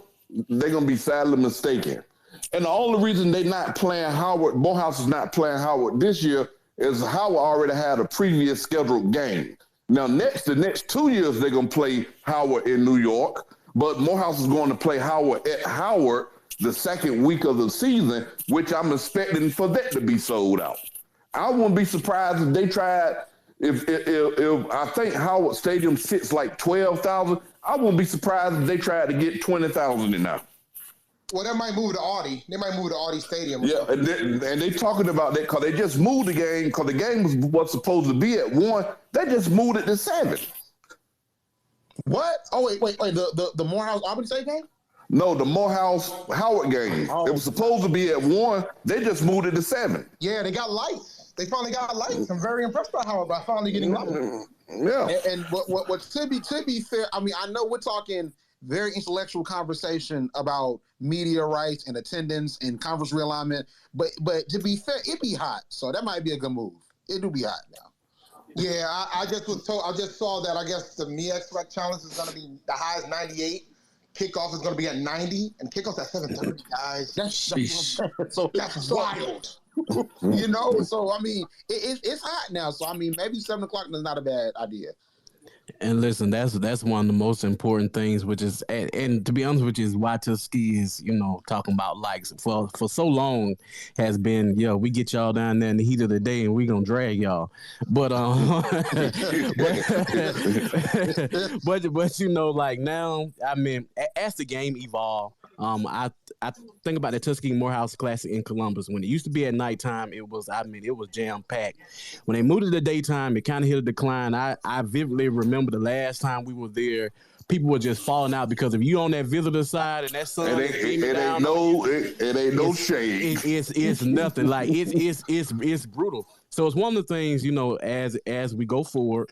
they're gonna be sadly mistaken. And the only reason they're not playing Howard, Morehouse is not playing Howard this year, is Howard already had a previous scheduled game. Now, the next 2 years, they're going to play Howard in New York, but Morehouse is going to play Howard at Howard the second week of the season, which I'm expecting for that to be sold out. I wouldn't be surprised if they tried. If I think Howard Stadium sits like 12,000, I wouldn't be surprised if they tried to get 20,000 in there. Well, they might move to Audi. They might move to Audi Stadium. Yeah, and they talking about that because they just moved the game because the game was supposed to be at 1. They just moved it to 7. What? Oh, wait. The Morehouse Auburn State game? No, the Morehouse Howard game. Oh. It was supposed to be at 1. They just moved it to 7. Yeah, they got lights. They finally got lights. I'm very impressed by Howard by finally getting lights. Yeah. And what to be fair, I mean, I know we're talking very intellectual conversation about media rights and attendance and conference realignment, but to be fair, it be hot, so that might be a good move. It do be hot now. Yeah, I just was told. I just saw that. I guess the MEX challenge is going to be the highest 98. Kickoff is going to be at 90, and kickoff's at 7:30. Guys, that's wild. You know, so I mean, it's hot now. So I mean, maybe 7 o'clock is not a bad idea. And listen, that's one of the most important things, which is, and to be honest with you, is why Tuskegee is, talking about likes for so long has been, we get y'all down there in the heat of the day and we gonna drag y'all, but like now, I mean, as the game evolved, I think about the Tuskegee Morehouse Classic in Columbus. When it used to be at nighttime, it was jam packed. When they moved to the daytime, it kind of hit a decline. I vividly remember the last time we were there, people were just falling out because if you on that visitor side and that sun, it ain't no shade. It's nothing. Like it's brutal. So it's one of the things, as we go forward,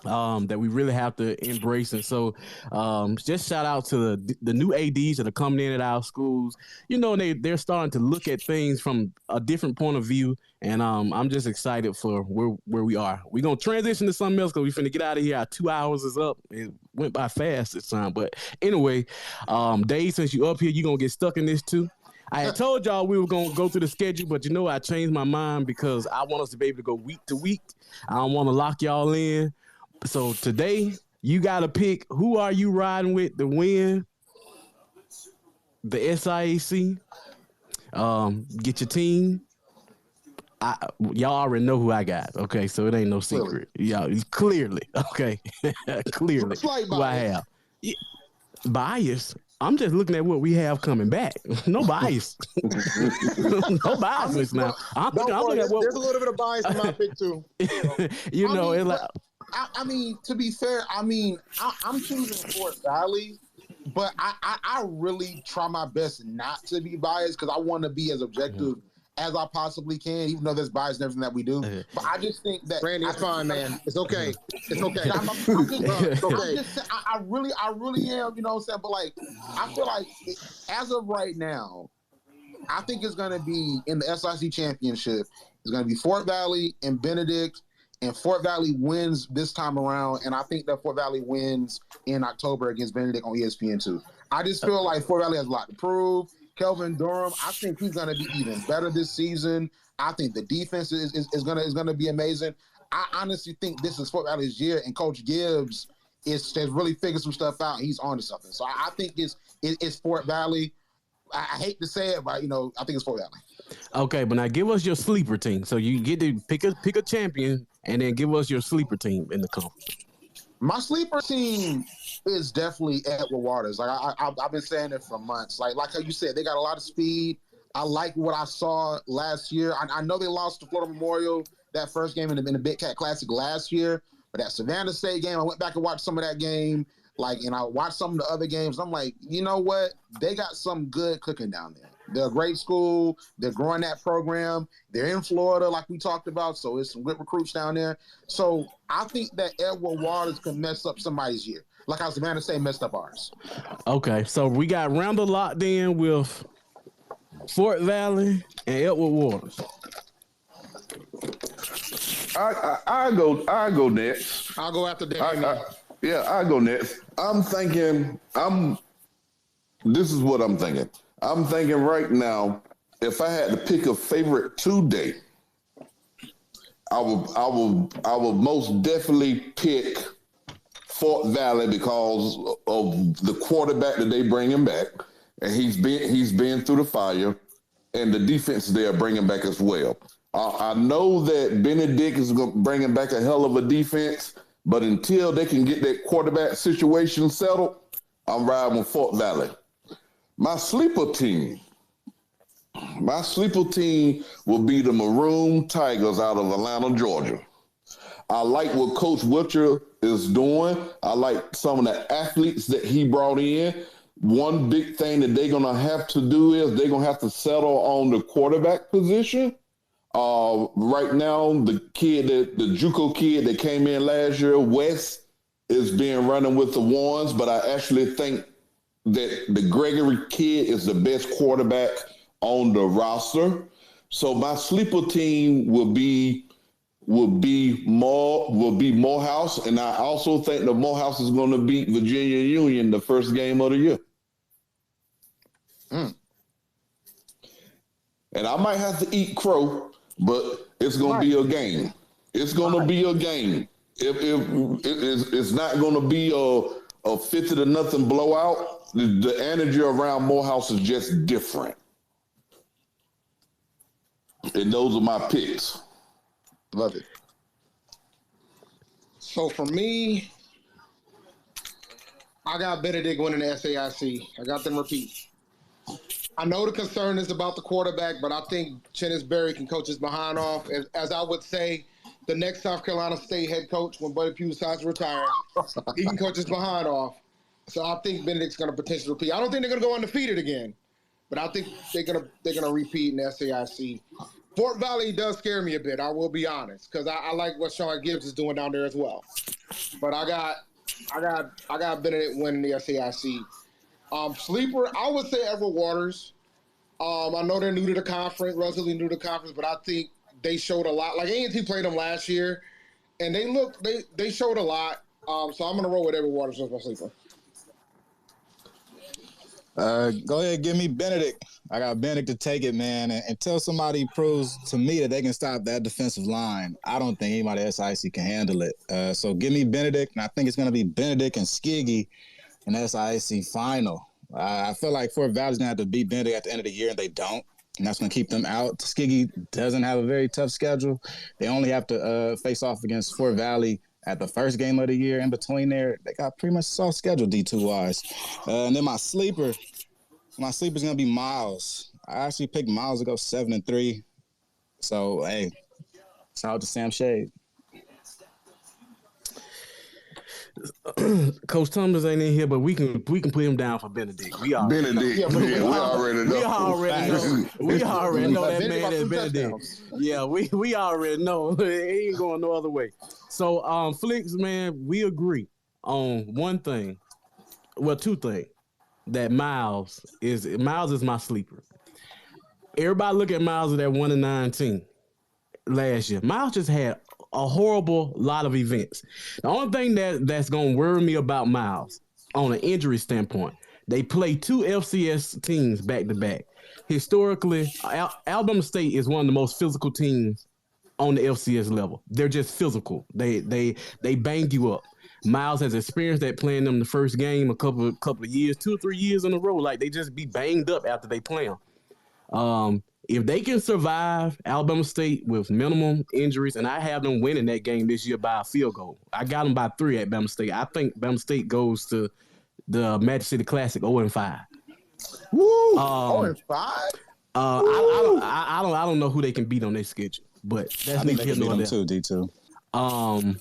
that we really have to embrace. And so just shout out to the new ADs that are coming in at our schools. They're starting to look at things from a different point of view. And I'm just excited for where we are. We're going to transition to something else because we're finna get out of here. Our 2 hours is up. It went by fast this time. But anyway, Dave, since you up here, you're going to get stuck in this too. I had told y'all we were going to go through the schedule, but I changed my mind because I want us to be able to go week to week. I don't want to lock y'all in. So today, you got to pick who are you riding with to win the SIAC. Get your team. Y'all already know who I got. Okay, so it ain't no secret. Y'all clearly. Okay, clearly who I have. Yeah. Bias. I'm just looking at what we have coming back. No bias. No bias now. I'm looking at what. There's a little bit of bias in my pick too. I mean, to be fair, I'm choosing Fort Valley, but I really try my best not to be biased because I want to be as objective as I possibly can, even though there's bias in everything that we do. But I just think that Randy, it's fine, man. It's okay. It's okay. I really am. You know what I'm saying? But like, I feel like as of right now, I think it's going to be in the SIC championship. It's going to be Fort Valley and Benedict. And Fort Valley wins this time around, and I think that Fort Valley wins in October against Benedict on ESPN2. I just feel like Fort Valley has a lot to prove. Kelvin Durham, I think he's going to be even better this season. I think the defense is going to be amazing. I honestly think this is Fort Valley's year, and Coach Gibbs has really figured some stuff out. He's on to something. So I think it's Fort Valley. I hate to say it, but I think it's Fort Valley. Okay, but now give us your sleeper team. So you get to pick a champion, and then give us your sleeper team in the conference. My sleeper team is definitely Edward Waters. Like I've been saying it for months. Like how you said, they got a lot of speed. I like what I saw last year. I know they lost to Florida Memorial that first game in the Big Cat Classic last year, but that Savannah State game, I went back and watched some of that game. And I watched some of the other games. I'm like, you know what? They got some good cooking down there. They're a great school. They're growing that program. They're in Florida, like we talked about. So it's some good recruits down there. So I think that Edward Waters can mess up somebody's year, like how Savannah State messed up ours. Okay, so we got Randall locked in with Fort Valley and Edward Waters. I go next. I'll go after Danny. I go next. This is what I'm thinking. I'm thinking right now, if I had to pick a favorite today, I would most definitely pick Fort Valley because of the quarterback that they bring him back, and he's been through the fire, and the defense they're bringing back as well. I know that Benedict is bringing back a hell of a defense, but until they can get that quarterback situation settled, I'm riding with Fort Valley. My sleeper team will be the Maroon Tigers out of Atlanta, Georgia. I like what Coach Butcher is doing. I like some of the athletes that he brought in. One big thing that they're going to have to do is they're going to have to settle on the quarterback position. Right now, the JUCO kid that came in last year, Wes, is being running with the ones, but I actually think that the Gregory kid is the best quarterback on the roster. So my sleeper team will be Morehouse, and I also think the Morehouse is going to beat Virginia Union the first game of the year. And I might have to eat crow, but it's going to be a game. It's going to be a game. If it's not going to be a 50-0 blowout, the energy around Morehouse is just different. And those are my picks. Love it. So for me, I got Benedict winning the SAIC. I got them repeat. I know the concern is about the quarterback, but I think Chennis Berry can coach his behind off. As I would say, the next South Carolina State head coach, when Buddy Pugh decides to retire, he can coach his behind off. So I think Benedict's going to potentially repeat. I don't think they're going to go undefeated again, but I think they're gonna repeat in the SAIC. Fort Valley does scare me a bit, I will be honest, because I like what Sean Gibbs is doing down there as well. But I got Benedict winning the SAIC. Sleeper, I would say Everett Waters. I know they're new to the conference, relatively new to the conference, but I think they showed a lot. Like A&T played them last year, and they showed a lot. So I'm gonna roll with Everett Waters as my sleeper. Go ahead, give me Benedict. I got Benedict to take it, man. And until somebody proves to me that they can stop that defensive line, I don't think anybody at SIC can handle it. So give me Benedict, and I think it's going to be Benedict and Tuskegee in the SIC final. I feel like Fort Valley's going to have to beat Benedict at the end of the year, and they don't. And that's going to keep them out. Tuskegee doesn't have a very tough schedule. They only have to face off against Fort Valley at the first game of the year. In between there, they got pretty much soft schedule D2-wise. And then my sleeper's going to be Miles. I actually picked Miles to go 7-3. So, hey, shout out to Sam Shade. Coach Thomas ain't in here, but we can put him down for Benedict. We already know. We already know. We already know that man is Benedict. Yeah, we already know. He ain't going no other way. So, Flicks, man, we agree on one thing. Well, two things. That Miles is my sleeper. Everybody look at Miles at that 1-19 last year. Miles just had a horrible lot of events. The only thing that's gonna worry me about Miles on an injury standpoint, they play two FCS teams back to back. Historically, Alabama State is one of the most physical teams on the FCS level. They're just physical. They bang you up. Miles has experienced that playing them the first game a couple of years, 2 or 3 years in a row. Like they just be banged up after they play them. If they can survive Alabama State with minimum injuries, and I have them winning that game this year by a field goal. I got them by 3 at Bama State. I think Bama State goes to the Magic City Classic 0-5. Woo! 0-5. I don't know who they can beat on their schedule, but that's me beat them too. D2.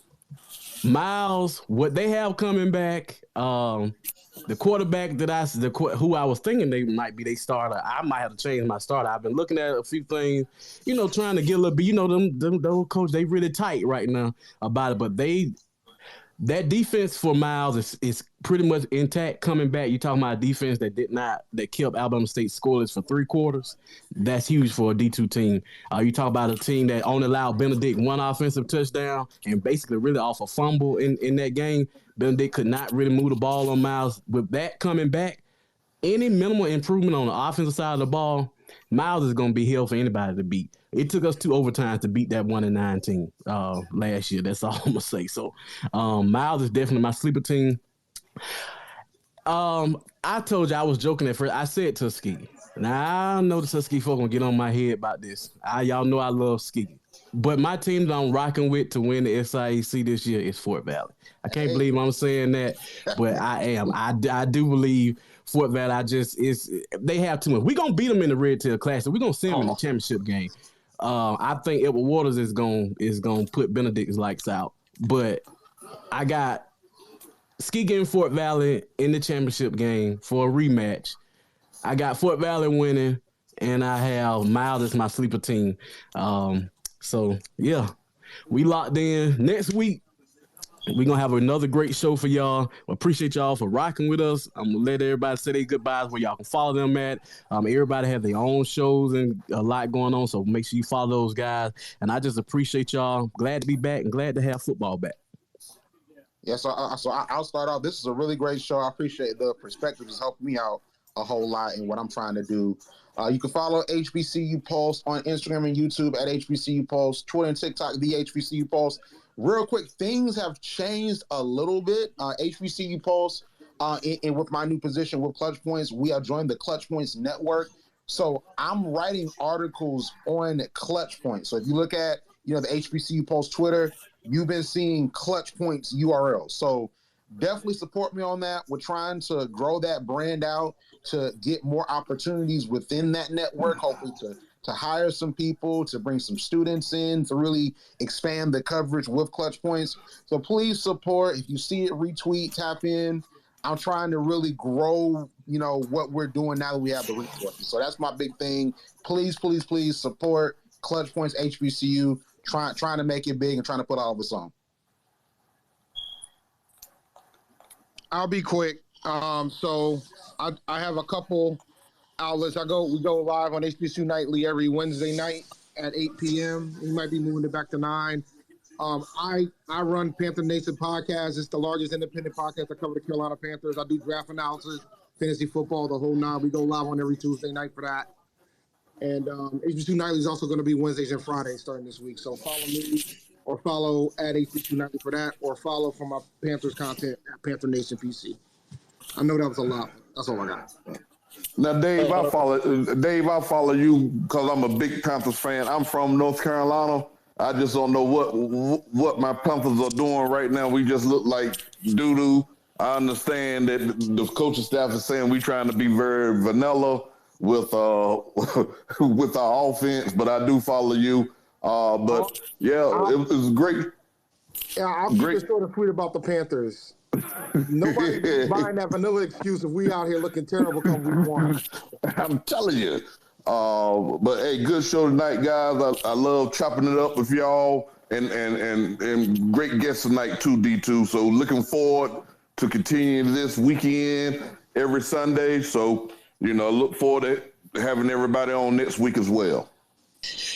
Miles, what they have coming back, the quarterback who I was thinking they might be their starter, I might have to change my starter. I've been looking at a few things, trying to get a little bit, those coach, they really tight right now about it, but that defense for Miles is pretty much intact coming back. You talking about a defense that kept Alabama State scoreless for 3 quarters. That's huge for a D2 team. You talk about a team that only allowed Benedict 1 offensive touchdown and basically really off a fumble in that game. Benedict could not really move the ball on Miles. With that coming back, any minimal improvement on the offensive side of the ball, Miles is going to be hell for anybody to beat. It took us 2 overtimes to beat that 1-9 team last year. That's all I'm going to say. So Miles is definitely my sleeper team. I told you I was joking at first. I said Tuskegee. Now I know the Tuskegee folk gonna get on my head about this. Y'all know I love Tuskegee. But my team that I'm rocking with to win the SIAC this year is Fort Valley. I can't believe I'm saying that, but I am. I do believe Fort Valley. They have too much. We're gonna beat them in the Red Tail Classic. We're gonna send them in the championship game. I think Edward Waters is gonna put Benedict's lights out. But I got Tuskegee and Fort Valley in the championship game for a rematch. I got Fort Valley winning, and I have Miles as my sleeper team. So, yeah, we locked in. Next week, we're going to have another great show for y'all. Appreciate y'all for rocking with us. I'm going to let everybody say their goodbyes where y'all can follow them at. Everybody have their own shows and a lot going on, so make sure you follow those guys. And I just appreciate y'all. Glad to be back and glad to have football back. Yeah, so I'll start off. This is a really great show. I appreciate the perspective. It's helping me out a whole lot in what I'm trying to do. You can follow HBCU Pulse on Instagram and YouTube at HBCU Pulse, Twitter and TikTok, the HBCU Pulse. Real quick, things have changed a little bit. HBCU Pulse, and with my new position with Clutch Points, we are joined the Clutch Points Network. So I'm writing articles on Clutch Points. So if you look at the HBCU Pulse Twitter, you've been seeing Clutch Points URL. So definitely support me on that. We're trying to grow that brand out to get more opportunities within that network, hopefully to hire some people, to bring some students in, to really expand the coverage with Clutch Points. So please support. If you see it, retweet, tap in. I'm trying to really grow, what we're doing now that we have the resources. So that's my big thing. Please, please, please support Clutch Points HBCU, trying to make it big and trying to put all of us on. I'll be quick. So I have a couple outlets. We go live on HBCU Nightly every Wednesday night at 8 p.m. We might be moving it back to 9. I run Panther Nation podcast. It's the largest independent podcast. I cover the Carolina Panthers. I do draft analysis, fantasy football, the whole 9. We go live on every Tuesday night for that. And HBCU Nightly is also going to be Wednesdays and Fridays starting this week. So follow me or follow at HBCU Nightly for that, or follow for my Panthers content at Panther Nation PC. I know that was a lot. That's all I got. Now, Dave, I follow you because I'm a big Panthers fan. I'm from North Carolina. I just don't know what my Panthers are doing right now. We just look like doo-doo. I understand that the coaching staff is saying we're trying to be very vanilla with with our offense, but I do follow you. But yeah, it was great. Yeah, I'll keep it short and sweet about the Panthers. Nobody's buying that vanilla excuse if we out here looking terrible come week 1. I'm telling you. But hey, good show tonight, guys. I love chopping it up with y'all and great guests tonight too, D2. So looking forward to continuing this weekend every Sunday. So, look forward to having everybody on next week as well.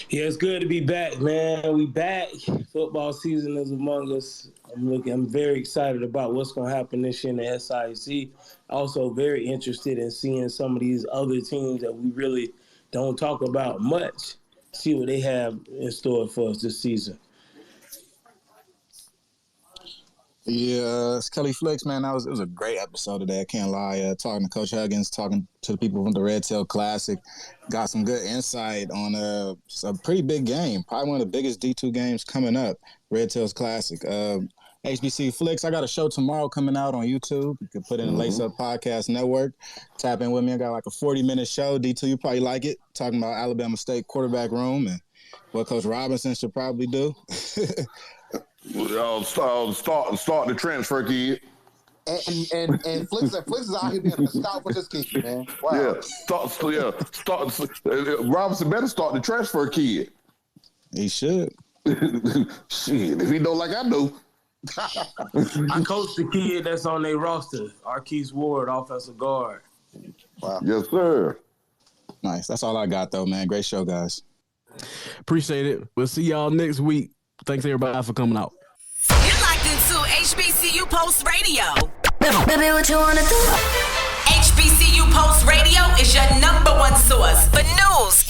Yeah, it's good to be back, man. We back. Football season is among us. I'm very excited about what's going to happen this year in the SIAC. Also very interested in seeing some of these other teams that we really don't talk about much, see what they have in store for us this season. Yeah, it's Kelly Flicks, man. It was a great episode today. I can't lie. Talking to Coach Huggins, talking to the people from the Red Tail Classic, got some good insight on a pretty big game, probably one of the biggest D2 games coming up, Red Tails Classic. HBC Flicks, I got a show tomorrow coming out on YouTube. You can put in the Lace Up Podcast Network. Tap in with me. I got like a 40-minute show. D2, you probably like it. Talking about Alabama State quarterback room and what Coach Robinson should probably do. Start the transfer kid. And Flicks is out here being a scout for this kid, man. Wow. Yeah, Robinson better start the transfer kid. He should. Shit, if he don't like I do. I coached the kid that's on their roster, Arquise Ward, offensive guard. Wow. Yes, sir. Nice. That's all I got, though, man. Great show, guys. Appreciate it. We'll see y'all next week. Thanks, everybody, for coming out. You're locked into HBCU Post Radio. Baby, what you wanna do? HBCU Post Radio is your #1 source for news,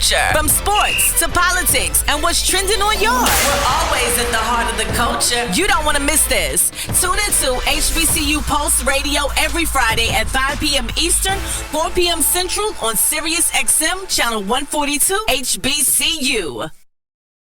culture. From sports to politics and what's trending on yours. We're always at the heart of the culture. You don't want to miss this. Tune into HBCU Pulse Radio every Friday at 5 p.m. Eastern, 4 p.m. Central on Sirius XM Channel 142 HBCU.